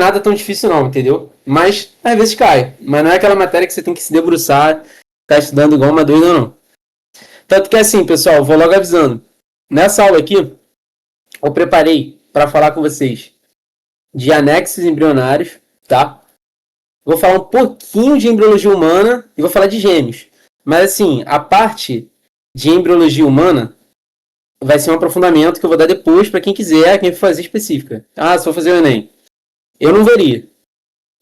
nada tão difícil não, entendeu? Mas às vezes cai. Mas não é aquela matéria que você tem que se debruçar, tá estudando igual uma doida, não. Tanto que assim, pessoal, vou logo avisando. Nessa aula aqui, eu preparei para falar com vocês de anexos embrionários, tá? Vou falar um pouquinho de embriologia humana e vou falar de gêmeos. Mas assim, a parte de embriologia humana vai ser um aprofundamento que eu vou dar depois para quem quiser, quem for fazer específica. Ah, se for fazer o Enem. Eu não veria.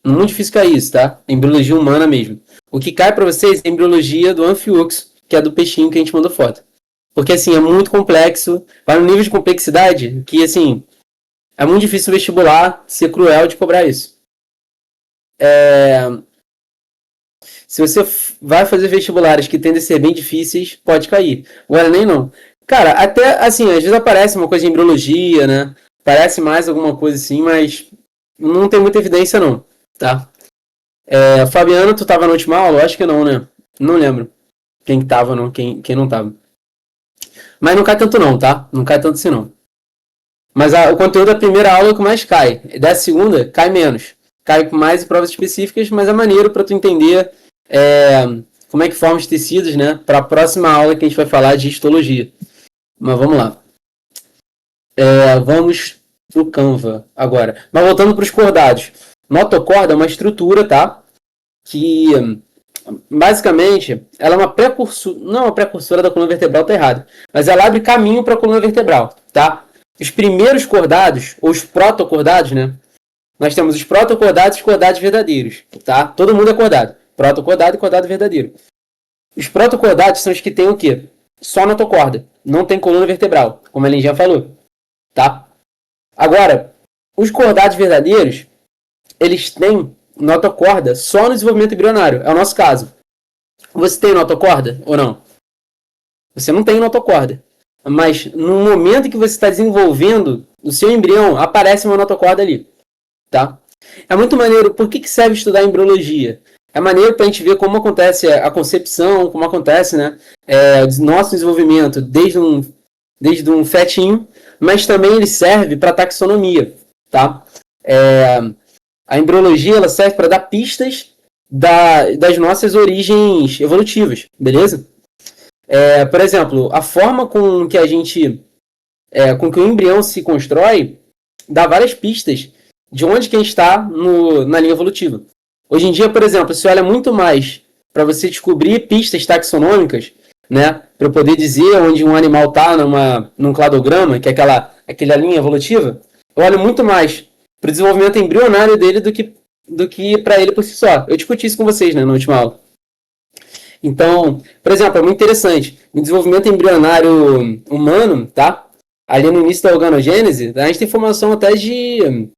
Muito difícil cair isso, tá? Embriologia humana mesmo. O que cai para vocês é a embriologia do anfioxo, que é do peixinho que a gente mandou foto. Porque, assim, é muito complexo, vai no nível de complexidade que, assim, é muito difícil o vestibular ser cruel de cobrar isso. Se você vai fazer vestibulares que tendem a ser bem difíceis, pode cair. Agora, nem não. Cara, até, assim, às vezes aparece uma coisa de embriologia, né? Parece mais alguma coisa assim, mas não tem muita evidência, não, tá? Fabiana, tu tava na última aula? Eu acho que não, né? Não lembro quem tava, não, quem não tava. Mas não cai tanto não, tá? Não cai tanto assim não. Mas o conteúdo da primeira aula é o que mais cai. Da segunda, cai menos. Cai mais em provas específicas, mas é maneiro para tu entender como é que formam os tecidos, né? Para a próxima aula que a gente vai falar de histologia. Mas vamos lá. Vamos pro Canva agora. Mas voltando para os cordados. Notocorda é uma estrutura, tá? Que basicamente ela é uma precursora, não uma precursora da coluna vertebral, tá errado, mas ela abre caminho para a coluna vertebral, tá? Os primeiros cordados, ou os protocordados, né? Nós temos os protocordados e os cordados verdadeiros, tá? Todo mundo é cordado. Protocordado e cordado verdadeiro. Os protocordados são os que têm o quê? Só notocorda, não tem coluna vertebral, como a Lin já falou, tá? Agora, os cordados verdadeiros, eles têm notocorda só no desenvolvimento embrionário. É o nosso caso. Você tem notocorda ou não? Você não tem notocorda. Mas no momento que você está desenvolvendo o seu embrião, aparece uma notocorda ali. Tá? É muito maneiro. Por que serve estudar embriologia? É maneiro para a gente ver como acontece a concepção, como acontece, né, nosso desenvolvimento desde um fetinho, mas também ele serve para taxonomia. Tá? A embriologia ela serve para dar pistas das nossas origens evolutivas, beleza? Por exemplo, a forma com que com que o embrião se constrói dá várias pistas de onde que a gente está na linha evolutiva. Hoje em dia, por exemplo, se olha muito mais para você descobrir pistas taxonômicas, né, para poder dizer onde um animal está num cladograma, que é aquela linha evolutiva, eu olho muito mais para o desenvolvimento embrionário dele do que para ele por si só. Eu discuti isso com vocês, né, na última aula. Então, por exemplo, é muito interessante. No desenvolvimento embrionário humano, tá? Ali no início da organogênese, a gente tem formação até de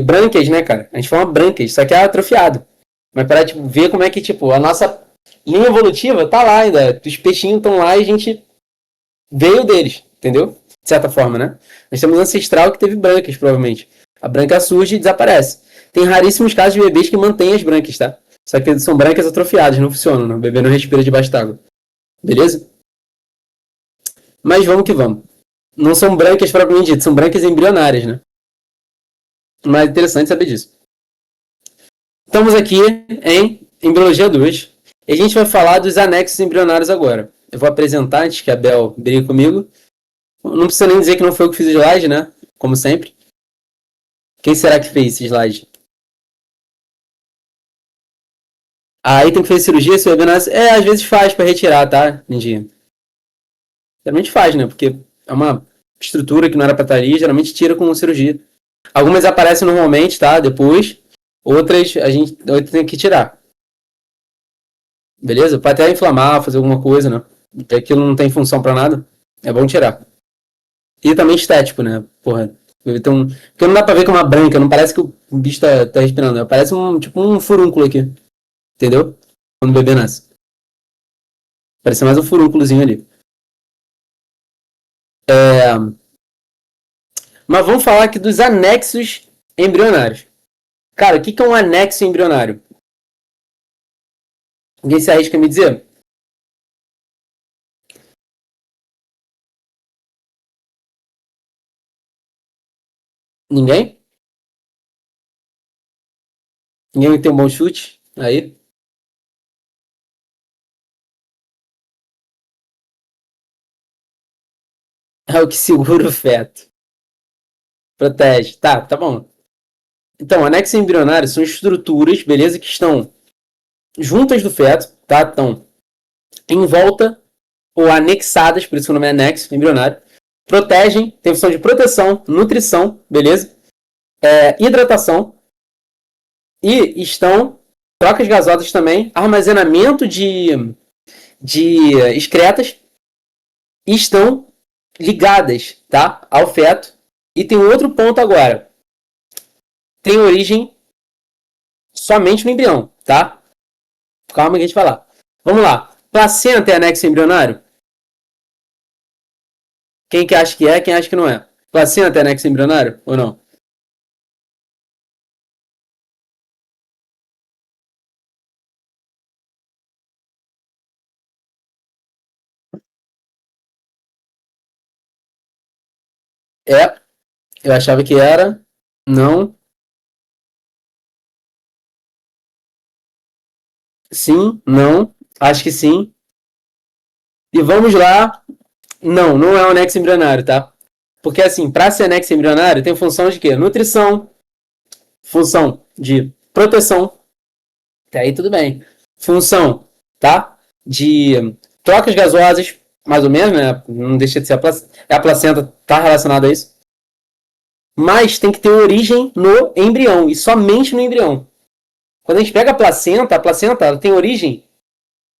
brânquias, né, cara? A gente forma brânquias, só que é atrofiado. Mas para ver como é que, a nossa linha evolutiva tá lá ainda. Os peixinhos estão lá e a gente veio deles, entendeu? De certa forma, né? Nós temos um ancestral que teve brânquias, provavelmente. A brânquia surge e desaparece. Tem raríssimos casos de bebês que mantêm as brânquias, tá? Só que são brânquias atrofiadas, não funcionam, né? O bebê não respira debaixo d'água. Beleza? Mas vamos que vamos. Não são brânquias propriamente dito, são brânquias embrionárias, né? Mas é interessante saber disso. Estamos aqui em Embriologia 2. E a gente vai falar dos anexos embrionários agora. Eu vou apresentar antes que a Bel brigue comigo. Não precisa nem dizer que não foi eu que fiz o slide, né? Como sempre. Quem será que fez esse slide? Aí tem que fazer cirurgia, se o bebê nasce... às vezes faz para retirar, tá, Lindinha? Geralmente faz, né? Porque é uma estrutura que não era pra estar ali, geralmente tira com cirurgia. Algumas aparecem normalmente, tá? Depois. Outras tem que tirar. Beleza? Pode até inflamar, fazer alguma coisa, né? Porque aquilo não tem função pra nada. É bom tirar. E também estético, né? Porra. Então, porque não dá pra ver que é uma branca, não parece que o bicho tá respirando. Né? Parece tipo um furúnculo aqui. Entendeu? Quando o bebê nasce. Parece mais um furúnculozinho ali. Mas vamos falar aqui dos anexos embrionários. Cara, o que é um anexo embrionário? Alguém se arrisca a me dizer? Ninguém? Ninguém tem um bom chute? Aí. É o que segura o feto. Protege. Tá bom. Então, anexo embrionário são estruturas, beleza, que estão juntas do feto, tá? Estão em volta ou anexadas, por isso que o nome é anexo embrionário. Protegem, tem função de proteção, nutrição, beleza? Hidratação. E estão, trocas gasosas também, armazenamento de excretas, e estão ligadas, tá? Ao feto. E tem outro ponto agora. Tem origem somente no embrião, tá? Calma que a gente vai lá. Vamos lá. Placenta é anexo embrionário? Quem que acha que é, quem acha que não é? Placenta é anexo embrionário ou não? É, eu achava que era. Não. Sim, não. Acho que sim. E vamos lá. Não, não é um anexo embrionário, tá? Porque assim, para ser anexo embrionário, tem função de quê? Nutrição, função de proteção, até aí tudo bem. Função, tá? De trocas gasosas, mais ou menos, né? Não deixa de ser a placenta, tá relacionada a isso. Mas tem que ter origem no embrião, e somente no embrião. Quando a gente pega a placenta ela tem origem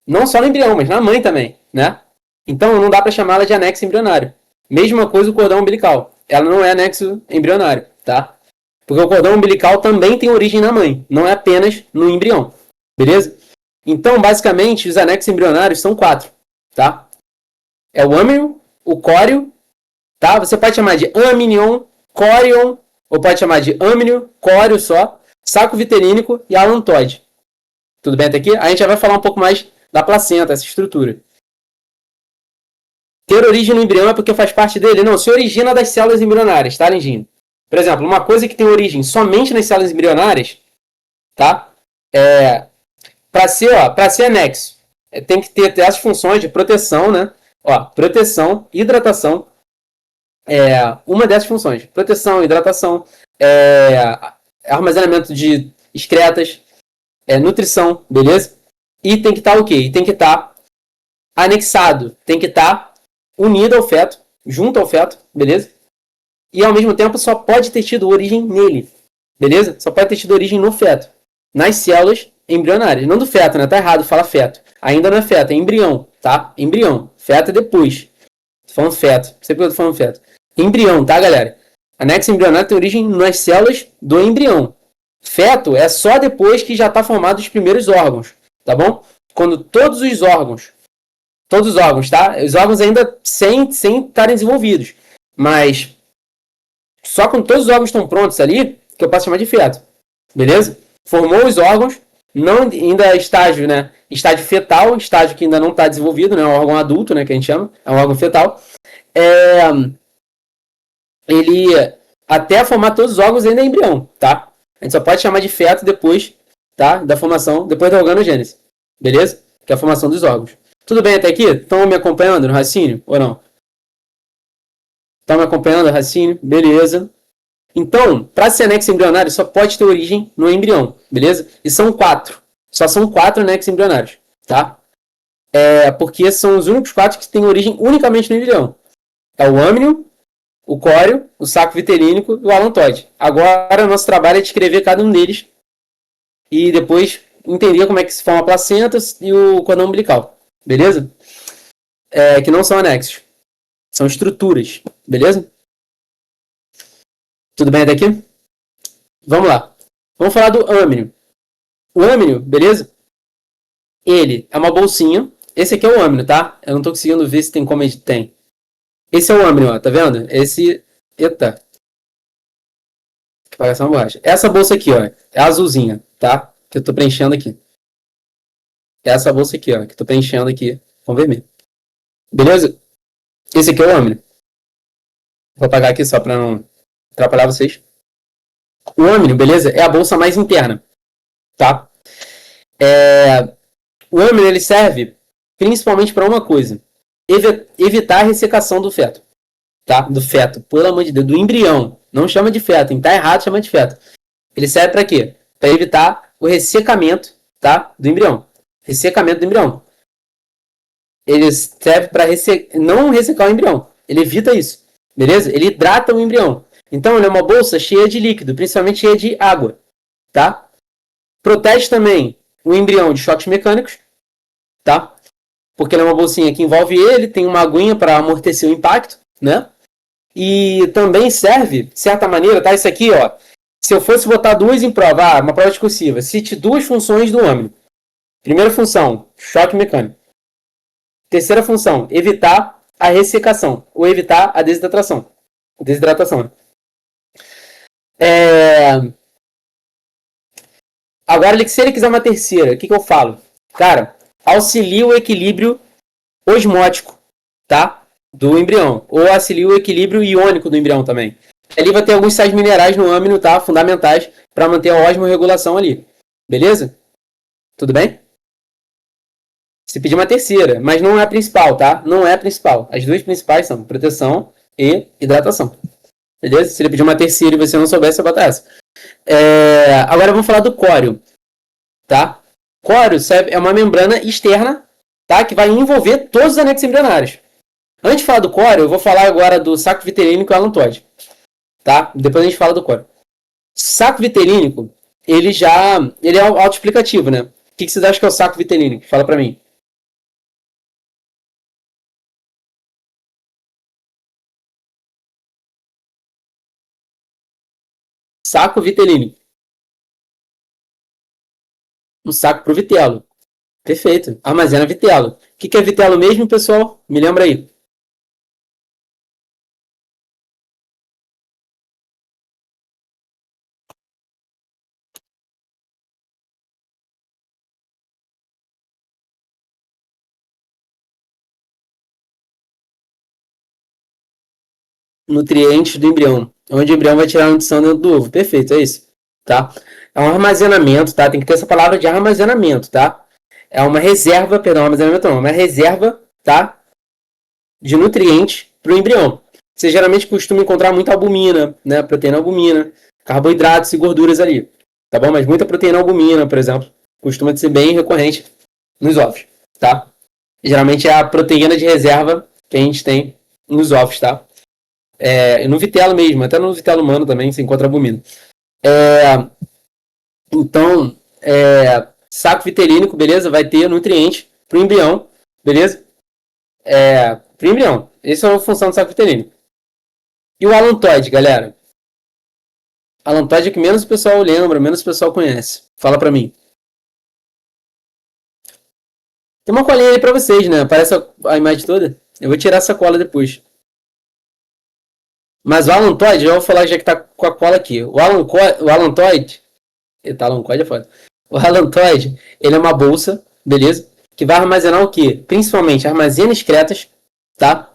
não só no embrião, mas na mãe também, né? Então não dá para chamá-la de anexo embrionário. Mesma coisa o cordão umbilical. Ela não é anexo embrionário, tá? Porque o cordão umbilical também tem origem na mãe, não é apenas no embrião. Beleza? Então, basicamente, os anexos embrionários são 4, tá? É o âmnion, o córeo, tá? Você pode chamar de amnion, corion, ou pode chamar de âmnio, córeo só, saco viterínico e alantoide. Tudo bem até aqui? A gente já vai falar um pouco mais da placenta, essa estrutura. Ter origem no embrião é porque faz parte dele? Não, se origina das células embrionárias, tá, Lindinho? Por exemplo, uma coisa que tem origem somente nas células embrionárias, tá? Para ser anexo, tem que ter essas funções de proteção, né? Ó, proteção, hidratação, uma dessas funções. Proteção, hidratação, armazenamento de excretas, nutrição, beleza? E tem que estar o quê? E tem que estar anexado, tem que estar unido ao feto, junto ao feto, beleza? E ao mesmo tempo só pode ter tido origem nele, beleza? Só pode ter tido origem no feto, nas células embrionárias. Não do feto, né? Tá errado, fala feto. Ainda não é feto, é embrião, tá? Embrião. Feto é depois. Tô falando feto. Sempre que eu tô falando feto. Embrião, tá, galera? Anexo embrionário tem origem nas células do embrião. Feto é só depois que já tá formado os primeiros órgãos, tá bom? Quando todos os órgãos, tá? Os órgãos ainda sem estarem desenvolvidos. Mas só quando todos os órgãos estão prontos ali, que eu posso chamar de feto. Beleza? Formou os órgãos, não ainda estágio, né? Estágio fetal, estágio que ainda não está desenvolvido, né? É um órgão adulto, né? Que a gente chama, é um órgão fetal. Ele, até formar todos os órgãos, ainda é embrião, tá? A gente só pode chamar de feto depois, tá? Da formação, depois da organogênese. Beleza? Que é a formação dos órgãos. Tudo bem até aqui? Estão me acompanhando no raciocínio ou não? Estão me acompanhando no raciocínio? Beleza. Então, para ser anexo embrionário, só pode ter origem no embrião, beleza? E são 4. Só são 4 anexos embrionários, tá? Porque são os únicos 4 que têm origem unicamente no embrião. É o âmnio, o córeo, o saco viterínico e o alantoide. Agora, o nosso trabalho é descrever cada um deles e depois entender como é que se forma a placenta e o cordão umbilical, beleza? Que não são anexos. São estruturas, beleza? Tudo bem até aqui? Vamos lá. Vamos falar do âmnio. O âmnio, beleza? Ele é uma bolsinha. Esse aqui é o âmnio, tá? Eu não tô conseguindo ver se tem como ele tem. Esse é o âmnio, ó. Tá vendo? Esse... Eita. Que parece uma borracha. Essa bolsa aqui, ó. É azulzinha, tá? Que eu tô preenchendo aqui. Essa bolsa aqui, ó. Que eu tô preenchendo aqui com vermelho. Beleza? Esse aqui é o âmnio. Vou apagar aqui só pra não atrapalhar vocês. O âmnio, beleza? É a bolsa mais interna. tá? O âmino, ele serve principalmente para uma coisa: evitar a ressecação do feto, tá? Do feto, pelo amor de Deus, do embrião. Não chama de feto, hein? Tá errado, chama de feto. Ele serve para quê? Para evitar o ressecamento, tá? Do embrião. Ressecamento do embrião. Ele serve para não ressecar o embrião. Ele evita isso, beleza? Ele hidrata o embrião. Então, ele é uma bolsa cheia de líquido, principalmente cheia de água, tá? Protege também o embrião de choques mecânicos, tá? Porque ele é uma bolsinha que envolve ele, tem uma aguinha para amortecer o impacto, né? E também serve, de certa maneira, tá? Isso aqui, ó. Se eu fosse botar duas em prova, uma prova discursiva, cite duas funções do âmino. Primeira função, choque mecânico. Terceira função, evitar a ressecação ou evitar a desidratação. Agora, se ele quiser uma terceira, o que eu falo? Cara, auxilia o equilíbrio osmótico, tá? Do embrião. Ou auxilia o equilíbrio iônico do embrião também. Ali vai ter alguns sais minerais no âmino, tá? Fundamentais para manter a osmorregulação ali. Beleza? Tudo bem? Se pedir uma terceira, mas não é a principal, tá? Não é a principal. As duas principais são proteção e hidratação. Beleza? Se ele pedir uma terceira e você não souber, você bota essa. Agora vamos falar do córeo, tá? Córeo é uma membrana externa, tá? Que vai envolver todos os anexos embrionários. Antes de falar do córeo, eu vou falar agora do saco vitelínico e o alantoide, tá? Depois a gente fala do córeo. Saco vitelínico, ele é autoexplicativo, né? O que vocês acham que é o saco vitelínico? Fala pra mim. Saco vitelínico. Um saco pro vitelo. Perfeito. Armazena vitelo. O que é vitelo mesmo, pessoal? Me lembra aí. Nutrientes do embrião. Onde o embrião vai tirar a nutrição dentro do ovo. Perfeito, é isso. Tá? É um armazenamento, tá? Tem que ter essa palavra de armazenamento, tá? É uma reserva, perdão, armazenamento não, uma reserva, tá? De nutrientes para o embrião. Você geralmente costuma encontrar muita albumina, né? Proteína albumina, carboidratos e gorduras ali. Tá bom? Mas muita proteína albumina, por exemplo, costuma ser bem recorrente nos ovos, tá? Geralmente é a proteína de reserva que a gente tem nos ovos, tá? No vitelo mesmo, até no vitelo humano também se encontra albumina. Então, saco vitelínico, beleza? Vai ter nutrientes pro embrião, beleza? Pro embrião. Essa é a função do saco vitelínico. E o alantoide, galera? Alantoide é que menos o pessoal lembra, menos o pessoal conhece. Fala pra mim. Tem uma colinha aí pra vocês, né? Aparece a imagem toda. Eu vou tirar essa cola depois. Mas o alantoide, eu vou falar já que tá com a cola aqui. O alantoide... Eita, alantoide é foda. O alantoide, ele é uma bolsa, beleza? Que vai armazenar o quê? Principalmente armazena excretas, tá?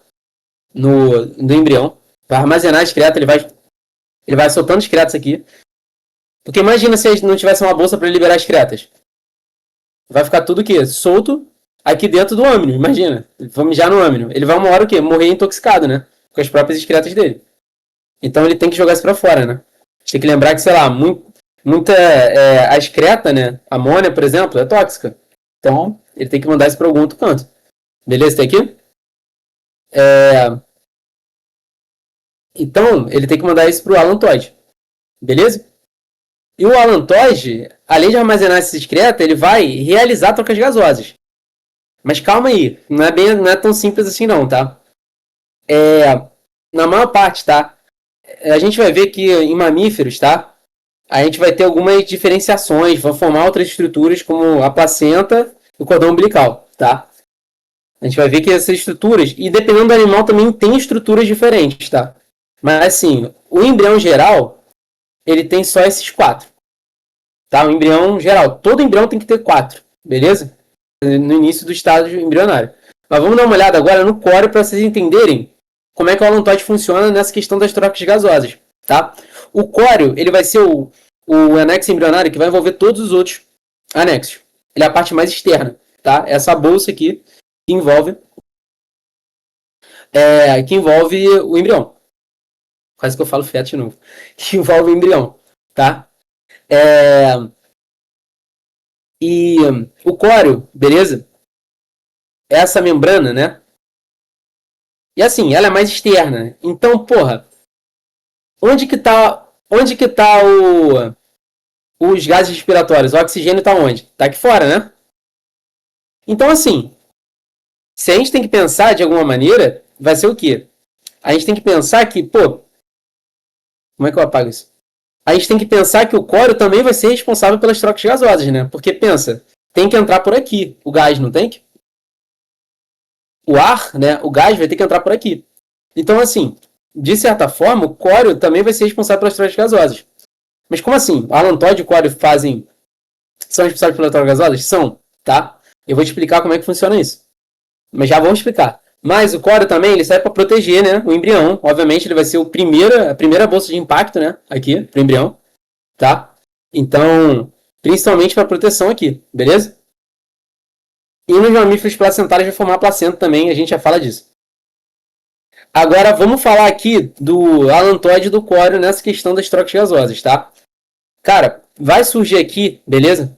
No embrião. Vai armazenar excreta, ele vai soltando excretas aqui. Porque imagina se não tivesse uma bolsa para liberar excretas. Vai ficar tudo o quê? Solto aqui dentro do âmino, imagina. Vamos já no âmino. Ele vai uma hora o quê? Morrer intoxicado, né? Com as próprias excretas dele. Então ele tem que jogar isso para fora, né? A gente tem que lembrar que, sei lá, a excreta, né? A amônia, por exemplo, é tóxica. Então, ele tem que mandar isso para algum outro canto. Beleza? Tem aqui? Então, ele tem que mandar isso para o alantoide. Beleza? E o alantoide, além de armazenar essa excreta, ele vai realizar trocas gasosas. Mas calma aí, não é tão simples assim não, tá? Na maior parte, tá? A gente vai ver que em mamíferos, tá? A gente vai ter algumas diferenciações, vão formar outras estruturas como a placenta e o cordão umbilical, tá? A gente vai ver que essas estruturas, e dependendo do animal também tem estruturas diferentes, tá? Mas assim, o embrião geral, ele tem só esses 4. Tá? O embrião geral, todo embrião tem que ter 4, beleza? No início do estágio embrionário. Mas vamos dar uma olhada agora no córeo para vocês entenderem como é que o alantoide funciona nessa questão das trocas gasosas, tá? O córeo, ele vai ser o anexo embrionário que vai envolver todos os outros anexos. Ele é a parte mais externa, tá? Essa bolsa aqui que envolve o embrião. Quase que eu falo feto de novo. Que envolve o embrião, tá? E o córeo, beleza? Essa membrana, né? E assim, ela é mais externa. Então, porra, onde que tá os gases respiratórios? O oxigênio tá onde? Tá aqui fora, né? Então, assim, se a gente tem que pensar de alguma maneira, vai ser o quê? A gente tem que pensar que, pô, como é que eu apago isso? A gente tem que pensar que o córeo também vai ser responsável pelas trocas gasosas, né? Porque pensa, tem que entrar por aqui o gás, não tem que? O ar, né? O gás vai ter que entrar por aqui. Então, assim, de certa forma, o córeo também vai ser responsável pelas trocas gasosas. Mas como assim? O Alan Todd e o córeo são responsáveis pelas trocas gasosas? São, tá? Eu vou te explicar como é que funciona isso. Mas já vamos explicar. Mas o córeo também ele serve para proteger, né, o embrião. Obviamente ele vai ser a primeira bolsa de impacto, né, aqui para o embrião, tá? Então, principalmente para proteção aqui, beleza? E nos mamíferos placentários vai formar placenta também, a gente já fala disso. Agora vamos falar aqui do Alan Todd e do córeo nessa questão das trocas gasosas, tá? Cara, vai surgir aqui, beleza?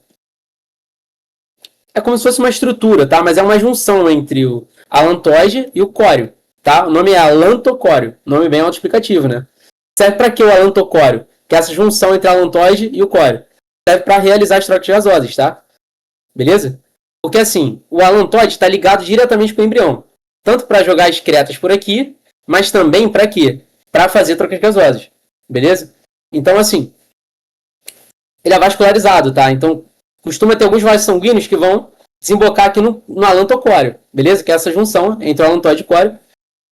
É como se fosse uma estrutura, tá? Mas é uma junção entre o alantoide e o córeo, tá? O nome é alantocóreo, nome bem autoexplicativo, né? Serve para que o alantocóreo? Que é essa junção entre o alantoide e o córeo. Serve para realizar as trocas gasosas, tá? Beleza? Porque assim, o alantoide está ligado diretamente com o embrião. Tanto para jogar excretas por aqui, mas também para quê? Para fazer trocas gasosas. Beleza? Então assim, ele é vascularizado, tá? Então costuma ter alguns vasos sanguíneos que vão desembocar aqui no alantocóreo, beleza? Que é essa junção entre o alantoide e o córeo.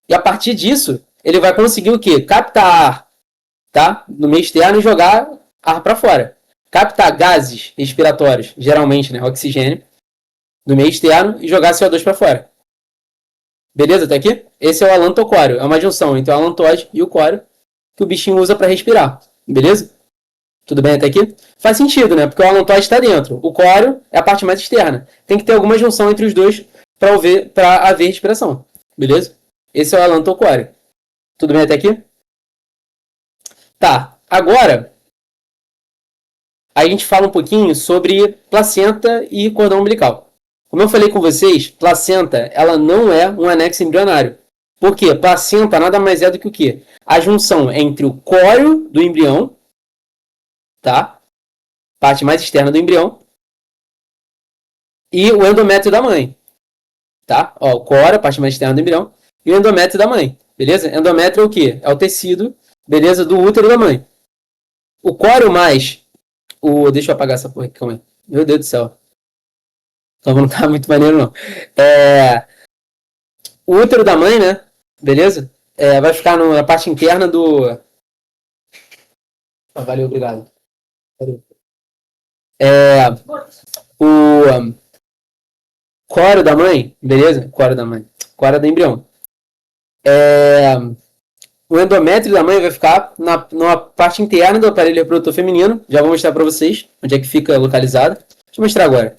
E a partir disso, ele vai conseguir o quê? Captar ar, tá? No meio externo e jogar ar para fora. Captar gases respiratórios, geralmente, né? Oxigênio, do meio externo e jogar CO2 para fora. Beleza até aqui? Esse é o alantocóreo. É uma junção entre o alantoide e o córeo que o bichinho usa para respirar. Beleza? Tudo bem até aqui? Faz sentido, né? Porque o alantoide está dentro. O córeo é a parte mais externa. Tem que ter alguma junção entre os dois para haver respiração. Beleza? Esse é o alantocóreo. Tudo bem até aqui? Tá. Agora, a gente fala um pouquinho sobre placenta e cordão umbilical. Como eu falei com vocês, placenta ela não é um anexo embrionário. Por quê? Placenta nada mais é do que o quê? A junção entre o córeo do embrião, tá? Parte mais externa do embrião, e o endométrio da mãe, tá? Ó, o córeo, a parte mais externa do embrião, e o endométrio da mãe, beleza? Endométrio é o quê? É o tecido, beleza, do útero da mãe. O córeo mais deixa eu apagar essa porra aqui, calma aí. Meu Deus do céu. Então não tá muito maneiro, não. O útero da mãe, né? Beleza? Vai ficar na parte interna do... valeu, obrigado. Valeu. O córeo da mãe, beleza? Córeo da mãe. Córeo do embrião. O endométrio da mãe vai ficar numa parte interna do aparelho reprodutor feminino. Já vou mostrar para vocês onde é que fica localizado. Deixa eu mostrar agora.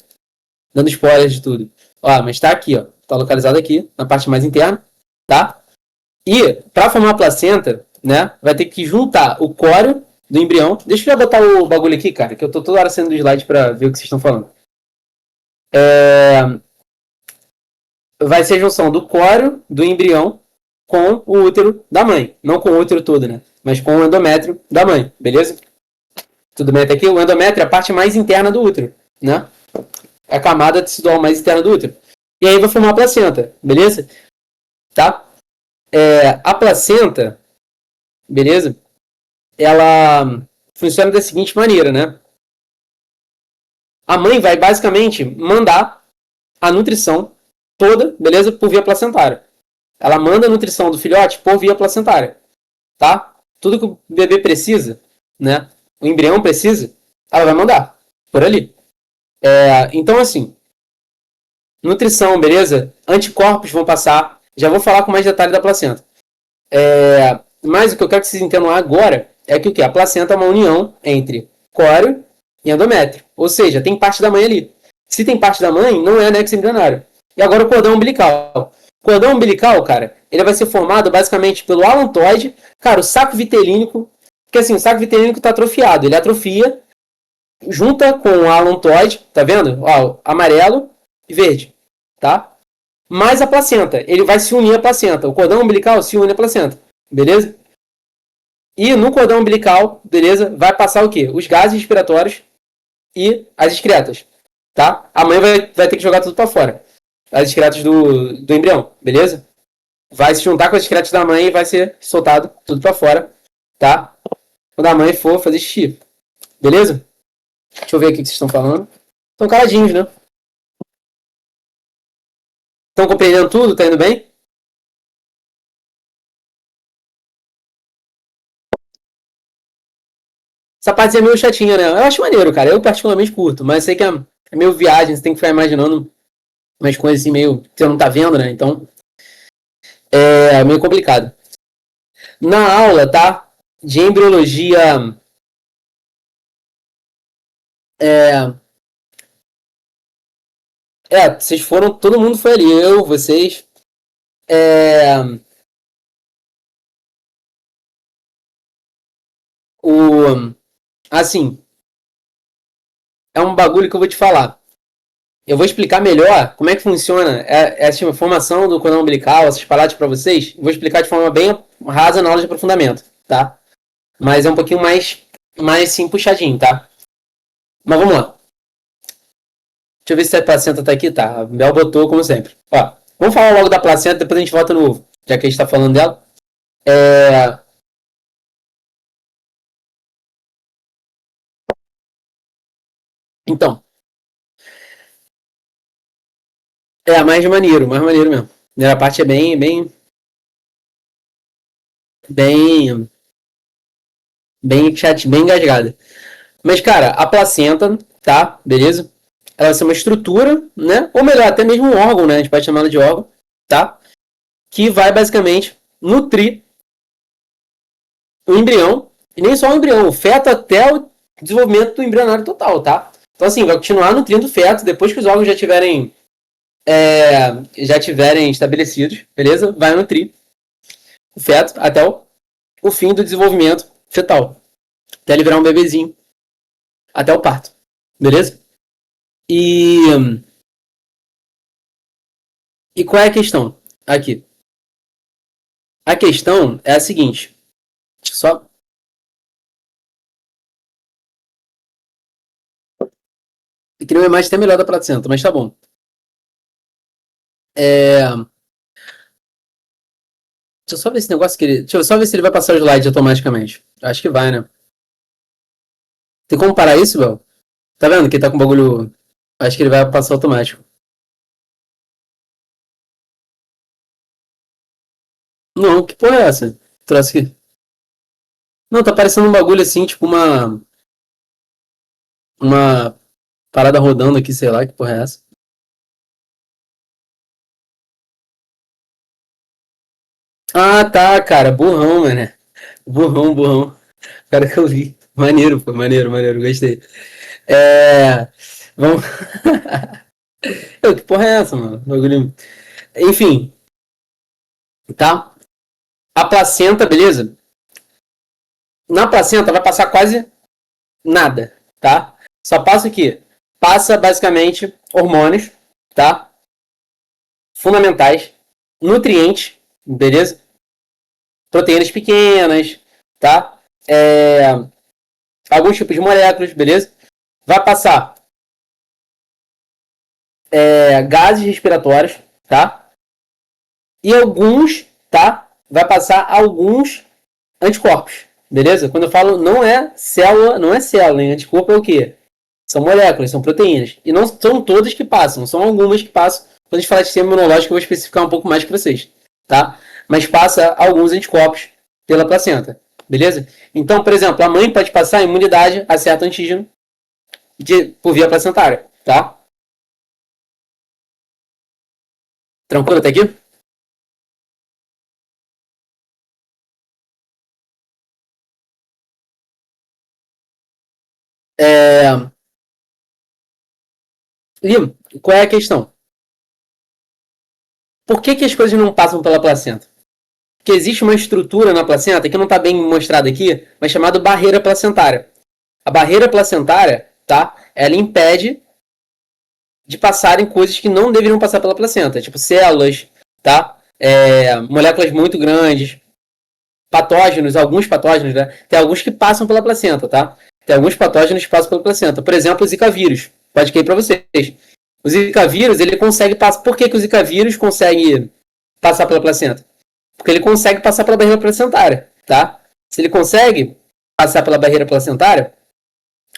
Dando spoilers de tudo. Ó, mas tá aqui, ó. Tá localizado aqui, na parte mais interna, tá? E para formar a placenta, né, vai ter que juntar o córeo do embrião. Deixa eu já botar o bagulho aqui, cara, que eu tô toda hora sendo do slide para ver o que vocês estão falando. Vai ser a junção do córeo do embrião com o útero da mãe. Não com o útero todo, né? Mas com o endométrio da mãe, beleza? Tudo bem até aqui? O endométrio é a parte mais interna do útero, né? É a camada tecidual mais interna do útero. E aí vai formar a placenta, beleza? Tá? A placenta, beleza? Ela funciona da seguinte maneira, né? A mãe vai basicamente mandar a nutrição toda, beleza? Por via placentária. Ela manda a nutrição do filhote por via placentária, tá? Tudo que o bebê precisa, né? O embrião precisa, ela vai mandar por ali. Então, assim, nutrição, beleza? Anticorpos vão passar. Já vou falar com mais detalhe da placenta. Mas o que eu quero que vocês entendam agora é que o quê? A placenta é uma união entre córeo e endométrio, Ou seja, tem parte da mãe ali. Se tem parte da mãe, não é anexo embrionário. E agora o cordão umbilical. O cordão umbilical, cara, ele vai ser formado basicamente pelo alantoide, cara, o saco vitelínico, porque assim, o saco vitelínico está atrofiado, ele atrofia, junta com o alantoide, tá vendo? Ó, amarelo e verde, tá? Mais a placenta, ele vai se unir à placenta. O cordão umbilical se une à placenta, beleza? E no cordão umbilical, beleza, vai passar o quê? Os gases respiratórios e as excretas, tá? A mãe vai ter que jogar tudo para fora. As excretas do embrião, beleza? Vai se juntar com as excretas da mãe e vai ser soltado tudo para fora, tá? Quando a mãe for fazer xixi, beleza? Deixa eu ver aqui o que vocês estão falando. Estão caladinhos, né? Estão compreendendo tudo? Tá indo bem? Essa parte é meio chatinha, né? Eu acho maneiro, cara. Eu particularmente curto, mas sei que é meio viagem, você tem que ficar imaginando umas coisas assim meio que você não tá vendo, né? Então é meio complicado. Na aula, tá? De embriologia. É, vocês foram. Todo mundo foi ali. Eu, vocês. É, o, assim, é um bagulho que eu vou te falar. Eu vou explicar melhor como é que funciona essa formação do cordão umbilical, essas paradas para vocês. Vou explicar de forma bem rasa na aula de aprofundamento, tá? Mas é um pouquinho mais sim, puxadinho, tá? Mas vamos lá. Deixa eu ver se a placenta tá aqui. Tá, a Bel botou como sempre. Ó, vamos falar logo da placenta, depois a gente volta no ovo, já que a gente tá falando dela. É... Então, mais maneiro mesmo. A primeira parte é bem, bem engasgada. Mas, cara, a placenta, tá? Beleza? Ela vai ser uma estrutura, né? Ou melhor, até mesmo um órgão, né? A gente pode chamar ela de órgão, tá? Que vai basicamente nutrir o embrião, e nem só o embrião, o feto até o desenvolvimento do embrionário total, tá? Então, assim, vai continuar nutrindo o feto depois que os órgãos já tiverem estabelecidos, beleza? Vai nutrir o feto até o fim do desenvolvimento fetal, até ele virar um bebezinho, até o parto, beleza? E, e qual é a questão aqui? A questão é a seguinte, só eu queria uma imagem até melhor da placenta, mas tá bom. É, deixa eu só ver esse negócio que ele. Deixa eu só ver se ele vai passar o slide automaticamente. Acho que vai, né? Tem como parar isso, Bel? Tá vendo que tá com o bagulho. Acho que ele vai passar automático. Não, que porra é essa? Trouxe aqui. Não, tá parecendo um bagulho assim, tipo uma parada rodando aqui, sei lá, que porra é essa? Ah, tá, cara, burrão, mano. Burrão, burrão. Cara que eu vi. Maneiro, pô, maneiro, gostei. É. Vamos. Que porra é essa, mano? Bagulho. Enfim, tá? A placenta, beleza? Na placenta vai passar quase nada, tá? Só passa o quê? Passa basicamente hormônios, tá? Fundamentais, nutrientes, beleza? Proteínas pequenas, tá? É, alguns tipos de moléculas, beleza? Vai passar gases respiratórios, tá? E alguns, tá? Vai passar alguns anticorpos, beleza? Quando eu falo não é célula, hein? Anticorpo é o quê? São moléculas, são proteínas. E não são todas que passam, são algumas que passam. Quando a gente falar de sistema imunológico, eu vou especificar um pouco mais para vocês, tá? Mas passa alguns anticorpos pela placenta, beleza? Então, por exemplo, a mãe pode passar imunidade a certo antígeno por via placentária, tá? Tranquilo até aqui? É, E qual é a questão? Por que as coisas não passam pela placenta? Porque existe uma estrutura na placenta, que não está bem mostrada aqui, mas chamada barreira placentária. A barreira placentária, tá? Ela impede de passarem coisas que não deveriam passar pela placenta, tipo células, tá? Moléculas muito grandes, patógenos, alguns patógenos, né? Tem alguns que passam pela placenta, tá? Tem alguns patógenos que passam pela placenta. Por exemplo, o Zika vírus. Pode cair para vocês. O Zika vírus, ele consegue passar. Por que o Zika vírus consegue passar pela placenta? Porque ele consegue passar pela barreira placentária, tá? Se ele consegue passar pela barreira placentária,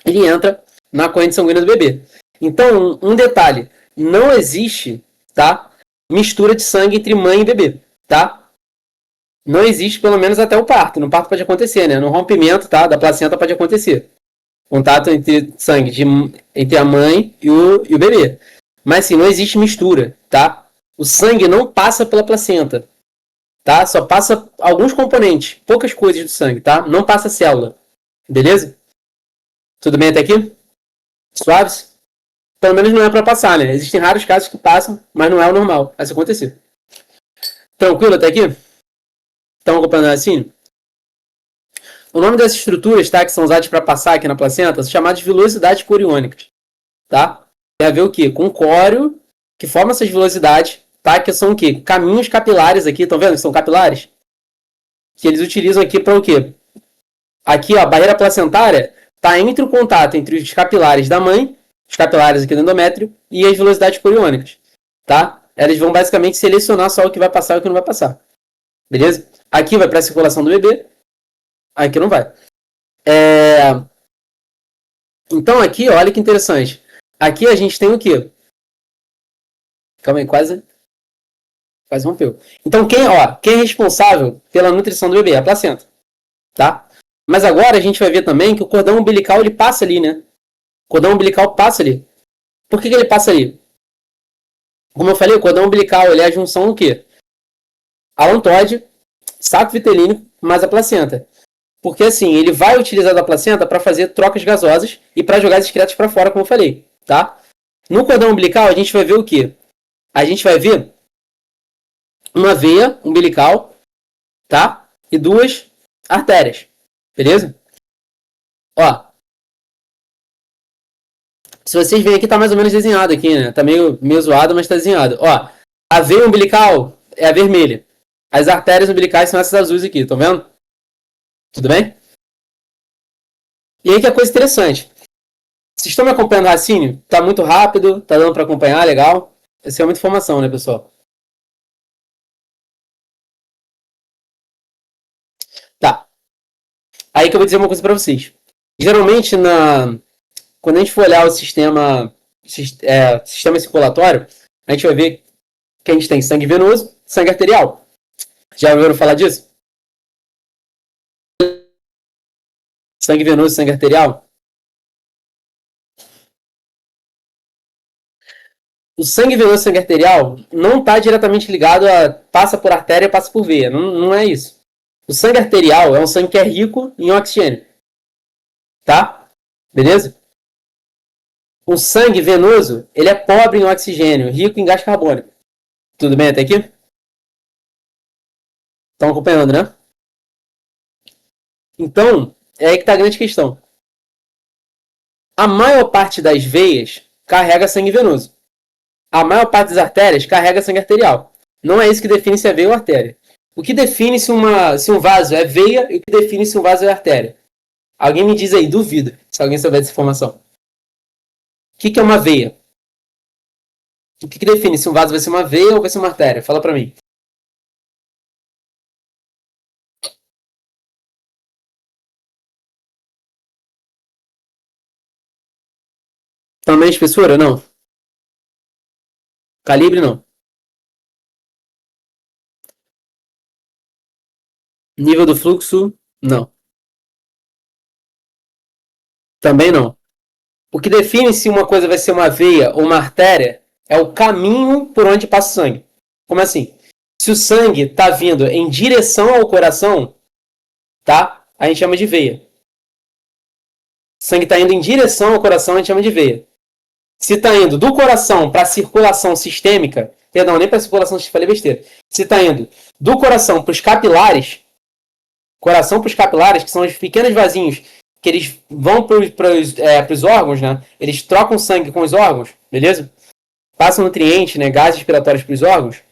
ele entra na corrente sanguínea do bebê. Então, um detalhe, não existe, tá, mistura de sangue entre mãe e bebê, tá? Não existe, pelo menos até o parto. No parto pode acontecer, né? No rompimento, tá, da placenta pode acontecer. Contato entre sangue entre a mãe e o bebê. Mas, assim, não existe mistura, tá? O sangue não passa pela placenta, tá? Só passa alguns componentes, poucas coisas do sangue, tá? Não passa célula, beleza? Tudo bem até aqui? Suaves? Pelo menos não é para passar, né? Existem raros casos que passam, mas não é o normal. Vai acontecer. Tranquilo até aqui? Estão acompanhando assim? O nome dessas estruturas, tá, que são usadas para passar aqui na placenta, são chamadas de velocidades coriônicas, tá? Tem a ver o quê? Com o córeo, que forma essas velocidades, tá? Que são o quê? Caminhos capilares aqui, estão vendo que são capilares? Que eles utilizam aqui para o quê? Aqui, ó, a barreira placentária está entre o contato entre os capilares da mãe, os capilares aqui do endométrio, e as velocidades coriônicas, tá? Elas vão basicamente selecionar só o que vai passar e o que não vai passar. Beleza? Aqui vai para a circulação do bebê, aqui não vai. Então aqui, olha que interessante. Aqui a gente tem o quê? Calma aí, quase rompeu. Então quem é responsável pela nutrição do bebê? A placenta, tá? Mas agora a gente vai ver também que o cordão umbilical ele passa ali, né? O cordão umbilical passa ali. Por que ele passa ali? Como eu falei, o cordão umbilical ele é a junção do quê? Alantóide, saco vitelínico, mais a placenta. Porque assim, ele vai utilizar da placenta para fazer trocas gasosas e para jogar as excretas para fora, como eu falei, tá? No cordão umbilical a gente vai ver o quê? A gente vai ver uma veia umbilical, tá? E duas artérias, beleza? Ó, se vocês verem aqui, tá mais ou menos desenhado aqui, né? Tá meio zoado, mas tá desenhado. Ó, a veia umbilical é a vermelha. As artérias umbilicais são essas azuis aqui, estão vendo? Tudo bem? E aí que é coisa interessante. Vocês estão me acompanhando o raciocínio? Tá muito rápido, tá dando para acompanhar, legal. Essa é muita informação, né, pessoal? Tá. Aí que eu vou dizer uma coisa para vocês. Geralmente, quando a gente for olhar o sistema circulatório, a gente vai ver que a gente tem sangue venoso, sangue arterial. Já ouviram falar disso? Sangue venoso e sangue arterial? O sangue venoso e sangue arterial não está diretamente ligado a passa por artéria, passa por veia. Não, não é isso. O sangue arterial é um sangue que é rico em oxigênio. Tá? Beleza? O sangue venoso, ele é pobre em oxigênio, rico em gás carbônico. Tudo bem até aqui? Estão acompanhando, né? Então, é aí que está a grande questão. A maior parte das veias carrega sangue venoso. A maior parte das artérias carrega sangue arterial. Não é isso que define se é veia ou artéria. O que define se um vaso é veia e o que define se um vaso é artéria? Alguém me diz aí, duvido, se alguém souber dessa informação. O que é uma veia? O que define se um vaso vai ser uma veia ou vai ser uma artéria? Fala pra mim. Tamanho de espessura? Não. Calibre? Não. Nível do fluxo? Não. Também não. O que define se uma coisa vai ser uma veia ou uma artéria é o caminho por onde passa o sangue. Como assim? Se o sangue está vindo em direção ao coração, tá? A gente chama de veia. O sangue está indo em direção ao coração, a gente chama de veia. Se está indo do coração para a circulação sistêmica, perdão, nem para a circulação sistêmica, falei besteira. Se está indo do coração para os capilares, que são os pequenos vasinhos que eles vão para os órgãos, né? Eles trocam sangue com os órgãos, beleza? Passam nutrientes, né? Gases respiratórios para os órgãos.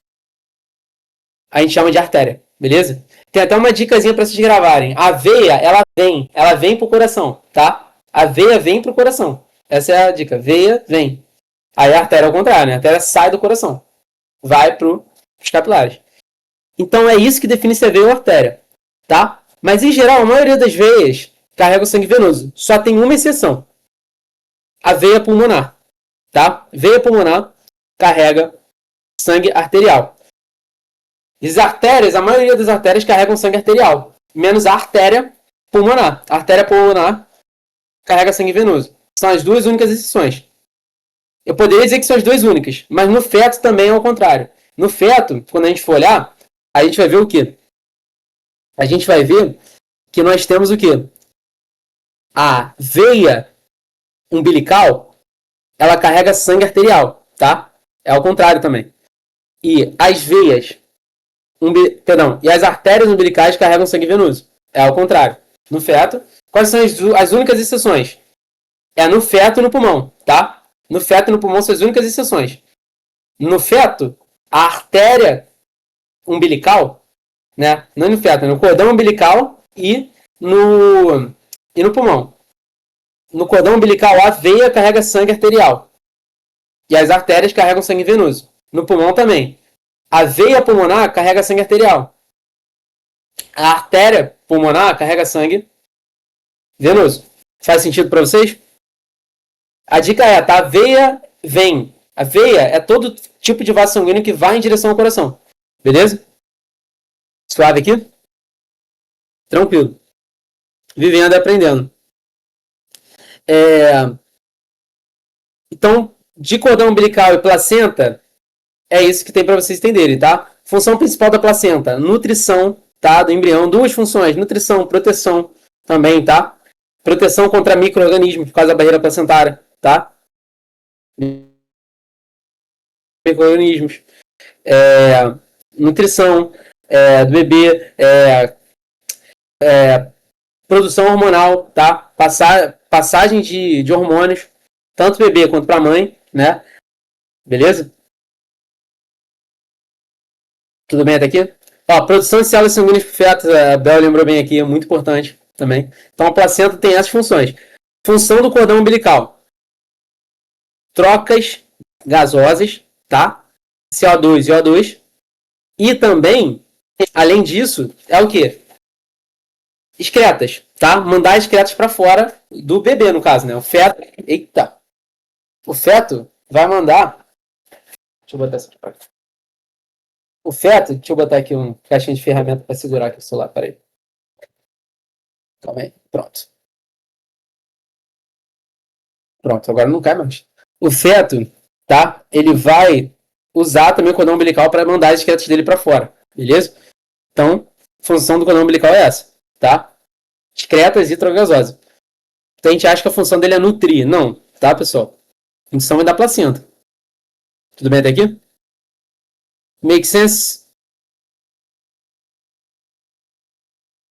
A gente chama de artéria, beleza? Tem até uma dicasinha para vocês gravarem. A veia, ela vem pro coração, tá? A veia vem pro coração. Essa é a dica. Veia, vem. Aí a artéria é o contrário, né? A artéria sai do coração. Vai pros capilares. Então é isso que define se é veia ou artéria, tá? Mas em geral, a maioria das veias carrega o sangue venoso. Só tem uma exceção. A veia pulmonar, tá? Veia pulmonar carrega sangue arterial. As artérias, a maioria das artérias carregam sangue arterial, menos a artéria pulmonar. A artéria pulmonar carrega sangue venoso. São as duas únicas exceções. Eu poderia dizer que são as duas únicas, mas no feto também é o contrário. No feto, quando a gente for olhar, a gente vai ver o quê? A gente vai ver que nós temos o quê? A veia umbilical, ela carrega sangue arterial, tá? É ao contrário também. E as veias e as artérias umbilicais carregam sangue venoso. É ao contrário. No feto, quais são as únicas exceções? É no feto e no pulmão, tá? No feto e no pulmão são as únicas exceções. No feto, a artéria umbilical, né? Não no feto, é no cordão umbilical e no pulmão. No cordão umbilical, a veia carrega sangue arterial. E as artérias carregam sangue venoso. No pulmão também. A veia pulmonar carrega sangue arterial. A artéria pulmonar carrega sangue venoso. Faz sentido para vocês? A dica é, tá? A veia vem. A veia é todo tipo de vaso sanguíneo que vai em direção ao coração. Beleza? Suave aqui? Tranquilo. Vivendo e aprendendo. Então, de cordão umbilical e placenta, é isso que tem para vocês entenderem, tá? Função principal da placenta, nutrição, tá? Do embrião, duas funções, nutrição, proteção também, tá? Proteção contra micro-organismos por causa da barreira placentária, tá? Micro-organismos. Nutrição do bebê, produção hormonal, tá? Passagem de hormônios, tanto bebê quanto para mãe, né? Beleza? Tudo bem até aqui? Ó, produção de células sanguíneas por feto, a Bel lembrou bem aqui, é muito importante também. Então a placenta tem essas funções. Função do cordão umbilical. Trocas gasosas, tá? CO2 e O2. E também, além disso, é o quê? Excretas, tá? Mandar excretas para fora do bebê, no caso, né? O feto... Eita! O feto vai mandar... Deixa eu botar essa aqui pra cá. O feto, deixa eu botar aqui um caixinha de ferramenta para segurar aqui o celular, peraí. Calma aí, pronto. Pronto, agora não cai mais. O feto, tá? Ele vai usar também o cordão umbilical para mandar as excretas dele para fora, beleza? Então, a função do cordão umbilical é essa, tá? Excretas e gasosas. Então a gente acha que a função dele é nutrir. Não, tá, pessoal? A função é da placenta. Tudo bem até aqui? Make sense?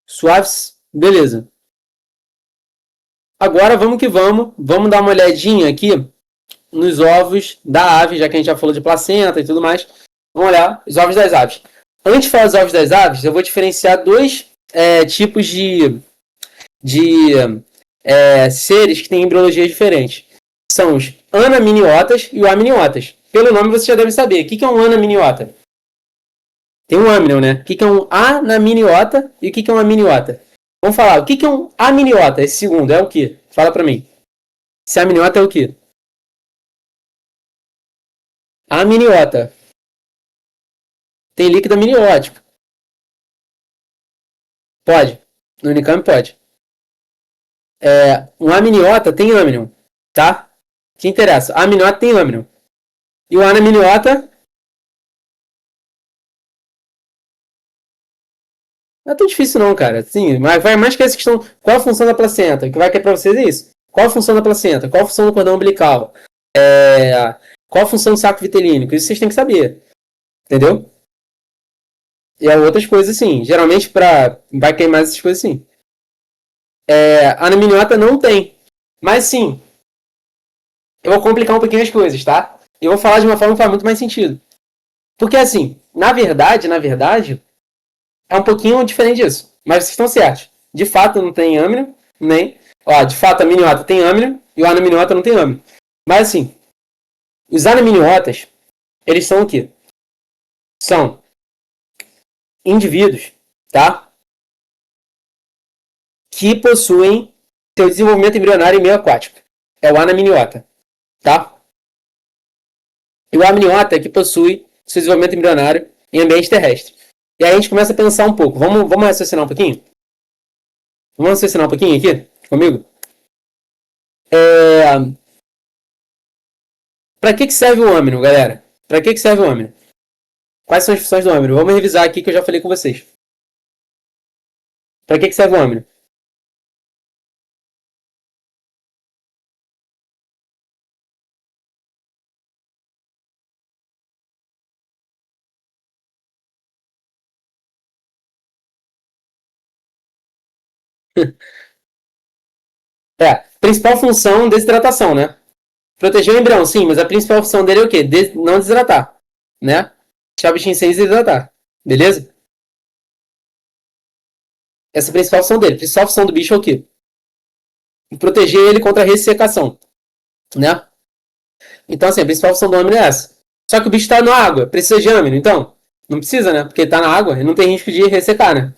Suaves? Beleza. Agora vamos que vamos. Vamos dar uma olhadinha aqui nos ovos da ave, já que a gente já falou de placenta e tudo mais. Vamos olhar os ovos das aves. Antes de falar dos ovos das aves, eu vou diferenciar dois tipos de seres que têm embriologia diferente. São os anaminiotas e os aminiotas. Pelo nome você já deve saber. O que é um anaminiota? Tem um amnion, né? O que é um anaminiota e o que é um aminiota? Vamos falar. O que é um aminiota? Esse segundo é o quê? Fala pra mim. Esse aminiota é o quê? Aminiota. Tem líquido amniótico. Pode. No Unicamp pode. Um amniota tem âmnion, tá? Que interessa. A amniota tem âmnion. E o anaminiota... Não é tão difícil não, cara. Sim, mas vai mais que essa questão. Qual a função da placenta? O que vai cair pra vocês é isso. Qual a função da placenta? Qual a função do cordão umbilical? Qual a função do saco vitelínico? Isso vocês têm que saber, entendeu? E outras coisas assim. Geralmente vai queimar essas coisas assim. A anaminiota não tem. Mas sim, eu vou complicar um pouquinho as coisas, tá? Eu vou falar de uma forma que faz muito mais sentido. Porque assim, na verdade, é um pouquinho diferente disso. Mas vocês estão certos. De fato, não tem âmino, nem. Ó, de fato, a miniota tem âmino e o anaminiota não tem âmino. Mas assim, os anaminiotas, eles são o quê? São indivíduos, tá? Que possuem seu desenvolvimento embrionário em meio aquático. É o anaminiota, tá? E o amniota é que possui seu desenvolvimento embrionário em ambiente terrestre. E aí a gente começa a pensar um pouco. Vamos raciocinar um pouquinho? Vamos raciocinar um pouquinho aqui comigo? Para que serve o âmino, galera? Para que serve o âmino? Quais são as funções do âmino? Vamos revisar aqui que eu já falei com vocês. Para que serve o âmino? Principal função, desidratação, né? Proteger o embrião, sim, mas a principal função dele é o quê? Não desidratar, né? Deixar o bichinho sem desidratar, beleza? Essa é a principal função dele. A principal função do bicho é o quê? Proteger ele contra a ressecação, né? Então, assim, a principal função do âmino é essa. Só que o bicho está na água, precisa de âmino, então? Não precisa, né? Porque ele tá na água e não tem risco de ressecar, né?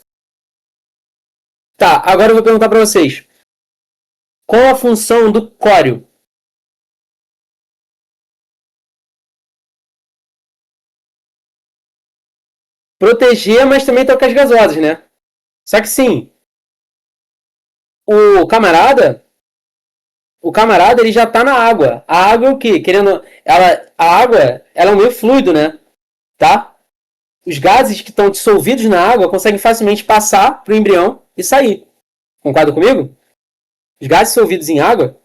Tá, agora eu vou perguntar para vocês. Qual a função do córeo? Proteger, mas também trocar as gasosas, né? Só que sim, o camarada, o camarada ele já tá na água. A água é o quê? A água, ela é um meio fluido, né? Tá? Os gases que estão dissolvidos na água conseguem facilmente passar pro embrião e sair. Concorda comigo? Os gases dissolvidos em água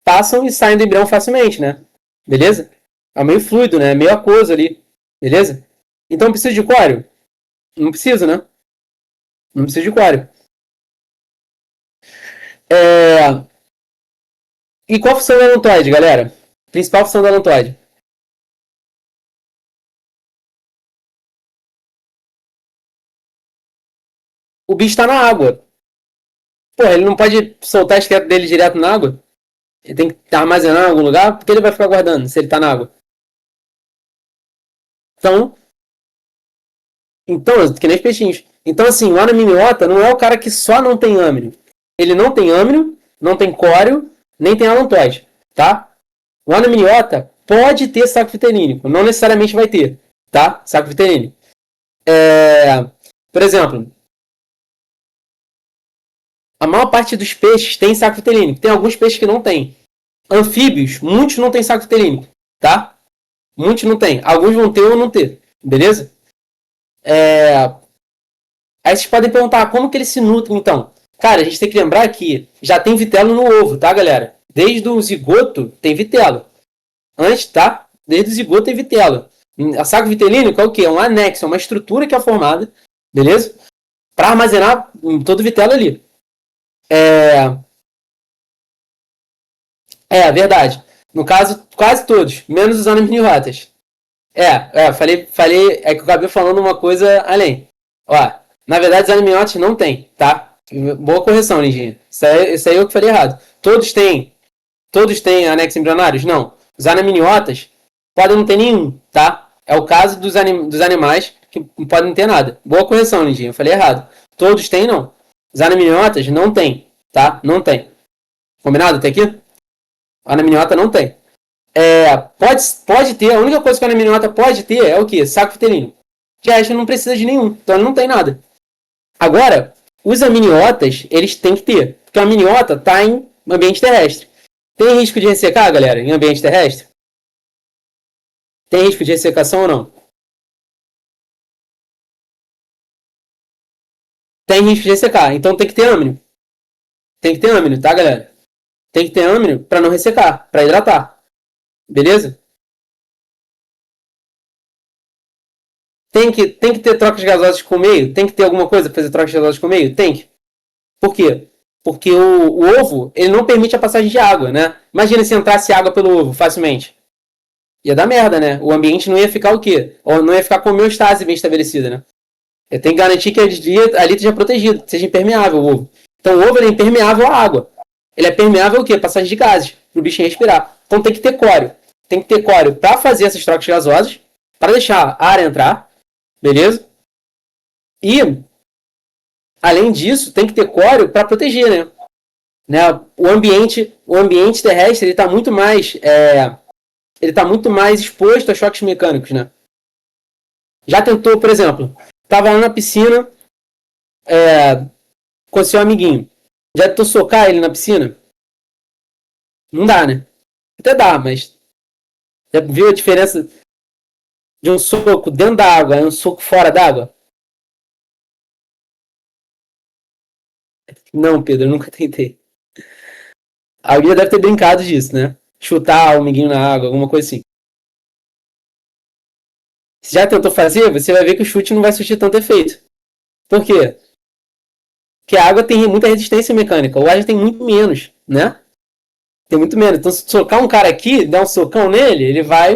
passam e saem do embrião facilmente, né? Beleza? É meio fluido, né? É meio aquoso ali. Beleza? Então precisa de córeo? Não precisa, né? Não precisa de córeo. E qual a função da alantoide, galera? Principal função da alantoide. O bicho tá na água. Pô, ele não pode soltar a esqueleto dele direto na água? Ele tem que armazenar em algum lugar? Porque ele vai ficar guardando se ele tá na água. Então, que nem os peixinhos. Então, assim, o anaminiota não é o cara que só não tem âmino. Ele não tem âmino, não tem córeo, nem tem alantoide, tá? O anaminiota pode ter saco vitelínico, não necessariamente vai ter, tá? Saco vitelínico. Por exemplo, a maior parte dos peixes tem saco vitelínico. Tem alguns peixes que não tem. Anfíbios, muitos não tem saco vitelínico, tá? Muitos não tem. Alguns vão ter ou não ter, beleza? Aí vocês podem perguntar, como que eles se nutrem, então? Cara, a gente tem que lembrar que já tem vitelo no ovo, tá, galera? Desde o zigoto tem vitelo. Antes, tá? Desde o zigoto tem vitelo. A saco vitelínico é o quê? É um anexo, é uma estrutura que é formada, beleza? Para armazenar todo o vitelo ali. Verdade. No caso, quase todos, menos os anamniotas. Falei, é que eu acabei falando uma coisa além. Ó, na verdade, os anamniotas não tem, tá? Boa correção, Lindinha. Isso aí eu que falei errado. Todos têm anexos embrionários? Não. Os anamniotas podem não ter nenhum, tá? É o caso dos animais que não podem ter nada. Boa correção, Lindinha. Eu falei errado. Todos têm, não. Os anamniotas não tem, tá? Não tem. Combinado até aqui? A anamniota não tem. Pode ter, a única coisa que a anamniota pode ter é o que? Saco vitelino. De resto não precisa de nenhum, então ele não tem nada. Agora, os aminiotas, eles têm que ter, porque a amniota está em ambiente terrestre. Tem risco de ressecar, galera, em ambiente terrestre? Tem risco de ressecação ou não? Tem risco de ressecar, então tem que ter âmino. Tem que ter âmino, tá, galera? Tem que ter âmino para não ressecar, para hidratar. Beleza? Tem que ter trocas gasosas com o meio? Tem que ter alguma coisa para fazer trocas gasosas com o meio? Tem que. Por quê? Porque o ovo, ele não permite a passagem de água, né? Imagina se entrasse água pelo ovo facilmente. Ia dar merda, né? O ambiente não ia ficar o quê? Ou não ia ficar com homeostase bem estabelecida, né? Eu tenho que garantir que ali esteja protegido, seja impermeável o ovo. Então o ovo ele é impermeável à água. Ele é permeável o quê? Passagem de gases, para o bichinho respirar. Então tem que ter córeo. Tem que ter córeo para fazer essas trocas gasosas, para deixar a ar entrar, beleza? E, além disso, tem que ter córeo para proteger, né? O ambiente terrestre ele está muito mais ele está muito mais exposto a choques mecânicos, né? Já tentou, por exemplo, estava lá na piscina com seu amiguinho. Já tentou socar ele na piscina? Não dá, né? Até dá, mas já viu a diferença de um soco dentro da água e um soco fora d'água? Não, Pedro, eu nunca tentei. Alguém deve ter brincado disso, né? Chutar o amiguinho na água, alguma coisa assim. Se já tentou fazer, você vai ver que o chute não vai surtir tanto efeito. Por quê? Porque a água tem muita resistência mecânica, o ar já tem muito menos, né? Tem muito menos. Então, se socar um cara aqui, dar um socão nele, ele vai.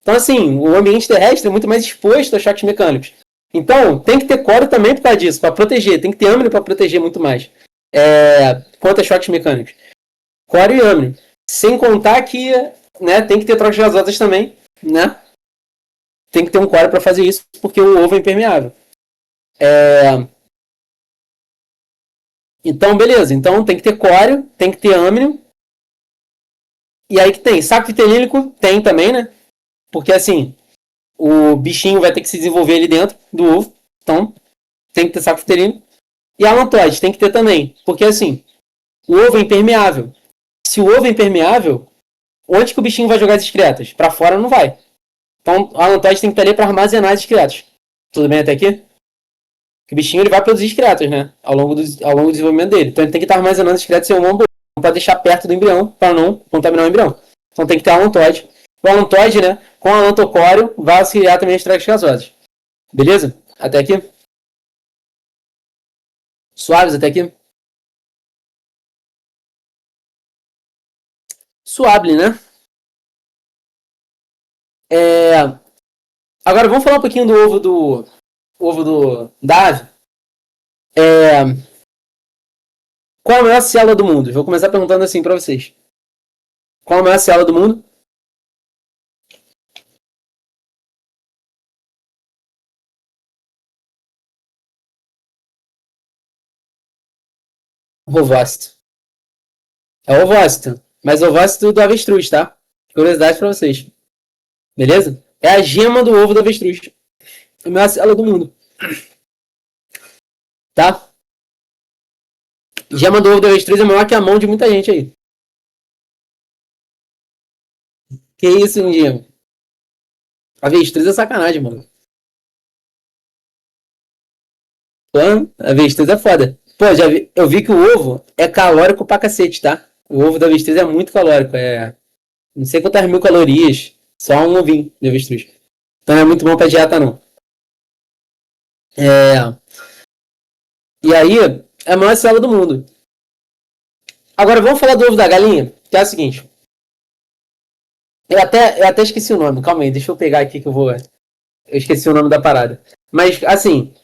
Então, assim, o ambiente terrestre é muito mais exposto a choques mecânicos. Então, tem que ter coro também por causa disso, para proteger. Tem que ter âmbito para proteger muito mais. Contra choques mecânicos. Coro e âmbito. Sem contar que né, tem que ter trocas gasosas também, né? Tem que ter um core para fazer isso, porque o ovo é impermeável. Então, beleza. Então, tem que ter core, tem que ter âmino. E aí que tem. Saco vitelínico tem também, né? Porque, assim, o bichinho vai ter que se desenvolver ali dentro do ovo. Então, tem que ter saco vitelínico. E alantoide tem que ter também. Porque, assim, o ovo é impermeável. Se o ovo é impermeável, onde que o bichinho vai jogar as excretas? Para fora não vai. Então, a alantoide tem que estar ali para armazenar as excretas. Tudo bem até aqui? Porque o bichinho ele vai produzir excretas, né? Ao longo do desenvolvimento dele. Então ele tem que estar armazenando excretas em um para deixar perto do embrião, para não contaminar o embrião. Então tem que ter alantoide. O alantoide, né? Com o alantocório, vai auxiliar também as tracas gasosas. Beleza? Até aqui? Suaves até aqui? Suave, né? É... Agora vamos falar um pouquinho do da ave. É... Qual a maior célula do mundo? Vou começar perguntando assim para vocês. Qual a maior célula do mundo? Ovócito. É o ovócito. Mas o ovócito do avestruz, tá? Curiosidade para vocês. Beleza? É a gema do ovo do avestruz. É a maior célula do mundo. Tá? Gema do ovo do avestruz é maior que a mão de muita gente aí. Que isso, Lindinho? Avestruz é sacanagem, mano. Pô, avestruz é foda. Pô, eu vi que o ovo é calórico pra cacete, tá? O ovo da avestruz é muito calórico. Não sei quantas mil calorias. Só um ovinho de avestruz. Então não é muito bom pra dieta, não. É... E aí, é a maior célula do mundo. Agora vamos falar do ovo da galinha, que é o seguinte. Eu até esqueci o nome, calma aí, deixa eu pegar aqui que eu vou. Eu esqueci o nome da parada. Mas, assim,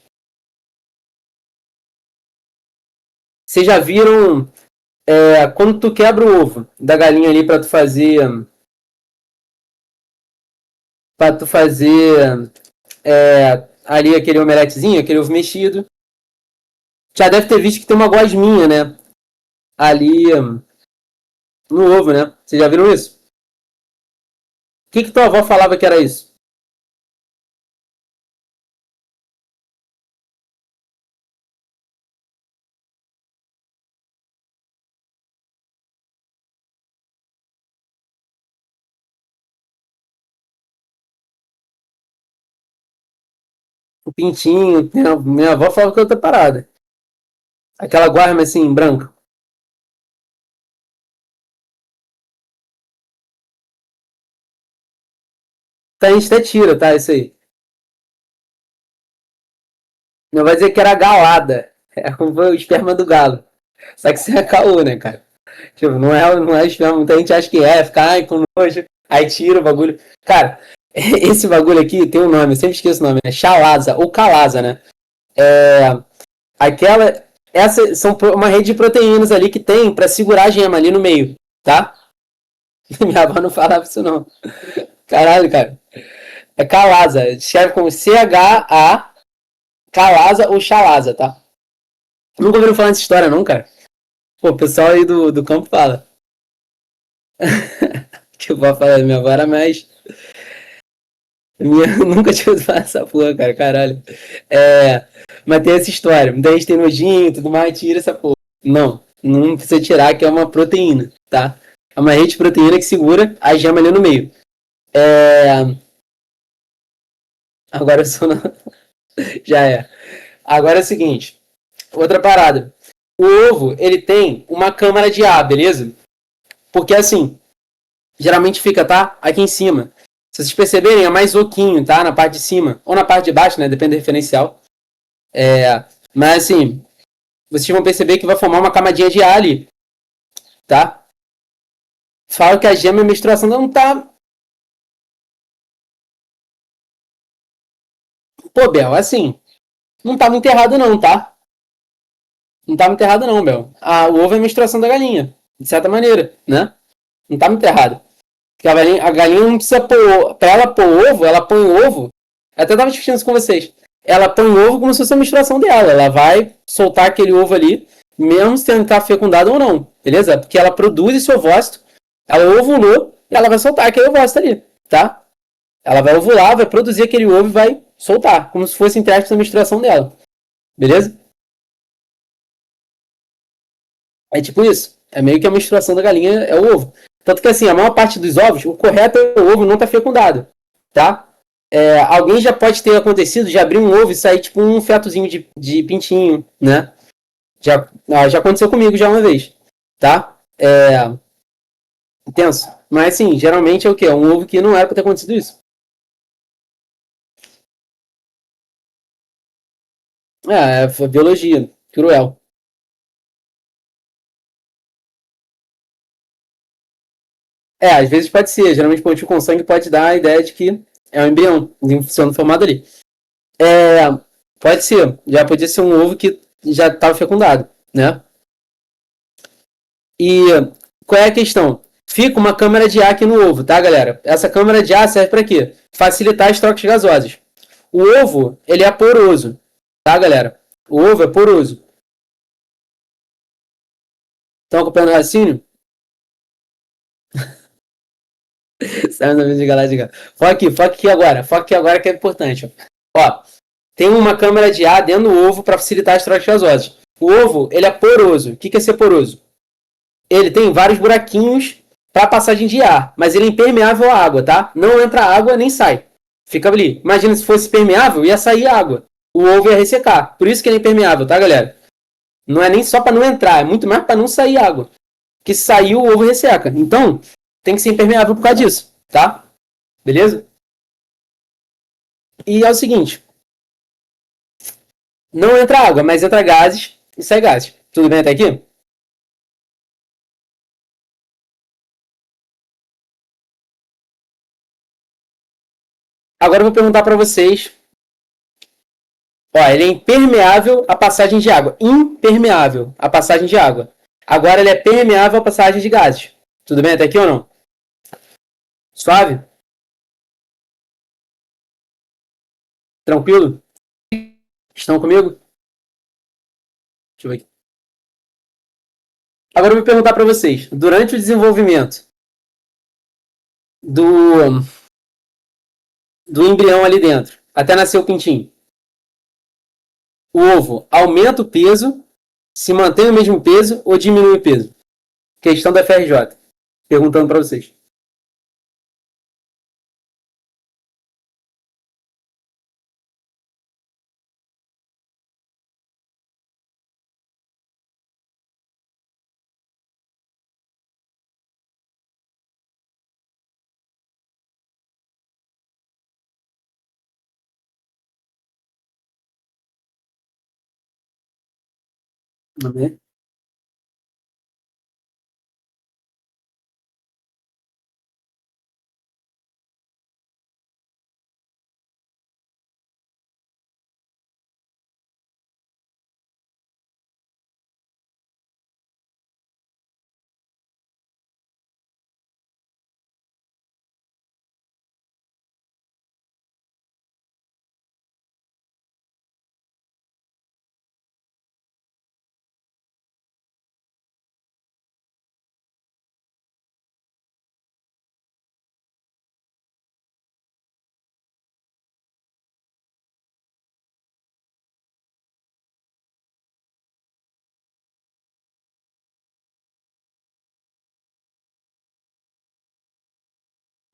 vocês já viram quando tu quebra o ovo da galinha ali pra tu fazer. Pra tu fazer ali aquele omeletezinho, aquele ovo mexido. Já deve ter visto que tem uma gosminha, né? Ali no ovo, né? Vocês já viram isso? O que tua avó falava que era isso? O pintinho. Minha avó falava que é outra parada. Aquela gosma assim, branca. Tá, a gente até tira, tá? Isso aí. Não vai dizer que era galada. É como foi o esperma do galo. Só que isso é caô, né, cara? Tipo, não é esperma. Muita gente acha que é, fica ai, com nojo. Aí tira o bagulho. Cara, esse bagulho aqui tem um nome, eu sempre esqueço o nome, né? Chalaza ou calaza, né? É, aquela. Essa são uma rede de proteínas ali que tem pra segurar a gema ali no meio, tá? Minha avó não falava isso, não. Caralho, cara. É calaza. Escreve como C-H-A, calaza ou chalaza, tá? Nunca ouviram falar dessa história, não, cara? Pô, o pessoal aí do campo fala. Que eu vou falar, minha avó era mais. Nunca tinha ouvido falar dessa porra, cara, caralho. É, mas tem essa história. Muita gente tem nojinho e tudo mais, tira essa porra. Não, não precisa tirar, que é uma proteína, tá? É uma rede de proteína que segura a gema ali no meio. É, agora eu sou. Já é. Agora é o seguinte: outra parada. O ovo, ele tem uma câmara de ar, beleza? Porque assim, geralmente fica, tá? Aqui em cima. Se vocês perceberem, é mais oquinho, tá? Na parte de cima. Ou na parte de baixo, né? Depende do referencial. É, mas assim, vocês vão perceber que vai formar uma camadinha de ar ali, tá? Fala que a gema e a menstruação não tá. Pô, Bel, assim, não tá muito errado não, tá? Não tá muito errado não, Bel. O ovo é a menstruação da galinha, de certa maneira, né? Não tá muito errado. Porque a galinha não precisa pôr. Pra ela pôr ovo, ela põe o ovo. Eu até tava discutindo isso com vocês. Ela põe o ovo como se fosse a menstruação dela. Ela vai soltar aquele ovo ali, mesmo sendo estar fecundado ou não. Beleza? Porque ela produz esse ovócito, ela ovulou e ela vai soltar aquele ovócito ali, tá? Ela vai ovular, vai produzir aquele ovo e vai soltar, como se fosse entre aspas a menstruação dela. Beleza? É tipo isso. É meio que a menstruação da galinha é o ovo. Tanto que assim, a maior parte dos ovos, o correto é o ovo não estar fecundado, tá? Alguém já pode ter acontecido de abrir um ovo e sair tipo um fetozinho de pintinho, né? Já aconteceu comigo já uma vez, tá? Intenso. Mas assim, geralmente é o quê? É um ovo que não era pra ter acontecido isso. Foi biologia. Cruel. Às vezes pode ser. Geralmente pontinho com sangue pode dar a ideia de que é um embrião sendo formado ali. É, pode ser. Já podia ser um ovo que já estava fecundado, né? E qual é a questão? Fica uma câmara de ar aqui no ovo, tá, galera? Essa câmara de ar serve para quê? Facilitar as trocas gasosas. O ovo, ele é poroso, tá, galera? O ovo é poroso. Estão acompanhando o raciocínio? Sai na de galáctica. Foca aqui agora. Foca aqui agora que é importante. Ó, tem uma câmara de ar dentro do ovo para facilitar as trocas gasosas. O ovo, ele é poroso. O que é ser poroso? Ele tem vários buraquinhos para passagem de ar, mas ele é impermeável à água, tá? Não entra água nem sai. Fica ali. Imagina se fosse permeável, ia sair água. O ovo ia ressecar. Por isso que ele é impermeável, tá, galera? Não é nem só para não entrar, é muito mais para não sair água. Que se sair, o ovo resseca. Então, tem que ser impermeável por causa disso, tá? Beleza? E é o seguinte: não entra água, mas entra gases e sai gases. Tudo bem até aqui? Agora eu vou perguntar para vocês. Ó, ele é impermeável à passagem de água. Impermeável à passagem de água. Agora ele é permeável à passagem de gases. Tudo bem até aqui ou não? Suave? Tranquilo? Estão comigo? Deixa eu ver aqui. Agora eu vou perguntar para vocês. Durante o desenvolvimento do, do embrião ali dentro, até nascer o pintinho, o ovo aumenta o peso, se mantém o mesmo peso ou diminui o peso? Questão da FRJ. Perguntando para vocês. Vamos ver.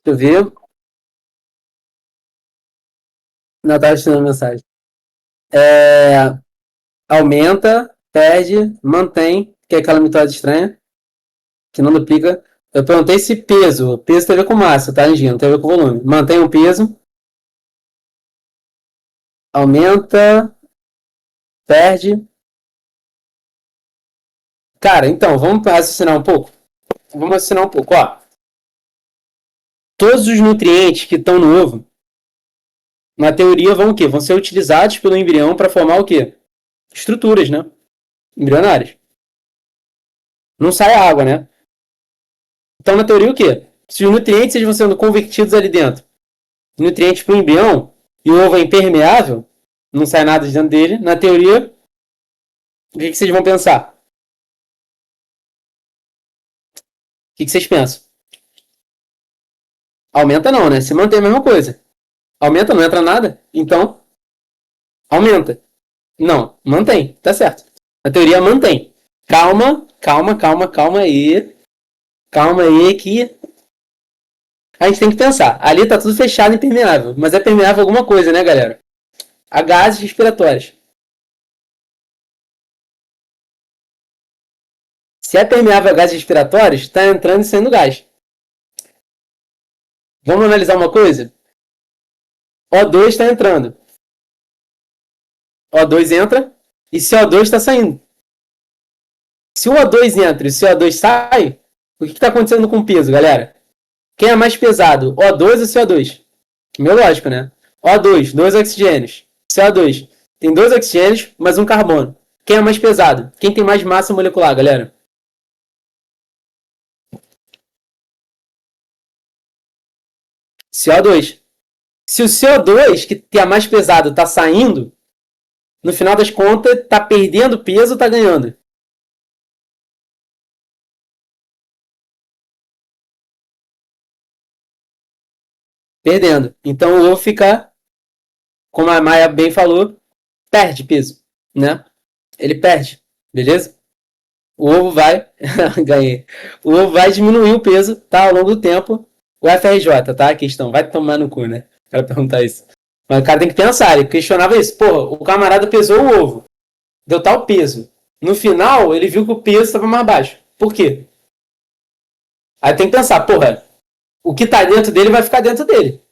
Deixa eu ver. Não, estava assistindo a mensagem. É, aumenta, perde, mantém, que é aquela mitose estranha, que não duplica. Eu perguntei se peso. Peso tem a ver com massa, tá, Angie? Não tem a ver com volume. Mantém o peso, aumenta, perde. Cara, então, vamos raciocinar um pouco? Vamos raciocinar um pouco, ó. Todos os nutrientes que estão no ovo, na teoria, vão o quê? Vão ser utilizados pelo embrião para formar o quê? Estruturas, né? Embrionárias. Não sai água, né? Então, na teoria, o quê? Se os nutrientes eles vão sendo convertidos ali dentro, nutrientes para o embrião, e o ovo é impermeável, não sai nada de dentro dele, na teoria, o que vocês vão pensar? O que vocês pensam? Aumenta não, né? Se mantém a mesma coisa. Aumenta, não entra nada, então aumenta. Não, mantém, tá certo. Na teoria, mantém. Calma, calma, calma, calma aí. Calma aí que a gente tem que pensar. Ali tá tudo fechado e impermeável. Mas é permeável alguma coisa, né, galera? A gases respiratórios. Se é permeável a gases respiratórios, está entrando e saindo gás. Vamos analisar uma coisa? O2 está entrando. O2 entra e CO2 está saindo. Se o O2 entra e o CO2 sai, o que está acontecendo com o peso, galera? Quem é mais pesado, O2 ou CO2? Meu lógico, né? O2, dois oxigênios. CO2, tem dois oxigênios, mais um carbono. Quem é mais pesado? Quem tem mais massa molecular, galera? CO2. Se o CO2, que é mais pesado, está saindo, no final das contas, está perdendo peso ou está ganhando? Perdendo. Então o ovo fica, como a Maia bem falou, perde peso, né? Ele perde, beleza? O ovo vai, ganhei. O ovo vai diminuir o peso, tá? Ao longo do tempo. O FRJ, tá? A questão, vai tomar no cu, né? O cara perguntar isso. Mas o cara tem que pensar, ele questionava isso. Pô, o camarada pesou o ovo, deu tal peso. No final, ele viu que o peso estava mais baixo. Por quê? Aí tem que pensar, porra, o que tá dentro dele vai ficar dentro dele,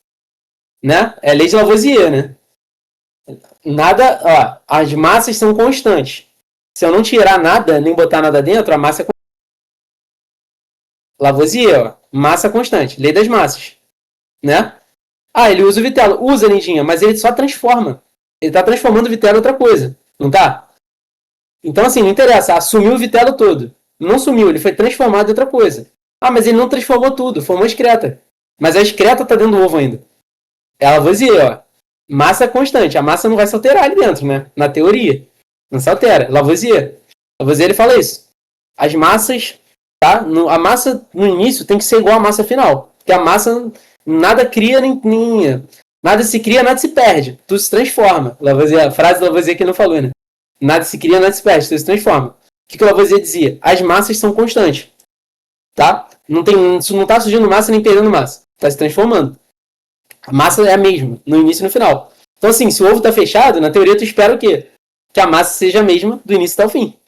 né? É lei de Lavoisier, né? Nada, ó, as massas são constantes. Se eu não tirar nada, nem botar nada dentro, a massa é Lavoisier, ó, massa constante, lei das massas, né? Ah, ele usa o vitelo. Usa, Lindinha, mas ele só transforma. Ele tá transformando o vitelo em outra coisa, não tá? Então, assim, não interessa, assumiu o vitelo todo. Não sumiu, ele foi transformado em outra coisa. Ah, mas ele não transformou tudo, formou excreta. Mas a excreta tá dentro do ovo ainda. É Lavoisier, ó. Massa constante. A massa não vai se alterar ali dentro, né? Na teoria. Não se altera. Lavoisier. Lavoisier ele fala isso. As massas, tá? A massa no início tem que ser igual à massa final. Porque a massa nada cria nem nada se cria, nada se perde. Tudo se transforma. Lavoisier, a frase do Lavoisier que ele não falou, né? Nada se cria, nada se perde, tudo se transforma. O que o Lavoisier dizia? As massas são constantes. Tá? Não tá surgindo massa nem perdendo massa. Tá se transformando. A massa é a mesma, no início e no final. Então, assim, se o ovo tá fechado, na teoria tu espera o quê? Que a massa seja a mesma do início até o fim.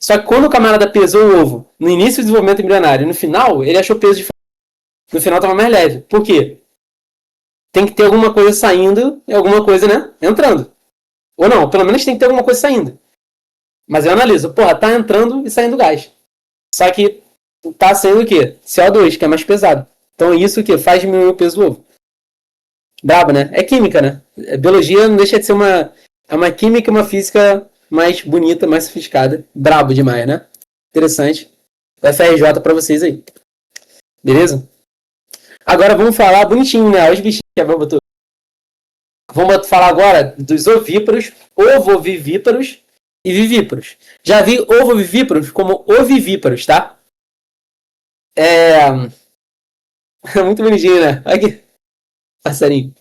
Só que quando o camarada pesou o ovo no início do desenvolvimento embrionário e no final, ele achou peso diferente. No final tava mais leve. Por quê? Tem que ter alguma coisa saindo e alguma coisa, né, entrando. Ou não, pelo menos tem que ter alguma coisa saindo. Mas eu analiso, porra, tá entrando e saindo gás. Só que tá saindo o quê? CO2, que é mais pesado. Então isso que faz diminuir o peso do ovo. Brabo, né? É química, né? Biologia não deixa de ser uma, é uma química e uma física mais bonita, mais sofisticada. Brabo demais, né? Interessante. FRJ pra vocês aí. Beleza? Agora vamos falar bonitinho, né? Os bichinhos que a Bel botou. Vamos falar agora dos ovíparos, ovovivíparos e vivíparos. Já vi ovovivíparos como ovivíparos, tá? É. Muito bonitinho, né? Olha aqui, passarinho.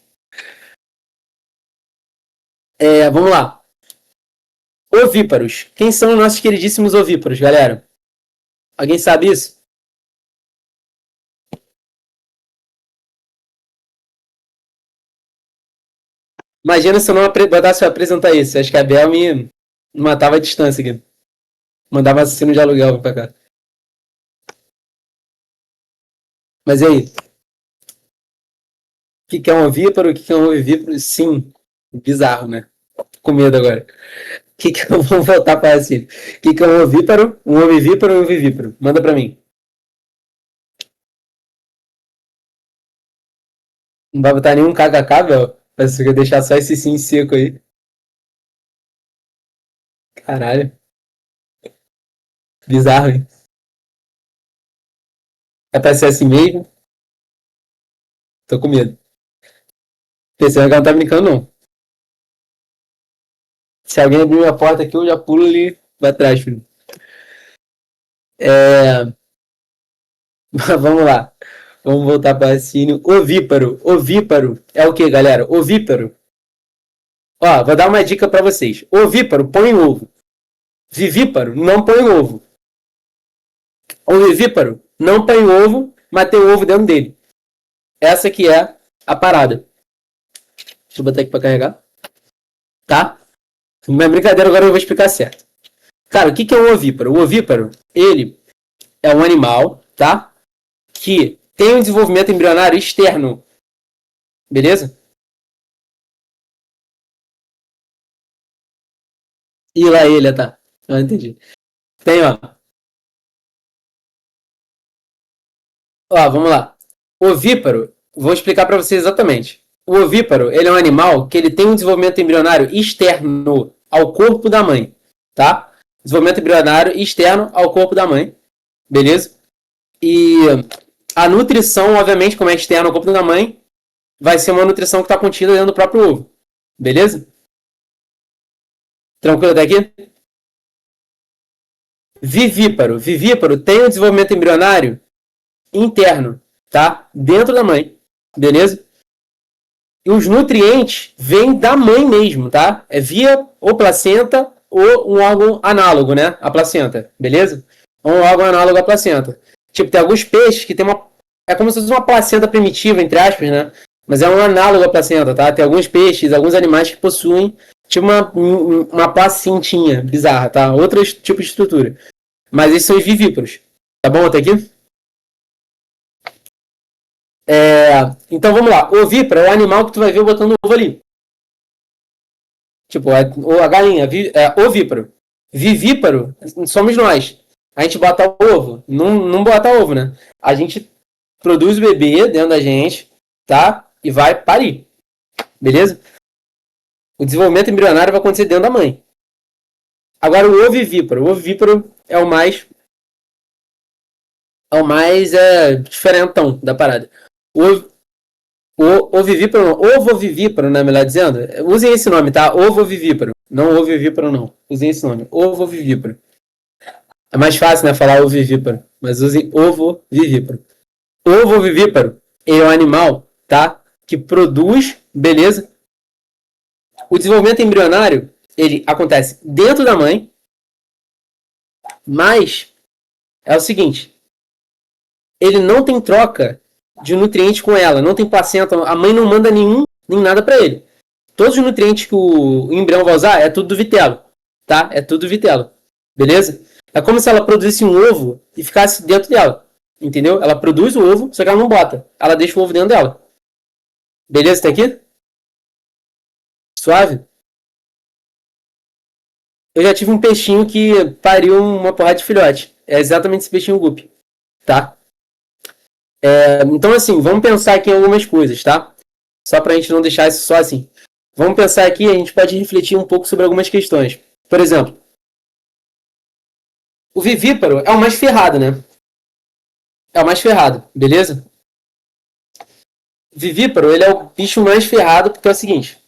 Vamos lá. Ovíparos. Quem são os nossos queridíssimos ovíparos, galera? Alguém sabe isso? Imagina se eu não botasse pra apresentar isso. Acho que a Bel me matava a distância aqui. Mandava assassino de aluguel pra cá. Mas e aí? O que é um ovíparo? O que é um ovíparo? Sim. Bizarro, né? Tô com medo agora. Vamos voltar para assim. O que é um ovíparo? Um ovivíparo e um vivíparo? Manda pra mim. Não vai botar nenhum kkk, Bel? Você quer deixar só esse sim seco aí. Caralho. Bizarro, hein? É pra ser assim mesmo? Tô com medo. Pensando que ela não tá brincando, não. Se alguém abrir minha porta aqui, eu já pulo ali pra trás, filho. É... Vamos lá. Vamos voltar para raciocínio. Ovíparo. Ovíparo é o que, galera? Ovíparo. Ó, vou dar uma dica para vocês. Ovíparo põe ovo. Vivíparo não põe ovo. Ovíparo não põe ovo, mas tem ovo dentro dele. Essa que é a parada. Deixa eu botar aqui para carregar. Tá? Minha brincadeira agora eu vou explicar certo. Cara, o que é um ovíparo? O ovíparo, ele é um animal, tá? Que tem um desenvolvimento embrionário externo. Beleza? E lá ele, tá? Ah, entendi. Tem, ó. Ó, vamos lá. O ovíparo, vou explicar para você exatamente. O ovíparo, ele é um animal que ele tem um desenvolvimento embrionário externo ao corpo da mãe, tá? Desenvolvimento embrionário externo ao corpo da mãe, beleza? E a nutrição, obviamente, como é externo ao corpo da mãe, vai ser uma nutrição que está contida dentro do próprio ovo, beleza? Tranquilo até aqui? Vivíparo. Vivíparo tem um desenvolvimento embrionário interno, tá? Dentro da mãe, beleza? E os nutrientes vêm da mãe mesmo, tá? É via ou placenta ou um órgão análogo, né? A placenta, beleza? Ou um órgão análogo à placenta. Tipo, tem alguns peixes que tem uma... É como se fosse uma placenta primitiva, entre aspas, né? Mas é um análogo à placenta, tá? Tem alguns peixes, alguns animais que possuem tipo uma placentinha bizarra, tá? Outros tipos de estrutura. Mas esses são os vivíparos. Tá bom até aqui? Então vamos lá. Ovíparo é o animal que tu vai ver botando ovo ali. Tipo, a galinha, ovíparo. Vivíparo somos nós. A gente bota ovo. Não bota ovo, né? A gente produz o bebê dentro da gente, tá? E vai parir. Beleza? O desenvolvimento embrionário vai acontecer dentro da mãe. Agora o ovivíparo. O ovivíparo é o mais diferentão da parada. O ovivíparo, ovovivíparo, né, melhor dizendo? Usem esse nome, tá? Ovovivíparo. Não ovivíparo, não. Usem esse nome. Ovovivíparo. É mais fácil, né, falar ovivíparo. Mas usem ovovivíparo. Ovovivíparo é um animal, tá? Que produz, beleza? O desenvolvimento embrionário, ele acontece dentro da mãe, mas é o seguinte, ele não tem troca de nutrientes com ela, não tem placenta, a mãe não manda nem nada para ele. Todos os nutrientes que o embrião vai usar é tudo do vitelo, tá? É tudo do vitelo, beleza? É como se ela produzisse um ovo e ficasse dentro dela, entendeu? Ela produz o ovo, só que ela não bota, ela deixa o ovo dentro dela. Beleza, tá aqui? Suave? Eu já tive um peixinho que pariu uma porrada de filhote. É exatamente esse peixinho guppy, tá? Então, assim, vamos pensar aqui em algumas coisas, tá? Só pra gente não deixar isso só assim. Vamos pensar aqui, a gente pode refletir um pouco sobre algumas questões. Por exemplo, o vivíparo é o mais ferrado, né? É o mais ferrado, beleza? O vivíparo, ele é o bicho mais ferrado porque é o seguinte: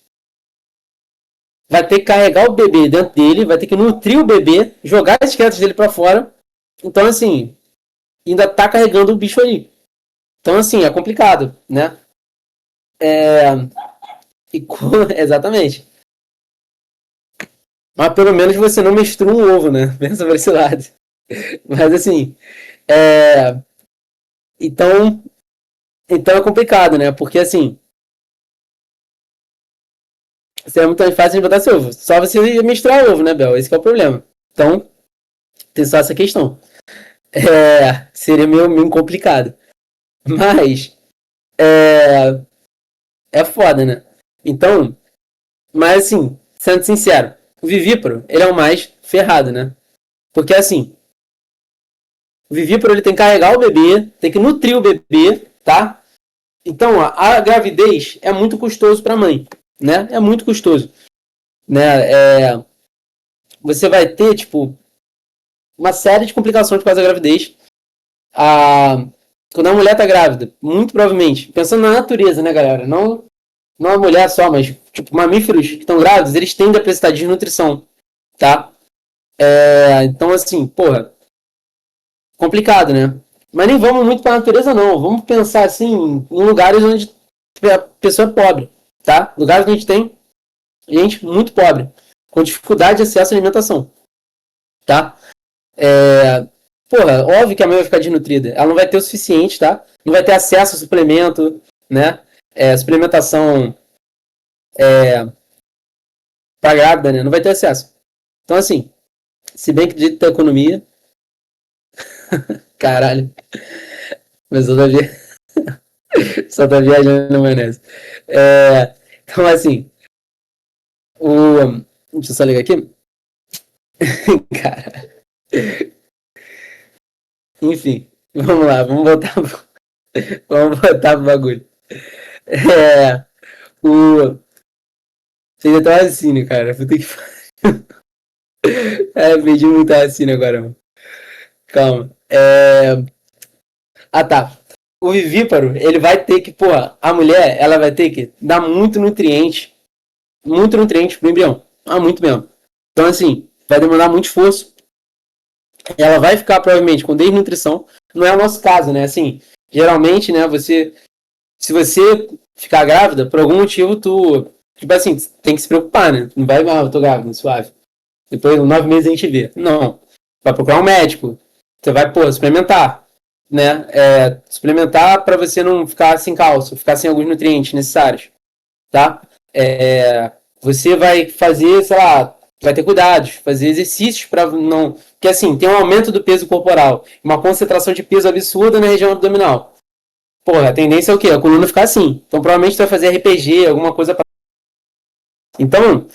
vai ter que carregar o bebê dentro dele, vai ter que nutrir o bebê, jogar as crianças dele pra fora. Então, assim, ainda tá carregando o bicho ali. Então, assim, é complicado, né? É... Exatamente. Mas pelo menos você não menstrua um ovo, né? Pensa por esse lado. Mas assim, é... então, então é complicado, né? Porque assim, seria muito mais fácil de botar seu ovo. Só você menstruar ovo, né, Bel? Esse que é o problema. Então, tem só essa questão. Seria meio complicado. Mas, é, é foda, né? Então, mas assim, sendo sincero, o vivíparo, ele é o mais ferrado, né? Porque assim, o vivíparo ele tem que carregar o bebê, tem que nutrir o bebê, tá? Então, a gravidez é muito custoso para a mãe, né? É muito custoso, né? Você vai ter, tipo, uma série de complicações por causa da gravidez. Quando a mulher tá grávida, muito provavelmente, pensando na natureza, né, galera? Não a mulher só, mas, tipo, mamíferos que estão grávidos, eles tendem a precisar de nutrição, tá? Então, assim, porra, complicado, né? Mas nem vamos muito para a natureza, não. Vamos pensar, assim, em lugares onde a pessoa é pobre, tá? Lugares onde tem gente muito pobre, com dificuldade de acesso à alimentação, tá? Porra, óbvio que a mãe vai ficar desnutrida. Ela não vai ter o suficiente, tá? Não vai ter acesso a suplemento, né? Suplementação pra grávida, né? Não vai ter acesso. Então, assim, se bem que do jeito da economia, caralho, mas só tá viajando na maionese. Então, assim, deixa eu só ligar aqui. Cara, enfim, vamos lá, vamos voltar pro bagulho. É, o, Fez até um raciocínio, cara. Puta que perdi muito raciocínio agora, mano. Calma. Ah, tá. O vivíparo, ele vai ter que, porra, a mulher, ela vai ter que dar muito nutriente pro embrião. Ah, muito mesmo. Então, assim, vai demandar muito esforço. Ela vai ficar, provavelmente, com desnutrição. Não é o nosso caso, né? Assim, geralmente, né, se você ficar grávida, por algum motivo, tipo assim, tem que se preocupar, né? Não vai, eu tô grávida, suave. Depois de 9 meses a gente vê. Não. Vai procurar um médico. Você vai, pô, suplementar. Né? Suplementar para você não ficar sem cálcio, ficar sem alguns nutrientes necessários. Tá? Você vai fazer, sei lá, vai ter cuidados, fazer exercícios para não. Porque assim, tem um aumento do peso corporal, uma concentração de peso absurda na região abdominal. Porra, a tendência é o quê? A coluna ficar assim. Então provavelmente você vai fazer RPG, alguma coisa. Então,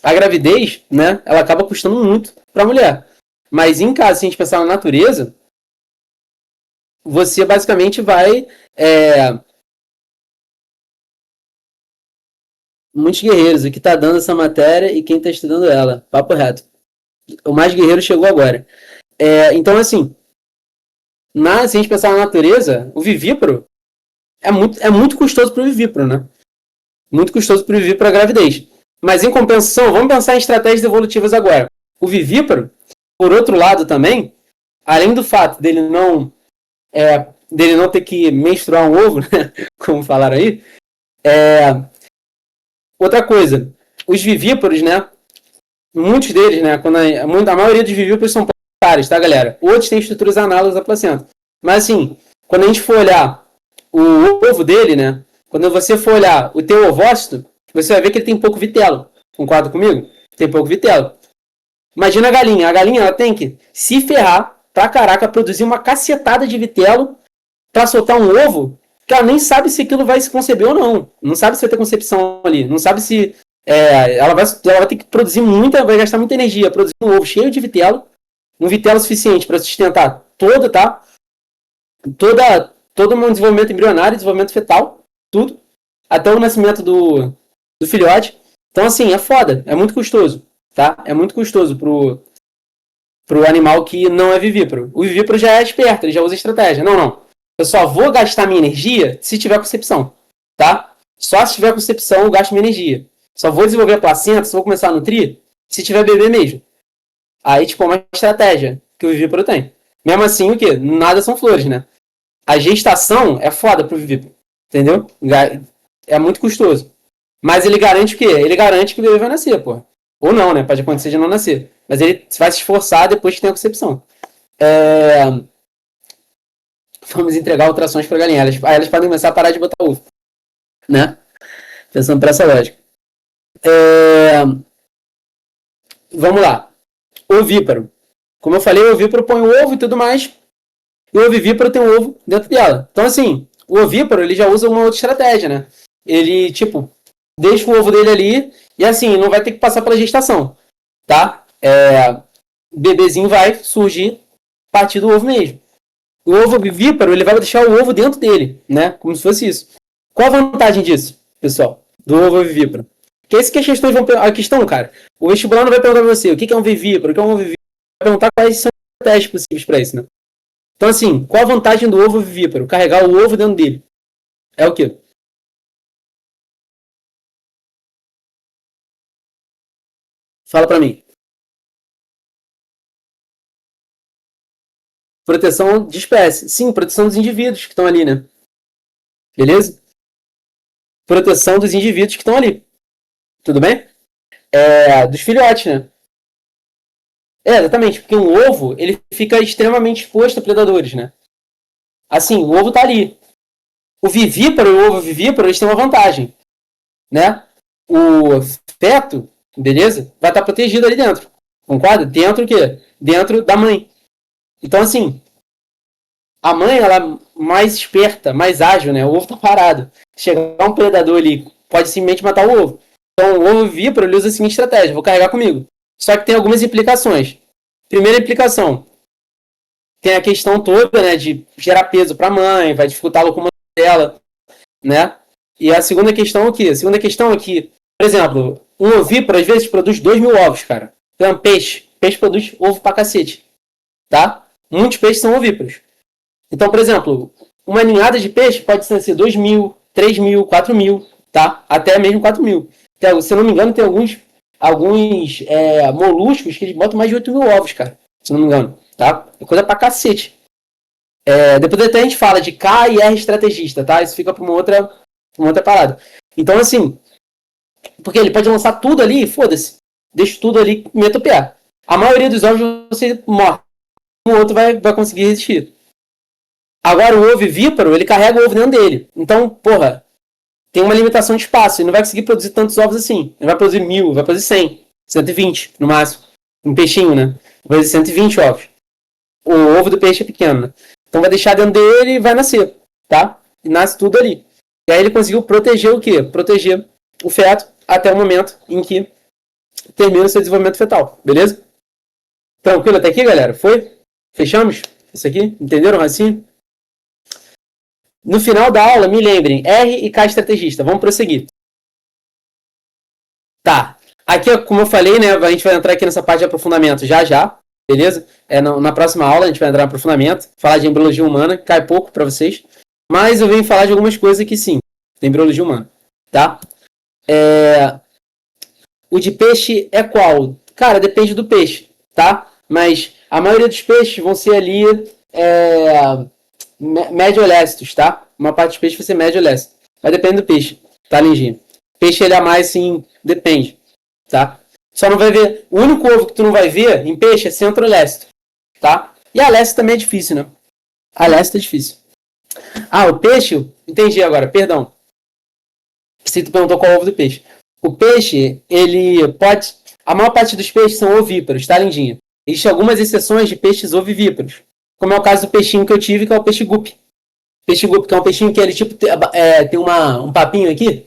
a gravidez, né, ela acaba custando muito para a mulher. Mas em caso, se a gente pensar na natureza, você basicamente vai. Muitos guerreiros, o que tá dando essa matéria e quem tá estudando ela. Papo reto. O mais guerreiro chegou agora. Então, assim, se a gente pensar na natureza, o vivíparo é muito custoso pro vivíparo, né? Muito custoso pro vivíparo a gravidez. Mas em compensação, vamos pensar em estratégias evolutivas agora. O vivíparo, por outro lado também, além do fato dele não ter que menstruar um ovo, né? Como falaram aí, outra coisa, os vivíparos, né? Muitos deles, né? A maioria dos vivíparos são placentários, tá, galera? Outros têm estruturas análogas à placenta. Mas assim, quando a gente for olhar o ovo dele, né? Quando você for olhar o teu ovócito, você vai ver que ele tem pouco vitelo. Concorda comigo? Tem pouco vitelo. Imagina a galinha. A galinha ela tem que se ferrar pra caraca, produzir uma cacetada de vitelo pra soltar um ovo que ela nem sabe se aquilo vai se conceber ou não. Não sabe se vai ter concepção ali. Não sabe se ela vai ter que produzir muita, vai gastar muita energia produzindo um ovo cheio de vitelo, um vitelo suficiente para sustentar todo o desenvolvimento embrionário, desenvolvimento fetal, tudo, até o nascimento do filhote. Então, assim, é foda, é muito custoso, tá? É muito custoso pro animal que não é vivíparo. O vivíparo já é esperto, ele já usa estratégia. Não. Eu só vou gastar minha energia se tiver concepção, tá? Só se tiver concepção eu gasto minha energia. Só vou desenvolver a placenta, só vou começar a nutrir se tiver bebê mesmo. Aí, tipo, é uma estratégia que o vivíparo tem. Mesmo assim, o quê? Nada são flores, né? A gestação é foda pro vivíparo, entendeu? É muito custoso. Mas ele garante o quê? Ele garante que o bebê vai nascer, pô. Ou não, né? Pode acontecer de não nascer. Mas ele vai se esforçar depois que tem a concepção. Vamos entregar ultrassons para galinha. Aí elas podem começar a parar de botar ovo. Né? Pensando por essa lógica. Vamos lá. Ovíparo. Como eu falei, o ovíparo põe o ovo e tudo mais. E o ovivíparo tem um ovo dentro dela. Então, assim, o ovíparo ele já usa uma outra estratégia, né? Ele, tipo, deixa o ovo dele ali e, assim, não vai ter que passar pela gestação, tá? O bebezinho vai surgir a partir do ovo mesmo. O ovo ovivíparo, ele vai deixar o ovo dentro dele, né? Como se fosse isso. Qual a vantagem disso, pessoal? Do ovo ovivíparo? Que é isso que as questões vão... A questão, cara, o vestibular não vai perguntar pra você o que é um ovivíparo, o que é um ovivíparo. Vai perguntar quais são os testes possíveis para isso, né? Então, assim, qual a vantagem do ovo ovivíparo? Carregar o ovo dentro dele. É o quê? Fala pra mim. Proteção de espécie. Sim, proteção dos indivíduos que estão ali, né? Beleza? Proteção dos indivíduos que estão ali. Tudo bem? Dos filhotes, né? Exatamente, porque o ovo ele fica extremamente exposto a predadores, né? Assim, o ovo tá ali. O vivíparo e o ovo vivíparo eles têm uma vantagem, né? O feto, beleza? Vai estar protegido ali dentro. Concorda? Dentro o quê? Dentro da mãe. Então, assim, a mãe, ela é mais esperta, mais ágil, né? O ovo tá parado. Chegar um predador ali, pode simplesmente matar o ovo. Então, o ovo vivíparo, ele usa a seguinte estratégia. Vou carregar comigo. Só que tem algumas implicações. Primeira implicação. Tem a questão toda, né? De gerar peso para a mãe, vai dificultar a locomoção dela, né? E a segunda questão é o quê? A segunda questão é que, por exemplo, um ovíparo às vezes produz 2.000 ovos, cara. Então, peixe. Peixe produz ovo pra cacete. Tá? Muitos peixes são ovíparos. Então, por exemplo, uma ninhada de peixe pode ser 2.000, 3.000, 4.000, tá? Até mesmo 4.000. Então, se eu não me engano, tem alguns moluscos que eles botam mais de 8.000 ovos, cara. Se eu não me engano, tá? É coisa pra cacete. Depois até a gente fala de K e R estrategista, tá? Isso fica pra uma outra parada. Então, assim, porque ele pode lançar tudo ali, foda-se. Deixa tudo ali, meta o pé. A maioria dos ovos você morre. O outro vai conseguir resistir. Agora o ovo vivíparo, ele carrega o ovo dentro dele. Então, porra, tem uma limitação de espaço. Ele não vai conseguir produzir tantos ovos assim. Ele vai produzir 1.000, vai produzir 100, 120 no máximo. Um peixinho, né? Vai produzir 120 ovos. O ovo do peixe é pequeno, né? Então vai deixar dentro dele e vai nascer, tá? E nasce tudo ali. E aí ele conseguiu proteger o quê? Proteger o feto até o momento em que termina o seu desenvolvimento fetal. Beleza? Tranquilo até aqui, galera? Foi? Fechamos? Isso aqui? Entenderam assim? No final da aula, me lembrem, R e K estrategista. Vamos prosseguir. Tá. Aqui, como eu falei, né, a gente vai entrar aqui nessa parte de aprofundamento já, beleza? Na próxima aula a gente vai entrar no aprofundamento, falar de embriologia humana, cai pouco para vocês, mas eu venho falar de algumas coisas que sim, de embriologia humana, tá? O de peixe é qual? Cara, depende do peixe, tá? Mas a maioria dos peixes vão ser ali médio-lécitos, tá? Uma parte dos peixes vai ser médio-lécito. Mas depende do peixe, tá, Lindinha? Peixe, ele é mais, assim, depende, tá? Só não vai ver... O único ovo que tu não vai ver em peixe é centro-lécito, tá? E a lécito também é difícil, né? A lécito é difícil. O peixe... Entendi agora, perdão. Se tu perguntou qual é o ovo do peixe. O peixe, ele pode... A maior parte dos peixes são ovíparos, tá, Lindinha? Existem algumas exceções de peixes ovivíparos. Como é o caso do peixinho que eu tive, que é o peixe guppy. Peixe guppy, que é um peixinho que ele tipo tem um papinho aqui.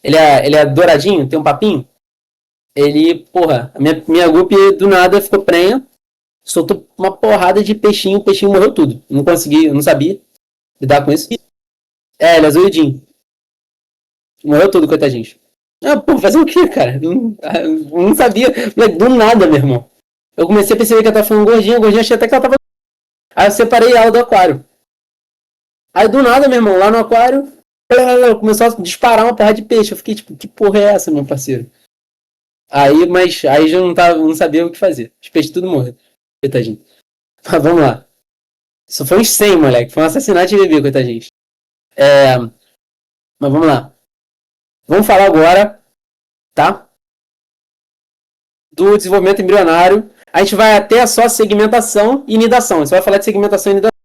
Ele é douradinho, tem um papinho. ele, porra, a minha guppy do nada ficou prenha, soltou uma porrada de peixinho, o peixinho morreu tudo. Não consegui, eu não sabia lidar com isso. É, ele é azuidinho. Morreu tudo, coitadinho. Ah, pô, fazer o quê, cara? Não sabia. Do nada, meu irmão. Eu comecei a perceber que ela tava ficando gordinha, achei até que ela tava. Aí eu separei ela do aquário. Aí do nada, meu irmão, lá no aquário, começou a disparar uma porra de peixe. Eu fiquei tipo, que porra é essa, meu parceiro? Aí já não sabia o que fazer. Os peixes tudo morreram. Coitadinho. Mas vamos lá. Isso foi uns 100, moleque. Foi um assassinato de bebê, coitadinho. Mas vamos lá. Vamos falar agora, tá? Do desenvolvimento embrionário. A gente vai até só segmentação e nidação. Você vai falar de segmentação e nidação.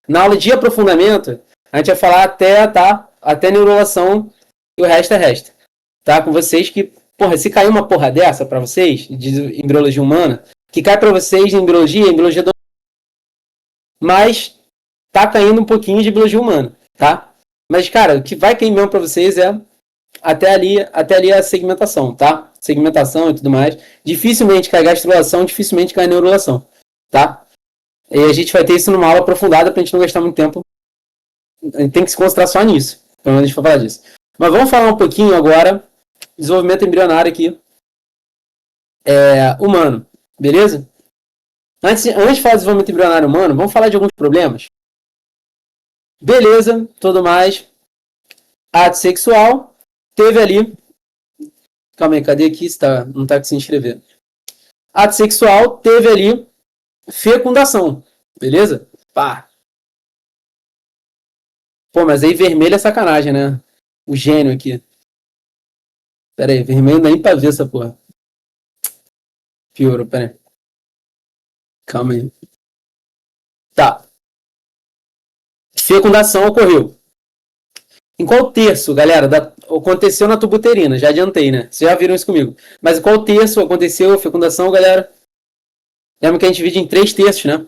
Na aula de aprofundamento, a gente vai falar até neurulação e o resto é resto. Tá? Com vocês que, porra, se cair uma porra dessa pra vocês, de embriologia humana, que cai pra vocês em embriologia do... mas tá caindo um pouquinho de biologia humana, tá? Mas, cara, o que vai cair mesmo pra vocês é até ali a segmentação, tá? Segmentação e tudo mais. Dificilmente cai gastrulação, dificilmente cai neurulação, tá? E a gente vai ter isso numa aula aprofundada pra gente não gastar muito tempo. A gente tem que se concentrar só nisso, pelo menos a gente vai falar disso. Mas vamos falar um pouquinho agora desenvolvimento embrionário aqui humano, beleza? Antes de falar de desenvolvimento embrionário humano, vamos falar de alguns problemas. Beleza, tudo mais. Ato sexual, teve ali. Calma aí, cadê aqui? Não tá aqui se inscrever. Ato sexual, teve ali fecundação, beleza? Pá. Pô, mas aí vermelho é sacanagem, né? O gênio aqui. Pera aí, vermelho não dá nem pra ver essa porra. Piorou, pera aí. Calma aí. Tá. Fecundação ocorreu. Em qual terço, galera, aconteceu na tubuterina? Já adiantei, né? Vocês já viram isso comigo. Mas em qual terço aconteceu a fecundação, galera? Lembra que a gente divide em 3 terços, né?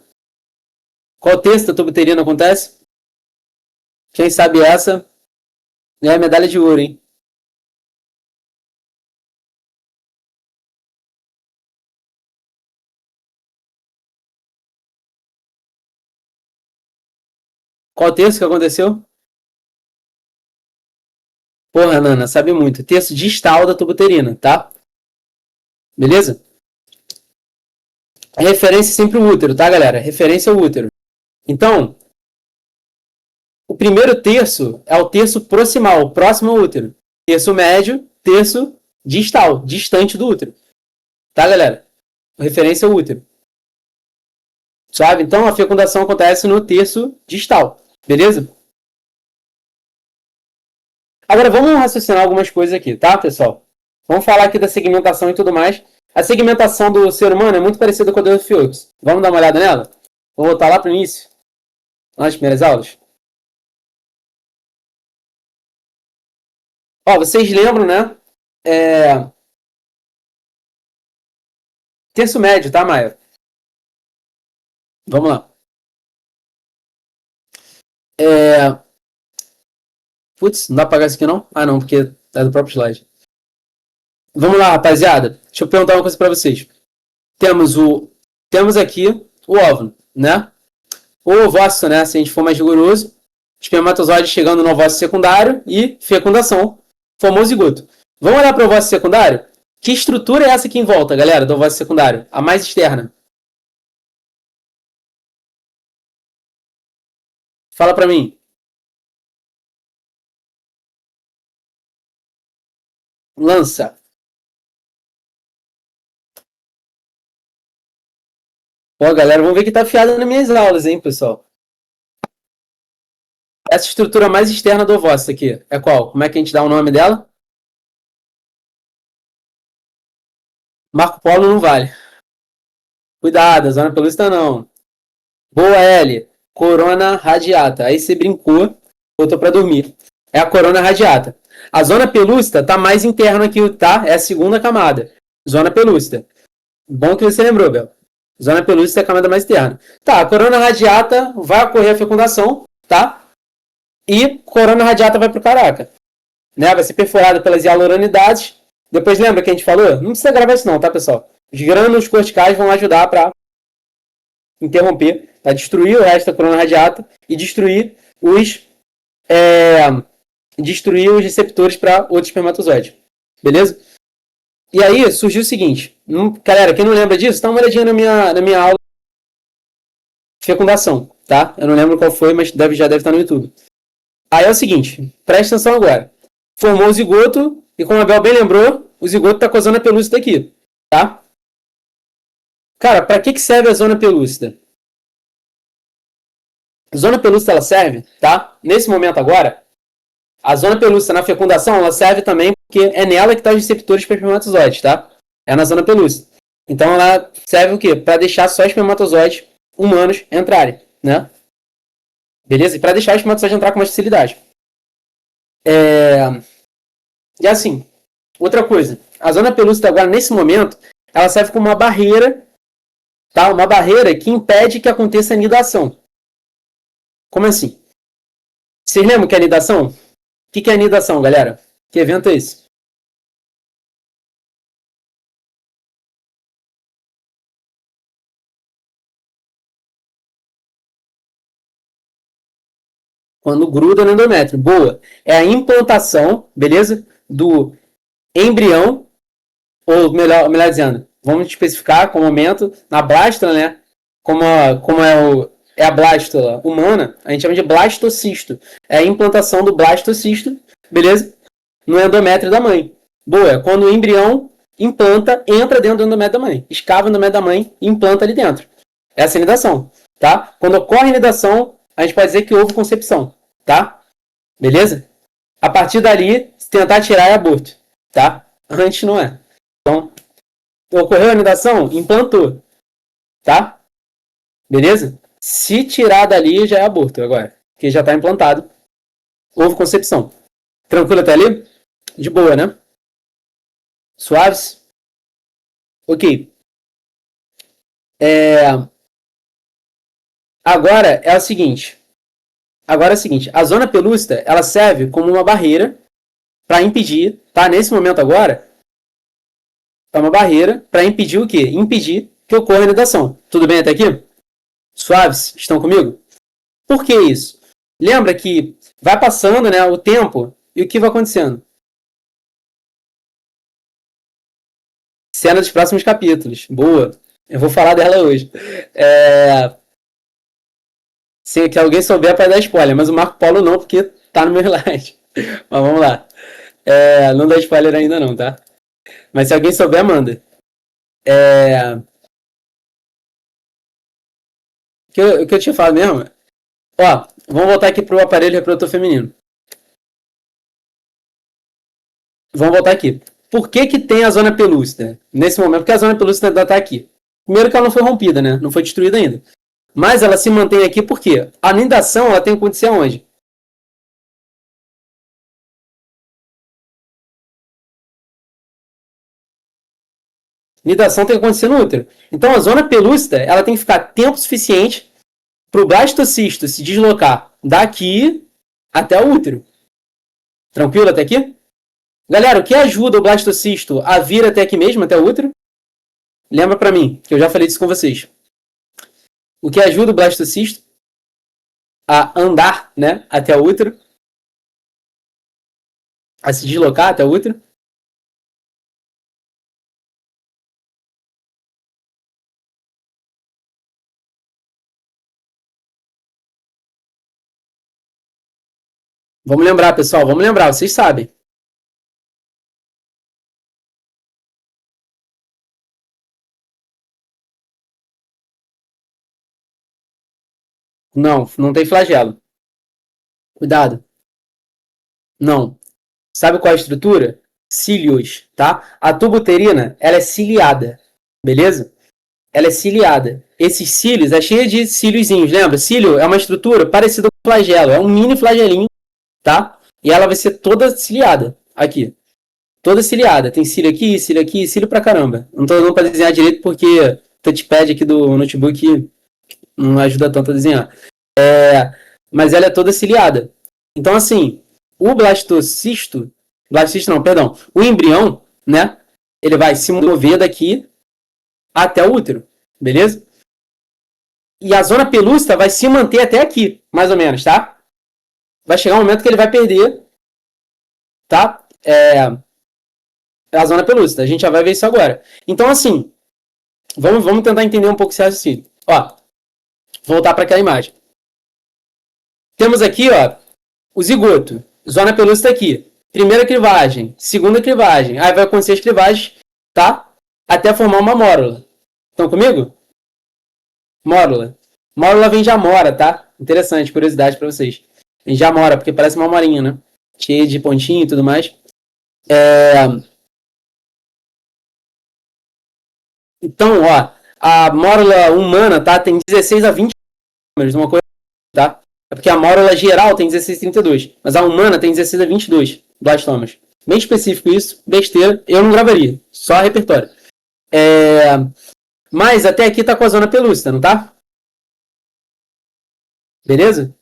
Qual terço da tubuterina acontece? Quem sabe essa? É medalha de ouro, hein? Qual terço que aconteceu? Porra, Nana, sabe muito. Terço distal da tubuterina, tá? Beleza? A referência é sempre o útero, tá, galera? Referência é o útero. Então, o primeiro terço é o terço proximal, próximo ao útero. Terço médio, terço distal, distante do útero. Tá, galera? A referência é o útero. Sabe? Então, a fecundação acontece no terço distal. Beleza? Agora, vamos raciocinar algumas coisas aqui, tá, pessoal? Vamos falar aqui da segmentação e tudo mais. A segmentação do ser humano é muito parecida com a do Ophiuchus. Vamos dar uma olhada nela? Vou voltar lá para o início, nas primeiras aulas. Ó, vocês lembram, né? Terço médio, tá, Maia? Vamos lá. Putz, não dá pra pagar isso aqui não? Ah, não, porque é do próprio slide. Vamos lá, rapaziada. Deixa eu perguntar uma coisa pra vocês. Temos aqui o óvulo, né? O ovócito, né? Se a gente for mais rigoroso, espermatozoide chegando no ovócito secundário e fecundação, famoso zigoto. Vamos olhar para o ovócito secundário? Que estrutura é essa aqui em volta, galera, do ovócito secundário? A mais externa. Fala para mim. Lança. Ó, galera, vamos ver que tá afiada nas minhas aulas, hein, pessoal? Essa estrutura mais externa do ovócito aqui é qual? Como é que a gente dá o nome dela? Marco Polo não vale. Cuidado, a zona pelúcida não. Boa, L. Corona radiata. Aí você brincou, voltou para dormir. É a corona radiata. A zona pelúcida tá mais interna aqui, tá? É a segunda camada. Zona pelúcida. Bom que você lembrou, Bel. Zona pelúcida é a camada mais interna. Tá, a corona radiata vai ocorrer a fecundação, tá? E corona radiata vai pro caraca. Né? Vai ser perfurada pelas hialuronidades Depois lembra que a gente falou? Não precisa gravar isso não, tá, pessoal? Os grânulos corticais vão ajudar para interromper, para destruir o resto da corona radiata e destruir os receptores para outros espermatozoides. Beleza? E aí surgiu o seguinte. Galera, quem não lembra disso, dá uma olhadinha na minha aula de fecundação, tá? Eu não lembro qual foi, mas já deve estar no YouTube. Aí é o seguinte, presta atenção agora. Formou o zigoto, e como a Bel bem lembrou, o zigoto está com a zona pelúcida aqui, tá? Cara, para que serve a zona pelúcida? A zona pelúcida ela serve, tá? Nesse momento agora, a zona pelúcida na fecundação, ela serve também porque é nela que estão os receptores para espermatozoides, tá? É na zona pelúcida. Então ela serve o quê? Para deixar só espermatozoides humanos entrarem, né? Beleza? E para deixar os espermatozoides entrar com mais facilidade. E assim, outra coisa. A zona pelúcida agora, nesse momento, ela serve como uma barreira, tá? Uma barreira que impede que aconteça a anidação. Como assim? Vocês lembram que é anidação? O que é anidação, galera? Que evento é esse? Quando gruda no endométrio. Boa. É a implantação, beleza? Do embrião, ou melhor dizendo, vamos especificar com o momento, na blástula, né? Como é a blástula humana, a gente chama de blastocisto. É a implantação do blastocisto, beleza? No endométrio da mãe. Boa. É quando o embrião implanta, entra dentro do endométrio da mãe. Escava o endométrio da mãe e implanta ali dentro. Essa é a inidação, tá? Quando ocorre a inidação, a gente pode dizer que houve concepção, tá? Beleza? A partir dali, se tentar tirar é aborto, tá? Antes não é. Então, ocorreu a anidação, implantou, tá? Beleza? Se tirar dali, já é aborto agora, porque já está implantado. Houve concepção. Tranquilo até ali? De boa, né? Suaves? Ok. Agora é o seguinte. A zona pelúcida, ela serve como uma barreira para impedir, tá? Nesse momento agora, é uma barreira para impedir o quê? Impedir que ocorra a anidação. Tudo bem até aqui? Suaves? Estão comigo? Por que isso? Lembra que vai passando, né, o tempo e o que vai acontecendo? Cena dos próximos capítulos. Boa. Eu vou falar dela hoje. Se que alguém souber para dar spoiler, mas o Marco Polo não, porque tá no meu slide. Mas vamos lá. Não dá spoiler ainda não, tá? Mas se alguém souber, manda. O que eu tinha falado mesmo? Ó, vamos voltar aqui pro aparelho reprodutor feminino. Vamos voltar aqui. Por que tem a zona pelúcida? Nesse momento, porque a zona pelúcida ainda tá aqui. Primeiro que ela não foi rompida, né? Não foi destruída ainda. Mas ela se mantém aqui porque a anidação ela tem que acontecer aonde? Nidação tem que acontecer no útero. Então a zona pelúcida ela tem que ficar tempo suficiente para o blastocisto se deslocar daqui até o útero. Tranquilo até aqui? Galera, o que ajuda o blastocisto a vir até aqui mesmo, até o útero? Lembra para mim, que eu já falei disso com vocês. O que ajuda o blastocisto a andar, né, até o útero? A se deslocar até o útero? Vamos lembrar, pessoal, vamos lembrar, vocês sabem. Não, não tem flagelo. Cuidado. Não. Sabe qual é a estrutura? Cílios, tá? A tuba uterina, ela é ciliada, beleza? Ela é ciliada. Esses cílios é cheio de cíliozinhos, lembra? Cílio é uma estrutura parecida com flagelo, é um mini flagelinho, tá? E ela vai ser toda ciliada aqui. Toda ciliada. Tem cílio pra caramba. Não tô dando pra desenhar direito porque o touchpad aqui do notebook não ajuda tanto a desenhar. Mas ela é toda ciliada. Então, assim, o blastocisto não, perdão, o embrião, né? Ele vai se mover daqui até o útero, beleza? E a zona pelúcida vai se manter até aqui, mais ou menos, tá? Vai chegar um momento que ele vai perder, tá? A zona pelúcida. A gente já vai ver isso agora. Então, assim, vamos tentar entender um pouco esse raciocínio. Ó, voltar para aquela imagem. Temos aqui, ó, o zigoto. Zona pelúcida aqui. Primeira clivagem, segunda clivagem. Aí vai acontecer as clivagens, tá? Até formar uma mórula. Estão comigo? Mórula. Mórula vem de amora, tá? Interessante, curiosidade para vocês. Vem de amora, porque parece uma amorinha, né? Cheia de pontinho e tudo mais. Então, ó, a mórula humana, tá? Tem 16 a 20 números, uma coisa, tá? É porque a mórula geral tem 16 a 32, mas a humana tem 16 a 22 blastomas. Bem específico isso, besteira, eu não gravaria, só repertório. Mas até aqui tá com a zona pelúcida, não tá? Beleza?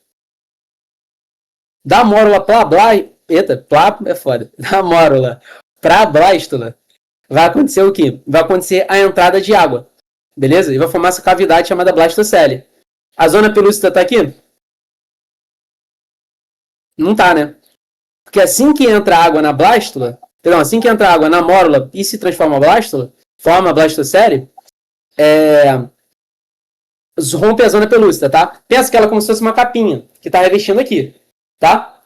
Da mórula pra plá é foda. Da mórula pra blástula, vai acontecer o quê? Vai acontecer a entrada de água, beleza? E vai formar essa cavidade chamada blastocele. A zona pelúcida tá aqui? Não tá, né? Porque assim que entra água na blástula, assim que entra água na mórula e se transforma a blástula, forma a blastocele, rompe a zona pelúcida, tá? Pensa que ela é como se fosse uma capinha que tá revestindo aqui, tá?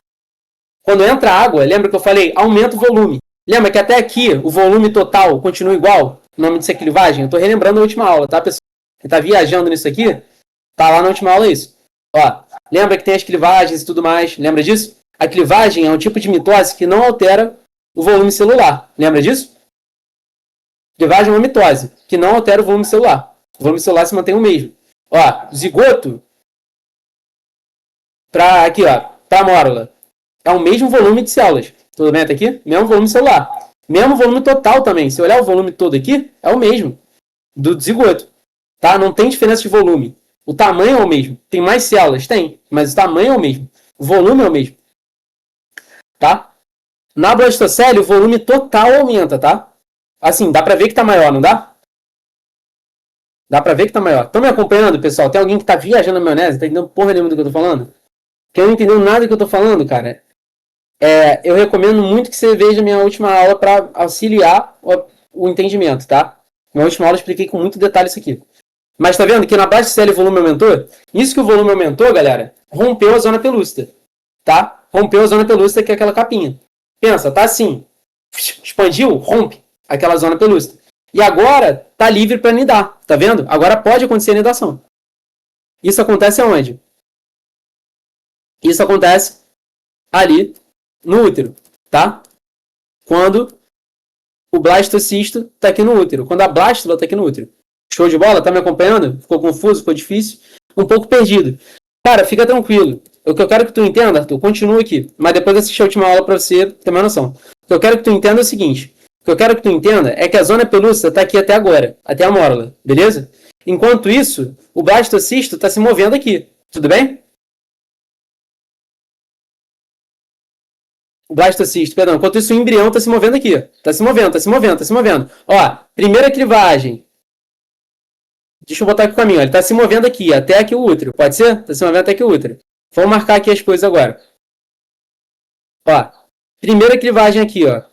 Quando entra água, lembra que eu falei? Aumenta o volume. Lembra que até aqui o volume total continua igual? O nome disso é clivagem? Eu tô relembrando a última aula, tá, pessoal? Quem tá viajando nisso aqui, tá lá na última aula isso. Ó, lembra que tem as clivagens e tudo mais? Lembra disso? A clivagem é um tipo de mitose que não altera o volume celular. Lembra disso? Clivagem é uma mitose que não altera o volume celular. O volume celular se mantém o mesmo. Ó, zigoto pra mórula. É o mesmo volume de células. Tudo bem até aqui? Mesmo volume celular. Mesmo volume total também. Se olhar o volume todo aqui, é o mesmo do zigoto. Tá? Não tem diferença de volume. O tamanho é o mesmo. Tem mais células? Tem. Mas o tamanho é o mesmo. O volume é o mesmo. Tá? Na blastocele, o volume total aumenta, tá? Assim, dá pra ver que tá maior, não dá? Dá pra ver que tá maior. Estão me acompanhando, pessoal? Tem alguém que tá viajando na maionese? Tá entendendo porra nenhuma do que eu tô falando? Quem não entendeu nada do que eu tô falando, cara, eu recomendo muito que você veja minha última aula para auxiliar o entendimento, tá? Na última aula eu expliquei com muito detalhe isso aqui. Mas tá vendo que na blastocele o volume aumentou? Isso que o volume aumentou, galera, rompeu a zona pelúcida, tá? Rompeu a zona pelúcida, que é aquela capinha. Pensa, tá assim, expandiu, rompe aquela zona pelúcida. E agora tá livre para nidar, tá vendo? Agora pode acontecer a nidação. Isso acontece aonde? Isso acontece ali no útero, tá? Quando o blastocisto tá aqui no útero, quando a blástula tá aqui no útero. Show de bola? Tá me acompanhando? Ficou confuso? Ficou difícil? Um pouco perdido. Cara, fica tranquilo. O que eu quero que tu entenda, Arthur, continua aqui, mas depois assiste a última aula para você ter uma noção. O que eu quero que tu entenda é o seguinte: o que eu quero que tu entenda é que a zona pelúcida tá aqui até agora, até a mórula, beleza? Enquanto isso, o blastocisto tá se movendo aqui, tudo bem? O blastocisto, perdão. Enquanto isso, o embrião tá se movendo aqui. Tá se movendo, tá se movendo, tá se movendo. Ó, primeira clivagem. Deixa eu botar aqui o caminho. Ele tá se movendo aqui, até aqui o útero. Pode ser? Tá se movendo até aqui o útero. Vamos marcar aqui as coisas agora. Ó, primeira clivagem aqui, ó.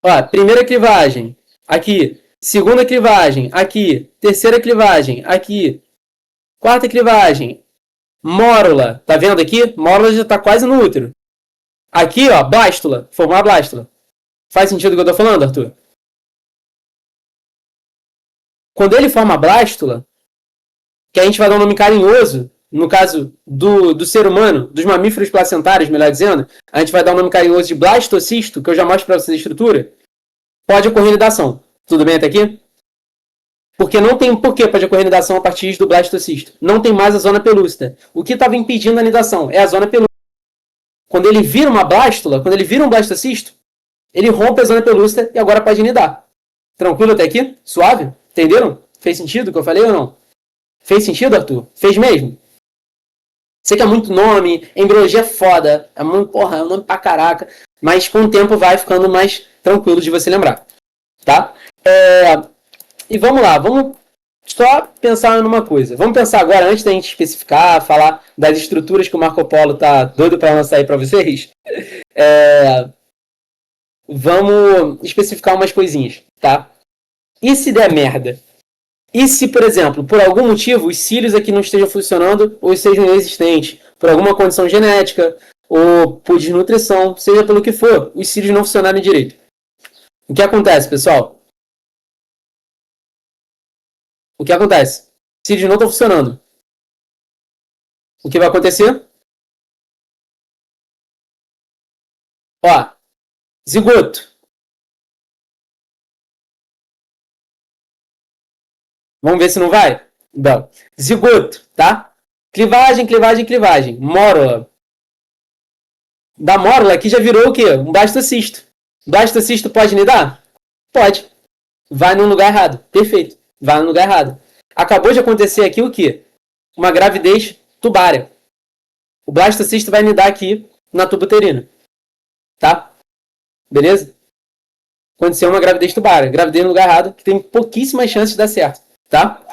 Ó, primeira clivagem aqui. Segunda clivagem aqui. Terceira clivagem aqui. Quarta clivagem. Mórula. Tá vendo aqui? Mórula já tá quase no útero. Aqui, ó, blástula. Formar a blástula. Faz sentido o que eu tô falando, Arthur? Quando ele forma a blástula, que a gente vai dar um nome carinhoso, no caso do ser humano, dos mamíferos placentários, melhor dizendo, a gente vai dar um nome carinhoso de blastocisto, que eu já mostro para vocês a estrutura, pode ocorrer nidação. Tudo bem até aqui? Porque não tem porquê pode ocorrer nidação a partir do blastocisto. Não tem mais a zona pelúcida. O que estava impedindo a nidação é a zona pelúcida. Quando ele vira uma blástula, quando ele vira um blastocisto, ele rompe a zona pelúcida e agora pode nidar. Tranquilo até aqui? Suave? Entenderam? Fez sentido o que eu falei ou não? Fez sentido, Arthur? Fez mesmo? Sei que é muito nome, embriologia é foda, é muito, porra, é um nome pra caraca, mas com o tempo vai ficando mais tranquilo de você lembrar, tá? E vamos lá, vamos só pensar numa coisa. Vamos pensar agora, antes da gente especificar, falar das estruturas que o Marco Polo tá doido para lançar aí para vocês. Vamos especificar umas coisinhas, tá? E se der merda? E se, por exemplo, por algum motivo, os cílios aqui não estejam funcionando ou sejam inexistentes, por alguma condição genética ou por desnutrição, seja pelo que for, os cílios não funcionarem direito. O que acontece, pessoal? O que acontece? Cílios não estão funcionando. O que vai acontecer? Ó, zigoto. Vamos ver se não vai? Não. Zigoto, tá? Clivagem, clivagem, clivagem. Mórula. Da mórula aqui já virou o quê? Um blastocisto. Blastocisto pode nidar? Pode. Vai no lugar errado. Perfeito. Vai no lugar errado. Acabou de acontecer aqui o quê? Uma gravidez tubária. O blastocisto vai nidar aqui na tuba uterina. Tá? Beleza? Aconteceu uma gravidez tubária. Gravidez no lugar errado, que tem pouquíssimas chances de dar certo. Tá?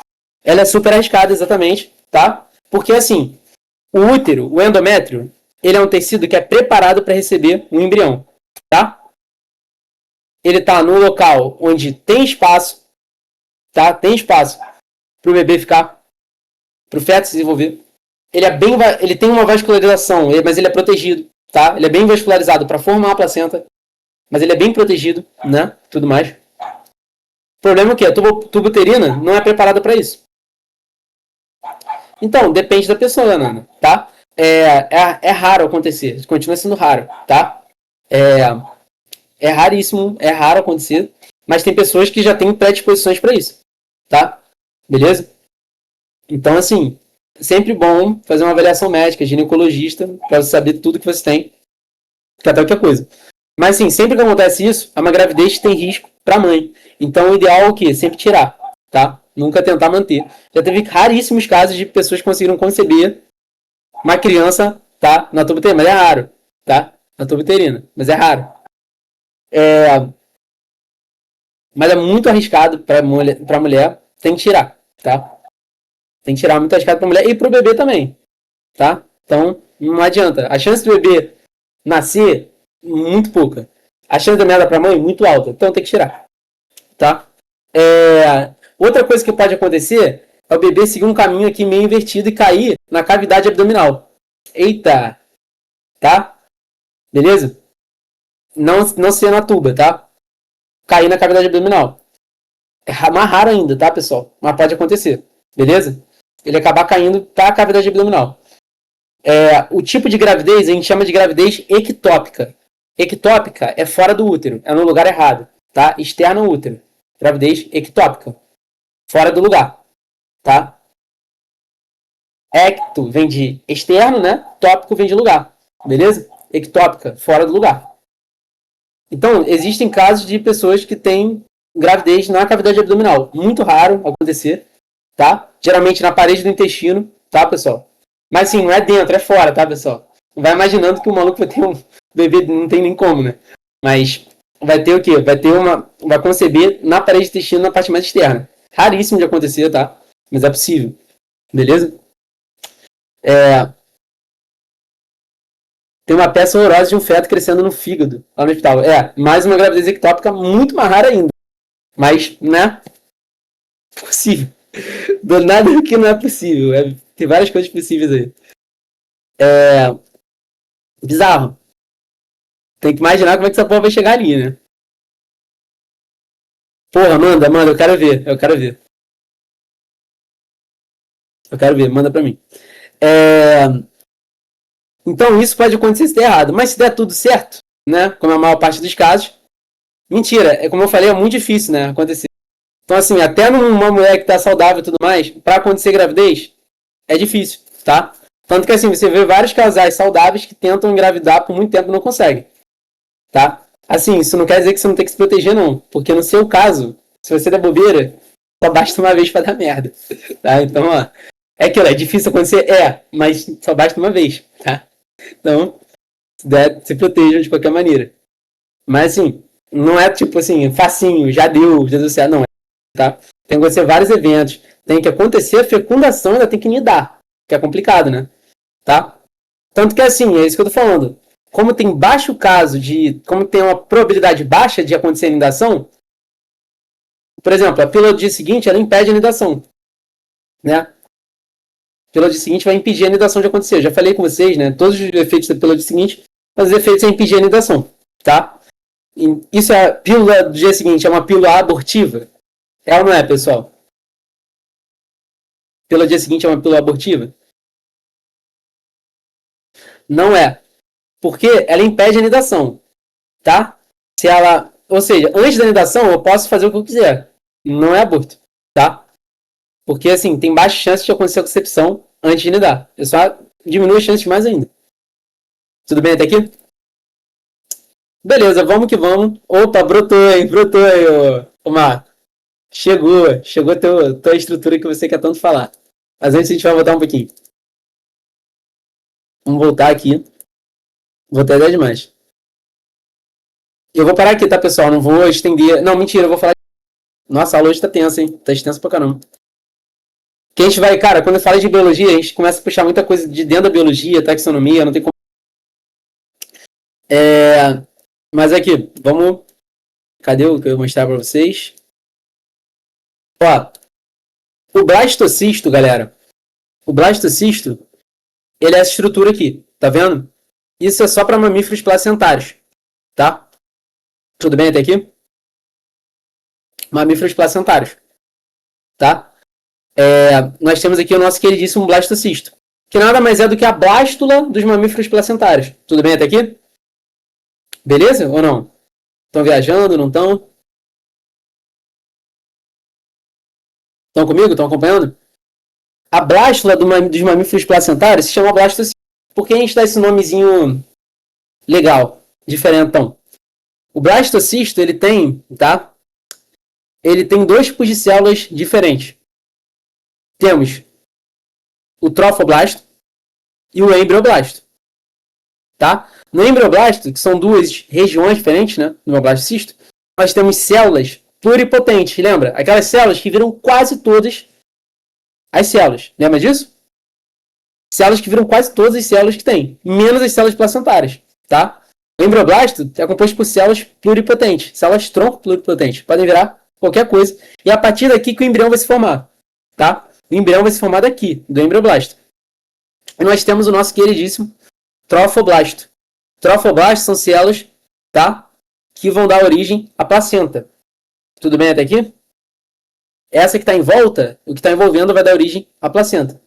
Ela é super arriscada, exatamente. Tá? Porque assim, o útero, o endométrio, ele é um tecido que é preparado para receber um embrião. Tá? Ele está no local onde tem espaço, tá? Tem espaço para o bebê ficar, para o feto se desenvolver. Ele tem uma vascularização, mas ele é protegido, tá? Ele é bem vascularizado para formar a placenta, mas ele é bem protegido, né? Tudo mais. O problema é que a tuba uterina não é preparada para isso. Então, depende da pessoa, Ana, tá? É raro acontecer, continua sendo raro, tá? É raríssimo, é raro acontecer, mas tem pessoas que já têm predisposições para isso, tá? Beleza? Então, assim, sempre bom fazer uma avaliação médica, ginecologista, para você saber tudo que você tem, que até qualquer coisa. Mas, assim, sempre que acontece isso, é uma gravidez que tem risco para a mãe. Então, o ideal é o quê? Sempre tirar, tá? Nunca tentar manter. Já teve raríssimos casos de pessoas que conseguiram conceber uma criança, tá? Na tuba uterina, mas é raro, tá? Na tuba uterina, mas é raro. Mas é muito arriscado para mulher, tem que tirar, tá? Tem que tirar, muito arriscado para mulher e para o bebê também, tá? Então, não adianta. A chance do bebê nascer, muito pouca. A chance da merda para a mãe, muito alta. Então, tem que tirar, tá? Outra coisa que pode acontecer é o bebê seguir um caminho aqui meio invertido e cair na cavidade abdominal. Eita! Tá? Beleza? Não ser na tuba, tá? Cair na cavidade abdominal. É mais raro ainda, tá, pessoal? Mas pode acontecer. Beleza? Ele acabar caindo para a cavidade abdominal. O tipo de gravidez a gente chama de gravidez ectópica. Ectópica é fora do útero, é no lugar errado, tá? Externo ao útero. Gravidez ectópica. Fora do lugar, tá? Ecto vem de externo, né? Tópico vem de lugar, beleza? Ectópica, fora do lugar. Então, existem casos de pessoas que têm gravidez na cavidade abdominal. Muito raro acontecer, tá? Geralmente na parede do intestino, tá, pessoal? Mas sim, não é dentro, é fora, tá, pessoal? Não vai imaginando que o maluco vai ter um bebê, não tem nem como, né? Mas vai ter o quê? Vai conceber na parede do intestino, na parte mais externa. Raríssimo de acontecer, tá? Mas é possível. Beleza? Tem uma peça horrorosa de um feto crescendo no fígado, lá no hospital. Mais uma gravidez ectópica, muito mais rara ainda. Mas, né? Possível. Do nada que não é possível. Tem várias coisas possíveis aí. Bizarro. Tem que imaginar como é que essa porra vai chegar ali, né? Porra, manda, eu quero ver. Eu quero ver, manda pra mim. Então isso pode acontecer se der errado. Mas se der tudo certo, né? Como é a maior parte dos casos, mentira. Como eu falei, é muito difícil, né? Acontecer. Então, assim, até numa mulher que tá saudável e tudo mais, pra acontecer gravidez, é difícil, tá? Tanto que, assim, você vê vários casais saudáveis que tentam engravidar por muito tempo e não conseguem, tá? Assim, isso não quer dizer que você não tem que se proteger, não. Porque no seu caso, se você der bobeira, só basta uma vez pra dar merda, tá? Então, ó, É aquilo, é difícil acontecer? Mas só basta uma vez, tá? Então, se protejam de qualquer maneira. Mas assim, não é tipo assim, facinho, já deu certo, não é, tá? Tem que acontecer vários eventos, tem que acontecer a fecundação, ainda tem que nidar, que é complicado, né? Tá? Tanto que assim, é isso que eu tô falando. Como tem baixo caso de. Como tem uma probabilidade baixa de acontecer a nidação, por exemplo, a pílula do dia seguinte ela impede a nidação, né? A pílula do dia seguinte vai impedir a nidação de acontecer. Eu já falei com vocês, né? Todos os efeitos da pílula do dia seguinte, mas os efeitos é impedir a nidação, tá? Isso é a pílula do dia seguinte, é uma pílula abortiva? É ou não é, pessoal? Pílula do dia seguinte é uma pílula abortiva? Não é. Porque ela impede a nidação, tá? Se ela, ou seja, antes da nidação eu posso fazer o que eu quiser. Não é aborto, tá? Porque assim, tem baixa chance de acontecer a concepção antes de nidar. Eu só diminuo as chances mais ainda. Tudo bem até aqui? Beleza, vamos que vamos. Opa, brotou aí, ô Marco. Chegou tua estrutura que você quer tanto falar. Mas antes a gente vai voltar um pouquinho. Vamos voltar aqui. Vou ter 10 demais. Eu vou parar aqui, tá, pessoal? Não vou estender. Não, mentira, eu vou falar. Nossa, a aula hoje tá tensa, hein? Tá extensa pra caramba. Que a gente vai, cara, quando eu falo de biologia, a gente começa a puxar muita coisa de dentro da biologia, taxonomia, não tem como. Mas aqui, vamos. Cadê o que eu ia mostrar pra vocês? Ó, o blastocisto, galera. O blastocisto, ele é essa estrutura aqui, tá vendo? Isso é só para mamíferos placentários, tá? Tudo bem até aqui? Mamíferos placentários, tá? Nós temos aqui o nosso queridíssimo blastocisto, que nada mais é do que a blástula dos mamíferos placentários. Tudo bem até aqui? Beleza ou não? Estão viajando, não estão? Estão comigo? Estão acompanhando? A blástula dos mamíferos placentários se chama blastocisto. Por que a gente dá esse nomezinho legal, diferentão? O blastocisto, ele tem, tá? Ele tem dois tipos de células diferentes. Temos o trofoblasto e o embrioblasto, tá? No embrioblasto, que são duas regiões diferentes, né, no blastocisto, nós temos células pluripotentes, lembra? Aquelas células que viram quase todas as células, lembra disso? Células que viram quase todas as células que tem, menos as células placentárias, tá? O embrioblasto é composto por células pluripotentes, células tronco pluripotentes, podem virar qualquer coisa, e é a partir daqui que o embrião vai se formar, tá? O embrião vai se formar daqui, do embrioblasto. E nós temos o nosso queridíssimo trofoblasto. Trofoblastos são células, tá? Que vão dar origem à placenta. Tudo bem até aqui? Essa que está em volta, o que está envolvendo vai dar origem à placenta.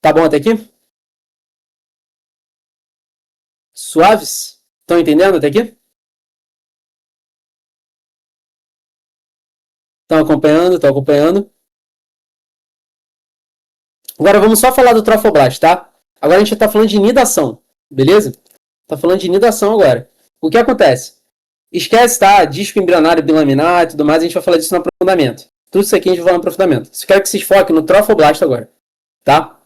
Tá bom até aqui? Suaves? Estão entendendo até aqui? Estão acompanhando? Estão acompanhando? Agora vamos só falar do trofoblasto, tá? Agora a gente está falando de nidação, beleza? Está falando de nidação agora. O que acontece? Esquece, tá? Disco embrionário bilaminar e tudo mais, a gente vai falar disso no aprofundamento. Tudo isso aqui a gente vai falar no aprofundamento. Só quero que vocês foquem no trofoblasto agora, tá?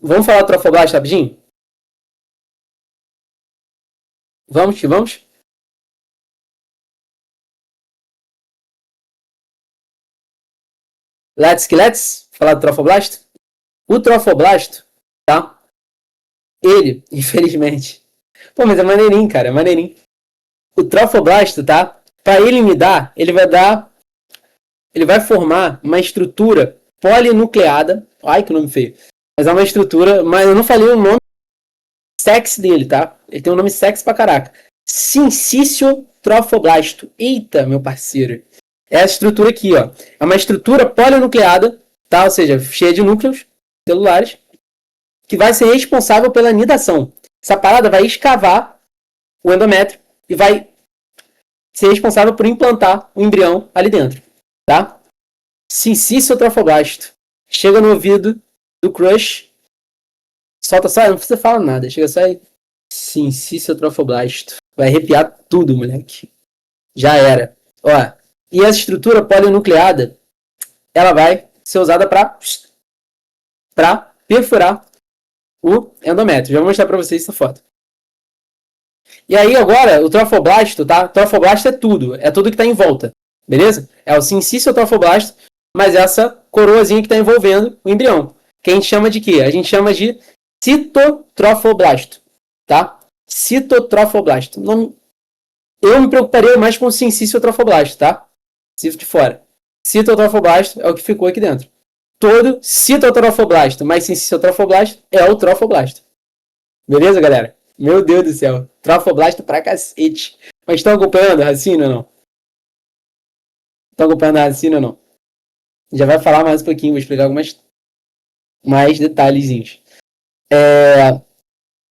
Vamos falar do trofoblasto rapidinho? Vamos que vamos? Let's falar do trofoblasto? O trofoblasto, tá? Ele, infelizmente. Pô, mas é maneirinho, cara, é maneirinho. O trofoblasto, tá? Para ele nidar, ele vai formar uma estrutura polinucleada. Ai, que nome feio. Mas é uma estrutura, mas eu não falei o nome sexy dele, tá? Ele tem um nome sexy pra caraca. Sincício trofoblasto. Eita, meu parceiro. É a estrutura aqui, ó. É uma estrutura polinucleada, tá? Ou seja, cheia de núcleos celulares, que vai ser responsável pela nidação. Essa parada vai escavar o endométrio e vai ser responsável por implantar o embrião ali dentro, tá? Sincício trofoblasto. Chega no ouvido do crush, solta só, não precisa falar nada, chega só aí. Sincício trofoblasto. Vai arrepiar tudo, moleque. Já era. Ó, e essa estrutura polinucleada, ela vai ser usada para perfurar o endométrio. Já vou mostrar para vocês essa foto. E aí agora, o trofoblasto, tá? Trofoblasto é tudo que está em volta, beleza? É o sincício trofoblasto, mas essa coroazinha que está envolvendo o embrião. Que a gente chama de quê? A gente chama de citotrofoblasto, tá? Citotrofoblasto. Não, eu me preocuparia mais com o sincício trofoblasto, tá? Cifo de fora. Citotrofoblasto é o que ficou aqui dentro. Todo citotrofoblasto mais sincício trofoblasto é o trofoblasto. Beleza, galera? Meu Deus do céu. Trofoblasto pra cacete. Mas estão acompanhando a raciocínio ou não? Estão acompanhando a raciocínio ou não? Já vai falar mais um pouquinho, vou explicar algumas mais detalhezinhos.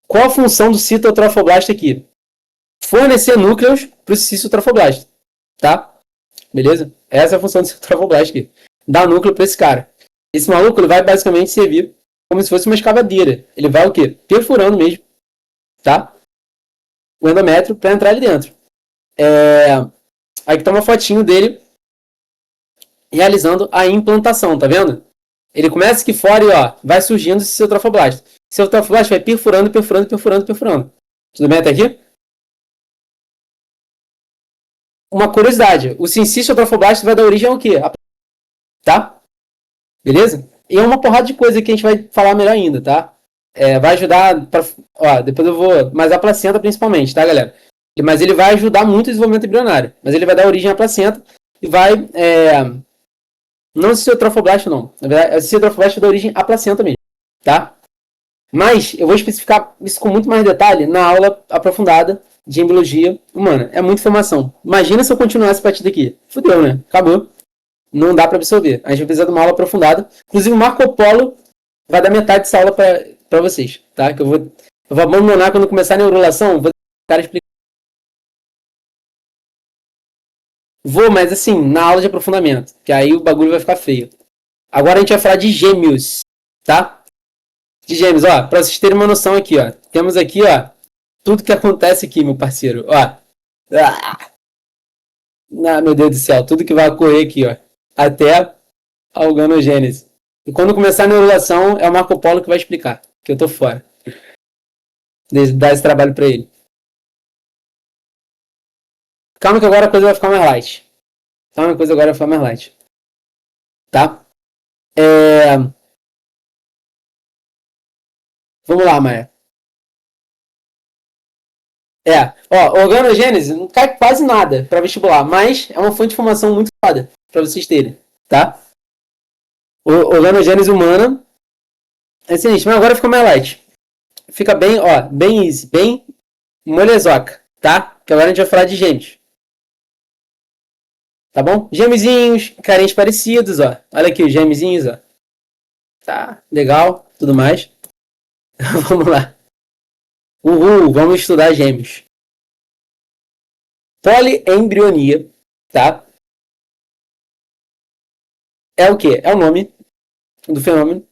Qual a função do citotrofoblasto aqui? Fornecer núcleos para o citotrofoblasto, tá? Beleza? Essa é a função do citotrofoblasto aqui. Dar núcleo para esse cara. Esse maluco ele vai basicamente servir como se fosse uma escavadeira. Ele vai o quê? Perfurando mesmo, tá? O endométrio para entrar ali dentro. Aqui tá uma fotinho dele realizando a implantação, tá vendo? Ele começa aqui fora e ó, vai surgindo esse seu trofoblasto. Seu trofoblasto vai perfurando. Tudo bem até aqui? Uma curiosidade, o sincício trofoblasto vai dar origem ao quê? Tá? Beleza? E é uma porrada de coisa que a gente vai falar melhor ainda, tá? Vai ajudar pra, ó, depois eu vou, mas a placenta principalmente, tá, galera? Mas ele vai ajudar muito o desenvolvimento embrionário, mas ele vai dar origem à placenta e vai não se o trofoblasto não, na verdade, se o trofoblasto dá origem à placenta mesmo, tá? Mas eu vou especificar isso com muito mais detalhe na aula aprofundada de embriologia humana. É muita informação. Imagina se eu continuasse a partir daqui. Fudeu, né? Acabou. Não dá para absorver. A gente vai precisar de uma aula aprofundada. Inclusive o Marco Polo vai dar metade dessa aula para vocês, tá? Que eu vou abandonar quando começar a neurulação. Vou cara explicar. Vou, mas assim, na aula de aprofundamento. Que aí o bagulho vai ficar feio. Agora a gente vai falar de gêmeos, tá? De gêmeos, ó, pra vocês terem uma noção aqui, ó. Temos aqui, ó, tudo que acontece aqui, meu parceiro, ó. Meu Deus do céu, tudo que vai ocorrer aqui, ó. Até a organogênese. E quando começar a neurulação, é o Marco Polo que vai explicar, que eu tô fora. Dar esse trabalho pra ele. Calma que agora a coisa vai ficar mais light. Tá? Vamos lá, Maia. Organogênese não cai quase nada para vestibular, mas é uma fonte de informação muito foda para vocês terem, tá? Organogênese humana é excelente, mas agora fica mais light. Fica bem, ó, bem easy, bem molezoca, tá? Que agora a gente vai falar de gêmeos. Tá bom? Gêmeozinhos, carinhos parecidos, ó. Olha aqui os gêmeozinhos, ó. Tá, legal, tudo mais. Vamos lá. Uhul, vamos estudar gêmeos. Poliembrionia, tá? É o que? É o nome do fenômeno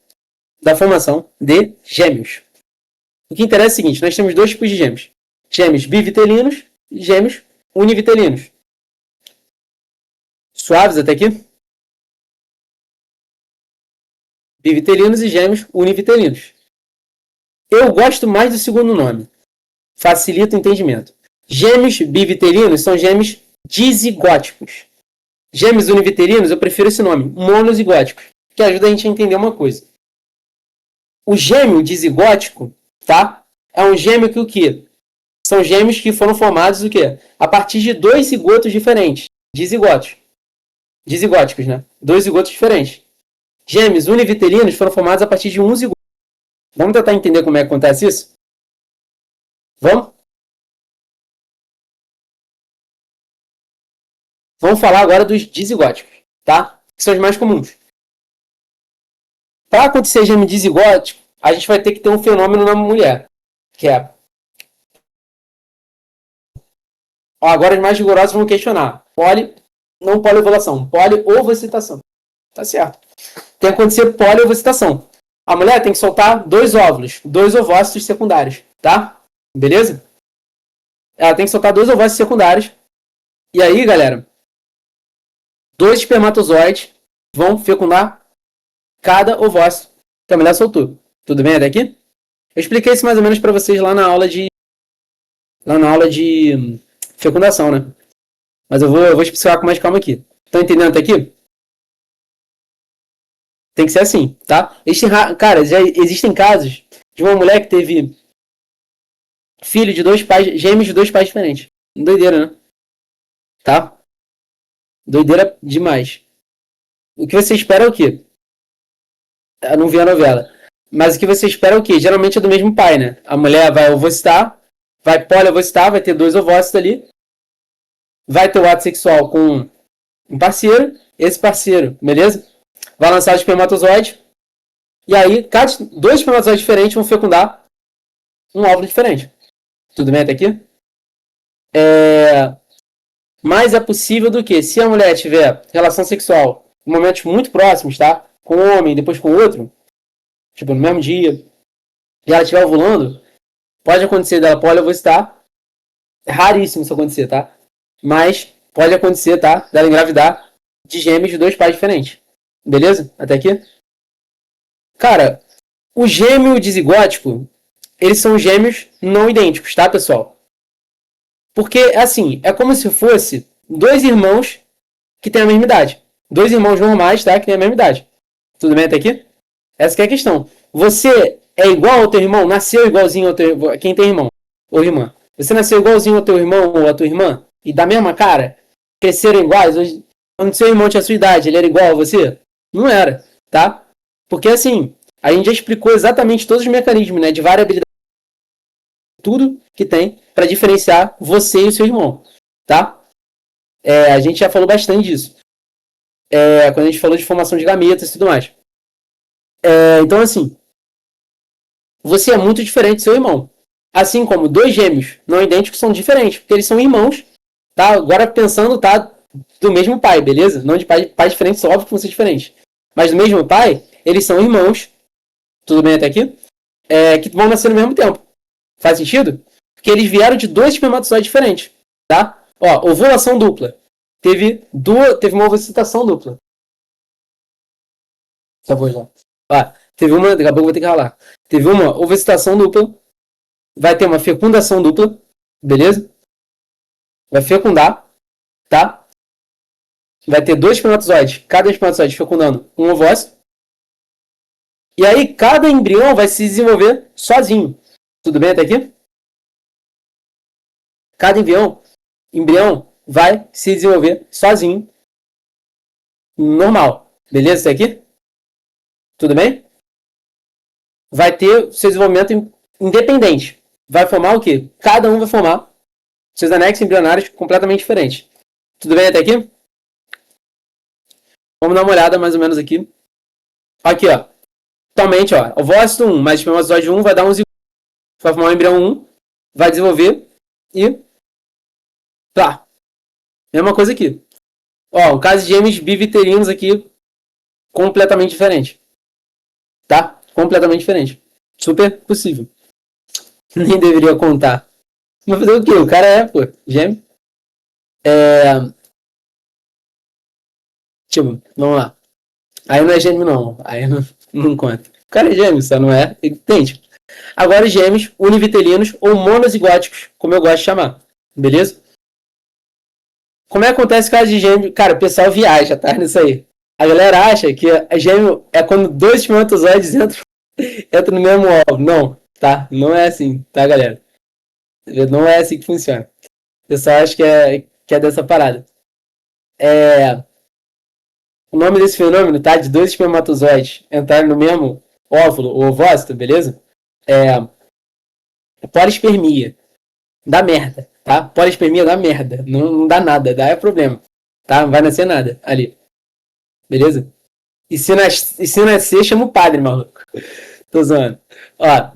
da formação de gêmeos. O que interessa é o seguinte, nós temos dois tipos de gêmeos. Gêmeos bivitelinos e gêmeos univitelinos. Suaves até aqui? Bivitelinos e gêmeos univitelinos. Eu gosto mais do segundo nome. Facilita o entendimento. Gêmeos bivitelinos são gêmeos dizigóticos. Gêmeos univitelinos, eu prefiro esse nome, monozigóticos, que ajuda a gente a entender uma coisa. O gêmeo dizigótico, tá? É um gêmeo que o quê? São gêmeos que foram formados o quê? A partir de dois zigotos diferentes. Dizigóticos. Dizigóticos, né? Dois zigotos diferentes. Gêmeos univitelinos foram formados a partir de um zigoto. Vamos tentar entender como é que acontece isso? Vamos? Vamos falar agora dos dizigóticos, tá? Que são os mais comuns. Para acontecer gêmeo dizigótico, a gente vai ter que ter um fenômeno na mulher, que é... agora os mais rigorosos vão questionar. Não poliovulação, poliovocitação. Tá certo. Tem que acontecer poliovocitação. A mulher tem que soltar 2 óvulos, 2 ovócitos secundários, tá? Beleza? Ela tem que soltar 2 ovócitos secundários. E aí, galera, 2 espermatozoides vão fecundar cada ovócito que a mulher soltou. Tudo bem até aqui? Eu expliquei isso mais ou menos para vocês lá na aula de fecundação, né? Mas eu vou explicar com mais calma aqui. Estão entendendo até aqui? Tem que ser assim, tá? Cara, já existem casos de uma mulher que teve filho de dois pais, gêmeos de dois pais diferentes. Doideira, né? Tá? Doideira demais. O que você espera é o quê? Eu não vi a novela. Mas o que você espera é o quê? Geralmente é do mesmo pai, né? A mulher vai ovocitar, vai poliovocitar, vai ter dois ovócitos ali, vai ter o ato sexual com um parceiro, esse parceiro, beleza? Vai lançar o espermatozoide, e aí dois espermatozoides diferentes vão fecundar um óvulo diferente. Tudo bem até aqui? Mas é possível do que? Se a mulher tiver relação sexual em momentos muito próximos, tá? Com um homem, depois com outro, tipo no mesmo dia, e ela estiver ovulando, pode acontecer dela poliovocitar. É raríssimo isso acontecer, tá? Mas pode acontecer, tá? Dela engravidar de gêmeos de dois pais diferentes. Beleza? Até aqui? Cara, o gêmeo dizigótico, eles são gêmeos não idênticos, tá, pessoal? Porque, assim, é como se fosse dois irmãos que têm a mesma idade. Dois irmãos normais, tá? Que têm a mesma idade. Tudo bem até aqui? Essa que é a questão. Você é igual ao teu irmão? Nasceu igualzinho ao teu quem tem irmão ou irmã? Você nasceu igualzinho ao teu irmão ou à tua irmã? E da mesma cara? Cresceram iguais? Hoje, quando seu irmão tinha a sua idade, ele era igual a você? Não era, tá? Porque assim, a gente já explicou exatamente todos os mecanismos, né, de variabilidade, tudo que tem para diferenciar você e o seu irmão, tá? A gente já falou bastante disso. Quando a gente falou de formação de gametas e tudo mais. Então, assim, você é muito diferente do seu irmão. Assim como dois gêmeos não idênticos são diferentes, porque eles são irmãos, tá? Agora pensando, tá? Do mesmo pai, beleza? Não de pais diferentes, óbvio que vão ser diferentes. Mas do mesmo pai, eles são irmãos, tudo bem até aqui? Que vão nascer no mesmo tempo. Faz sentido? Porque eles vieram de dois espermatozoides diferentes, tá? Ó, ovulação dupla. Teve uma ovocitação dupla. Tá bom, já. Teve uma, daqui a pouco eu vou ter que ralar. Teve uma ovocitação dupla, vai ter uma fecundação dupla, beleza? Vai fecundar, tá? Vai ter dois espermatozoides, cada espermatozoide fecundando um ovócito. E aí cada embrião vai se desenvolver sozinho. Tudo bem até aqui? Cada embrião vai se desenvolver sozinho, normal. Beleza até aqui? Tudo bem? Vai ter seu desenvolvimento independente. Vai formar o quê? Cada um vai formar seus anexos embrionários completamente diferentes. Tudo bem até aqui? Vamos dar uma olhada mais ou menos aqui. Aqui, ó. Atualmente, ó. Ovócito 1 mais espermatozoide 1 vai dar um zigoto. Vai formar um embrião 1, vai desenvolver e... Tá. Mesma coisa aqui. Ó, um caso de gêmeos biviterinos aqui completamente diferente. Tá? Completamente diferente. Super possível. Nem deveria contar. Mas fazer o quê? O cara é, pô, gêmeo. Tipo, vamos lá. Aí não é gêmeo, não. Aí não conta. O cara é gêmeo, só não é idêntico. Agora, gêmeos univitelinos ou monozigóticos, como eu gosto de chamar. Beleza? Como é que acontece o caso de gêmeo? Cara, o pessoal viaja, tá? Nisso aí. A galera acha que gêmeo é quando dois espermatozoides entram no mesmo óvulo. Não, tá? Não é assim, tá, galera? Não é assim que funciona. O pessoal acha que é dessa parada. O nome desse fenômeno, tá? De dois espermatozoides entrarem no mesmo óvulo ou ovócito, beleza? Polispermia. Dá merda, tá? Polispermia dá merda. Não dá nada, dá problema. Tá? Não vai nascer nada ali. Beleza? E se nascer, chama o padre, maluco. Tô zoando. Ó.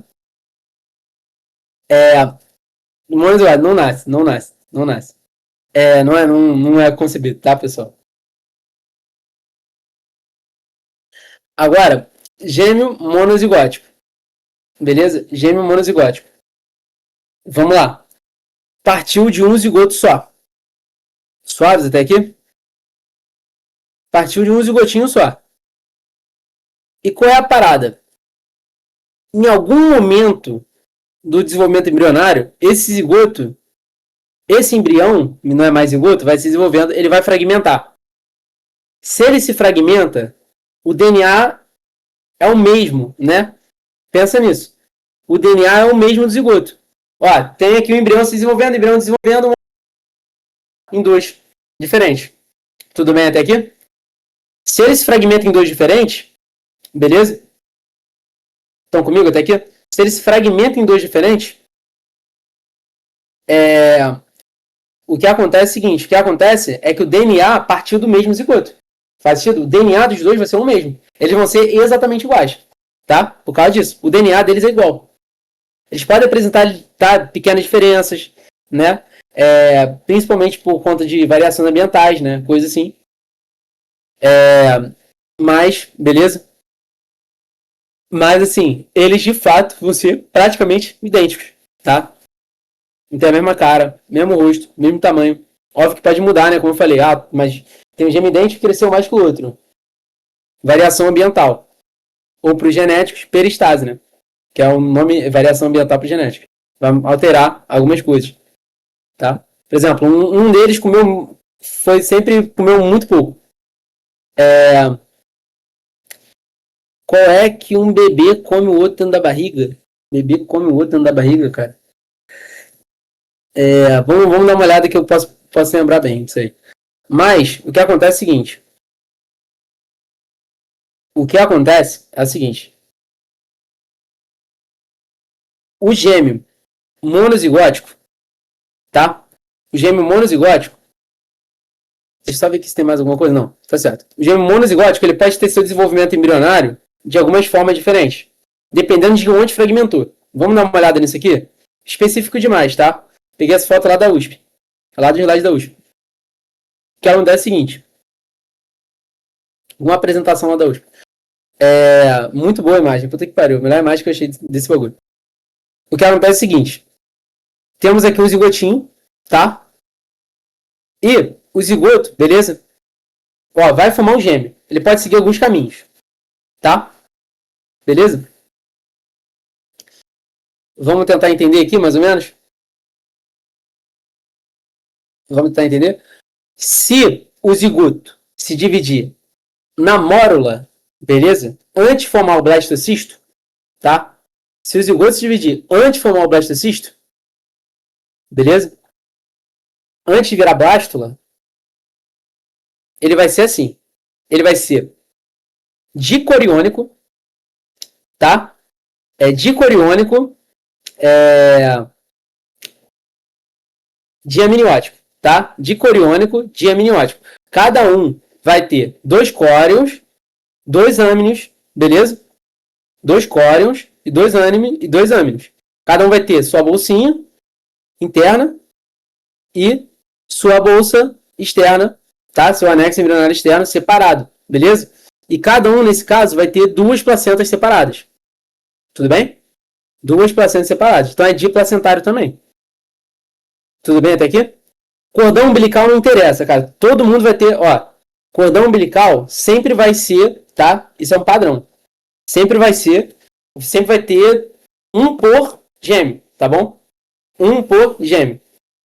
Monozigótico, não nasce. Não é concebido, tá, pessoal? Agora, gêmeo monozigótico. Beleza? Gêmeo monozigótico. Vamos lá. Partiu de um zigoto só. Suaves até aqui? Partiu de um zigotinho só. E qual é a parada? Em algum momento do desenvolvimento embrionário, esse zigoto, esse embrião, não é mais zigoto, vai se desenvolvendo, ele vai fragmentar. Se ele se fragmenta, o DNA é o mesmo, né? Pensa nisso. O DNA é o mesmo do zigoto. Ó, tem aqui o embrião se desenvolvendo, em dois diferentes. Tudo bem até aqui? Se ele se fragmenta em dois diferentes, beleza? Estão comigo até aqui? Se ele se fragmenta em dois diferentes, o que acontece é o seguinte, o que acontece é que o DNA partiu do mesmo zigoto. Faz sentido? O DNA dos dois vai ser o mesmo. Eles vão ser exatamente iguais, tá? Por causa disso. O DNA deles é igual. Eles podem apresentar pequenas diferenças, né? Principalmente por conta de variações ambientais, né? Coisa assim. Mas, beleza? Mas, assim, eles de fato vão ser praticamente idênticos, tá? Não tem a mesma cara, mesmo rosto, mesmo tamanho. Óbvio que pode mudar, né? Como eu falei, mas tem um gêmeo idêntico que cresceu mais que o outro. Variação ambiental. Ou para os genéticos, peristase, né? Que é o nome, variação ambiental para genética. Vai alterar algumas coisas, tá? Por exemplo, um deles comeu muito pouco. Qual é que um bebê come o outro dentro da barriga? Bebê come o outro dentro da barriga, cara. Vamos dar uma olhada que eu posso lembrar bem disso aí. Mas, o que acontece é o seguinte. O que acontece é o seguinte. O gêmeo monozigótico, tá? O gêmeo monozigótico. Deixa eu só ver aqui se tem mais alguma coisa. Não, tá certo. O gêmeo monozigótico, ele pode ter seu desenvolvimento embrionário de algumas formas diferentes. Dependendo de onde fragmentou. Vamos dar uma olhada nisso aqui? Específico demais, tá? Peguei essa foto lá da USP. Lá do slide da USP. O que acontece é o seguinte. Uma apresentação lá da USP. Muito boa a imagem. Puta que pariu. A melhor imagem que eu achei desse bagulho. O que acontece é o seguinte. Temos aqui um zigotinho, tá? E o zigoto, beleza? Ó, vai formar um gêmeo. Ele pode seguir alguns caminhos, tá? Beleza? Vamos tentar entender aqui, mais ou menos? Vamos tentar entender? Se o zigoto se dividir na mórula, beleza? Antes de formar o blastocisto, tá? Se o zigoto se dividir antes de formar o blastocisto, beleza? Antes de virar blástula, ele vai ser assim. Ele vai ser dicoriônico, tá? Dicoriônico diamniótico, tá? Dicoriônico diamniótico. Cada um vai ter 2 córions, 2 âminos, beleza? 2 córions e 2 âminos. Cada um vai ter sua bolsinha interna e sua bolsa externa, tá? Seu anexo embrionário externo separado, beleza? E cada um, nesse caso, vai ter 2 placentas separadas. Tudo bem? 2 placentas separadas. Então é diplacentário também. Tudo bem até aqui? Cordão umbilical não interessa, cara. Todo mundo vai ter, ó. Cordão umbilical sempre vai ser, tá? Isso é um padrão. Sempre vai ter um por gêmeo, tá bom? Um por gêmeo.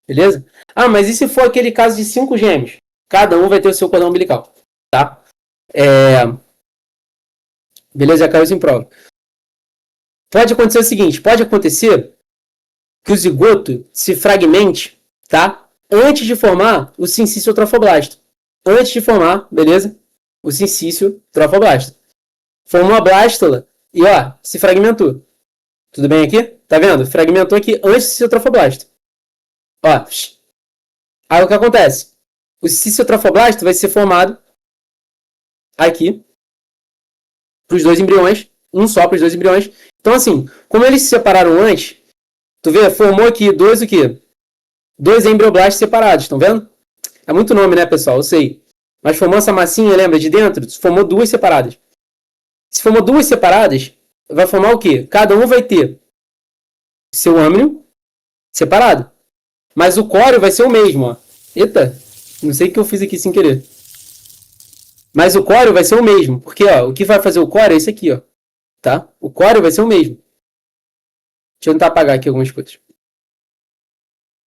Beleza? Mas e se for aquele caso de 5 gêmeos? Cada um vai ter o seu cordão umbilical, tá? Beleza? Já caiu isso em prova. Pode acontecer o seguinte, pode acontecer que o zigoto se fragmente, tá? Antes de formar o sincício trofoblasto. Antes de formar, beleza? O sincício trofoblasto. Formou a blástula e, ó, se fragmentou. Tudo bem aqui? Tá vendo? Fragmentou aqui antes do sincício trofoblasto. Ó. Aí o que acontece? O sincício trofoblasto vai ser formado aqui para os 2 embriões. Um só para os 2 embriões. Então, assim, como eles se separaram antes, tu vê, formou aqui 2 o quê? 2 embrioblastos separados, estão vendo? É muito nome, né, pessoal? Eu sei. Mas formou essa massinha, lembra, de dentro? Formou 2 separadas. Se formou 2 separadas, vai formar o quê? Cada um vai ter seu âmnio separado. Mas o córeo vai ser o mesmo, ó. Eita, não sei o que eu fiz aqui sem querer. Mas o core vai ser o mesmo, porque ó, o que vai fazer o core é esse aqui, ó, tá? O core vai ser o mesmo. Deixa eu tentar apagar aqui algumas coisas.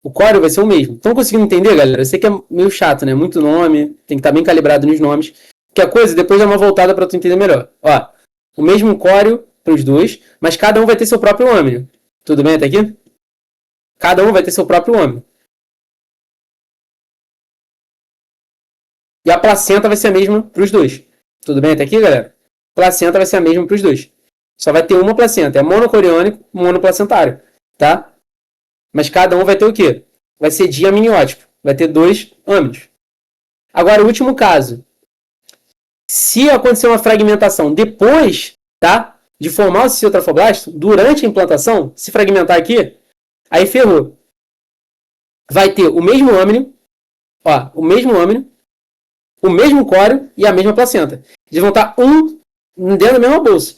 O core vai ser o mesmo. Estão conseguindo entender, galera? Eu sei que é meio chato, né? Muito nome, tem que estar bem calibrado nos nomes. Que a coisa depois dá uma voltada para tu entender melhor. Ó, o mesmo core para os dois, mas cada um vai ter seu próprio âmbito. Tudo bem até aqui? Cada um vai ter seu próprio âmbito. E a placenta vai ser a mesma para os dois. Tudo bem até aqui, galera? A placenta vai ser a mesma para os dois. Só vai ter uma placenta. É monocoriônico, monoplacentário. Tá? Mas cada um vai ter o quê? Vai ser diamniótico. Vai ter dois âmbitos. Agora, o último caso. Se acontecer uma fragmentação depois, tá? De formar o citotrofoblasto, durante a implantação, se fragmentar aqui, aí ferrou. Vai ter o mesmo âmino, ó, o mesmo âmino, o mesmo córeo e a mesma placenta. Eles vão estar dentro da mesma bolsa,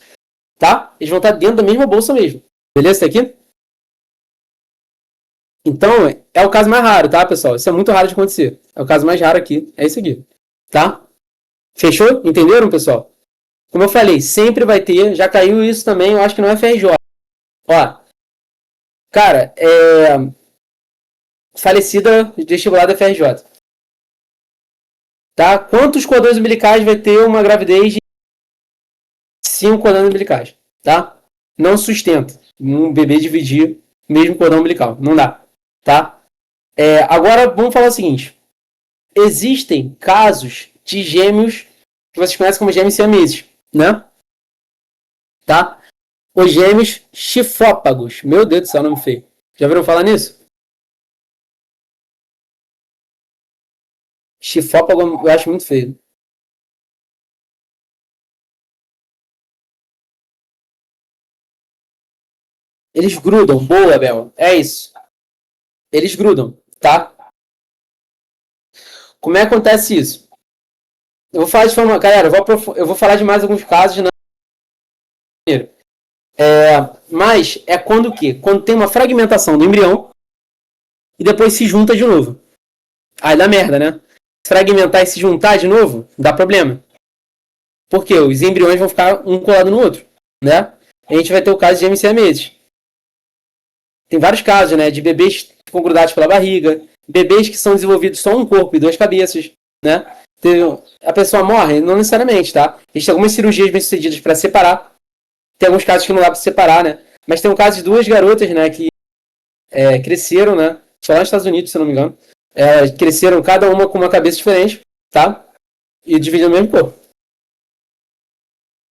tá? Eles vão estar dentro da mesma bolsa mesmo. Beleza? Isso aqui? Então, é o caso mais raro, tá, pessoal? Isso é muito raro de acontecer. É o caso mais raro aqui, é esse aqui, tá? Fechou? Entenderam, pessoal? Como eu falei, sempre vai ter, já caiu isso também, eu acho que não é FRJ. Ó, cara, falecida vestibulada FRJ. Tá? Quantos cordões umbilicais vai ter uma gravidez de 5 cordões umbilicais? Tá? Não sustenta um bebê dividir o mesmo cordão umbilical. Não dá. Tá? Agora, vamos falar o seguinte. Existem casos de gêmeos que vocês conhecem como gêmeos siameses, né? Tá? Os gêmeos chifópagos. Meu Deus do céu, nome feio. Já viram falar nisso? Chifópago eu acho muito feio. Eles grudam. Boa, Bel. É isso. Eles grudam, tá? Como é que acontece isso? Eu vou falar de forma. Galera, eu vou falar de mais alguns casos na primeiro. Mas é quando o quê? Quando tem uma fragmentação do embrião e depois se junta de novo. Aí dá merda, né? Fragmentar e se juntar de novo, dá problema. Porque os embriões vão ficar um colado no outro, né? A gente vai ter o caso de MCA-meses. Tem vários casos, né? De bebês que ficam grudados pela barriga, bebês que são desenvolvidos só um corpo e duas cabeças, né? A pessoa morre? Não necessariamente, tá? Existem algumas cirurgias bem-sucedidas para separar. Tem alguns casos que não dá para separar, né? Mas tem um caso de duas garotas, né? Que cresceram, né? Só lá nos Estados Unidos, se eu não me engano. Cresceram cada uma com uma cabeça diferente, tá? E dividindo o mesmo corpo.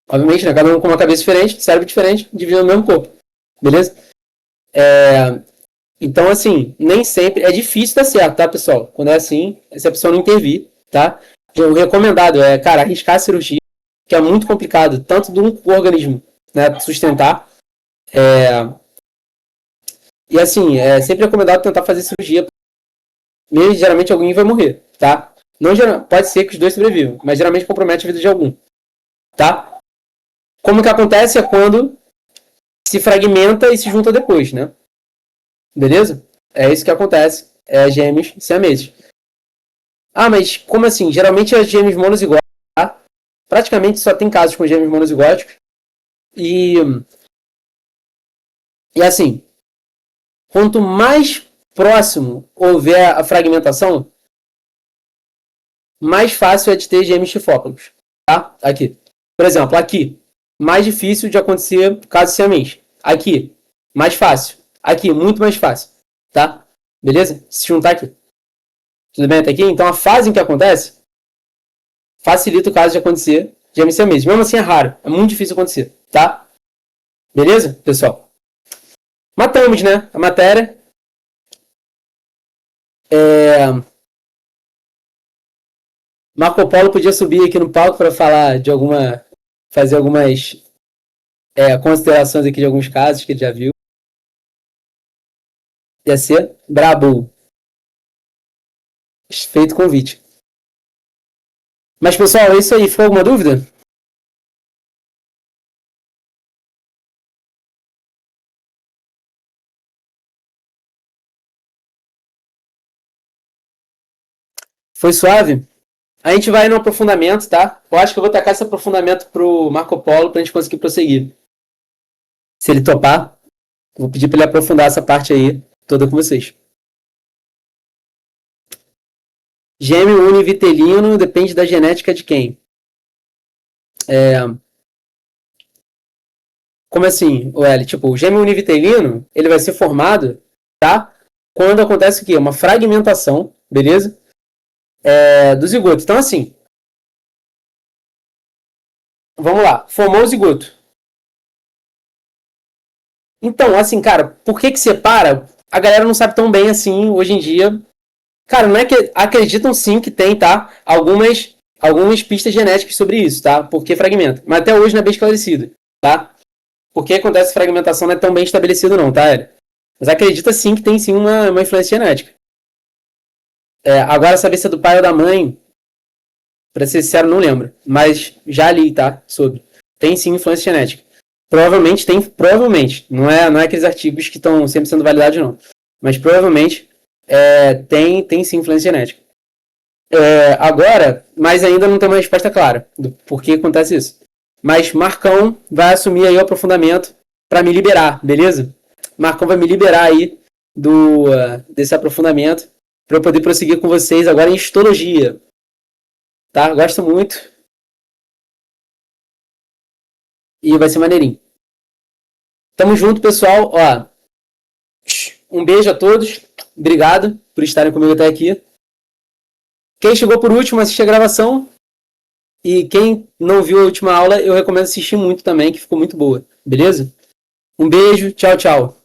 Obviamente, né? Cada uma com uma cabeça diferente, cérebro diferente, dividindo o mesmo corpo. Beleza? Então, assim, nem sempre. É difícil dar certo, tá, pessoal? Quando é assim, se a pessoa não intervir, tá? O recomendado é, cara, arriscar a cirurgia, que é muito complicado, tanto do organismo, né, sustentar. E assim, é sempre recomendado tentar fazer cirurgia. Mesmo, geralmente alguém vai morrer, tá? Não, pode ser que os dois sobrevivam, mas geralmente compromete a vida de algum, tá? Como que acontece é quando se fragmenta e se junta depois, né? Beleza? É isso que acontece. Gêmeos siameses. Ah, mas como assim? Geralmente é gêmeos monozigóticos, tá? Praticamente só tem casos com gêmeos monozigóticos. E assim, quanto mais próximo houver a fragmentação, mais fácil é de ter gêmeos chifópagos, tá? Aqui. Por exemplo, aqui, mais difícil de acontecer caso siamês. Aqui, mais fácil. Aqui, muito mais fácil, tá? Beleza? Se juntar aqui. Tudo bem até aqui? Então, a fase em que acontece facilita o caso de acontecer gêmeos siameses. Mesmo assim, é raro. É muito difícil acontecer, tá? Beleza, pessoal? Matamos, né? A matéria. Marco Polo podia subir aqui no palco para falar de fazer algumas considerações aqui de alguns casos que ele já viu. Ia ser brabo. Feito convite. Mas, pessoal, é isso aí. Ficou alguma dúvida? Foi suave? A gente vai no aprofundamento, tá? Eu acho que eu vou tacar esse aprofundamento pro Marco Polo pra gente conseguir prosseguir. Se ele topar, vou pedir pra ele aprofundar essa parte aí toda com vocês. Gêmeo univitelino depende da genética de quem? Como assim, L? Tipo, o gêmeo univitelino, ele vai ser formado, tá? Quando acontece o quê? Uma fragmentação, beleza? Do zigoto. Então, assim, vamos lá. Formou o zigoto. Então, assim, cara, por que separa? A galera não sabe tão bem assim hoje em dia. Cara, não é que acreditam sim que tem, tá? Algumas pistas genéticas sobre isso, tá? Porque fragmenta. Mas até hoje não é bem esclarecido, tá? Por que acontece fragmentação não é tão bem estabelecido não, tá, Hélio? Mas acredita sim que tem sim uma influência genética. Agora, saber se é do pai ou da mãe, pra ser sincero, não lembro. Mas já li, tá? Sobre. Tem sim influência genética. Provavelmente tem, provavelmente. Não é aqueles artigos que estão sempre sendo validados, não. Mas provavelmente tem sim influência genética. Agora, mas ainda não tem uma resposta clara do porquê acontece isso. Mas Marcão vai assumir aí o aprofundamento para me liberar, beleza? Marcão vai me liberar aí desse aprofundamento para eu poder prosseguir com vocês agora em histologia. Tá? Gosto muito. E vai ser maneirinho. Tamo junto, pessoal. Ó, um beijo a todos. Obrigado por estarem comigo até aqui. Quem chegou por último, assiste a gravação. E quem não viu a última aula, eu recomendo assistir muito também, que ficou muito boa. Beleza? Um beijo. Tchau, tchau.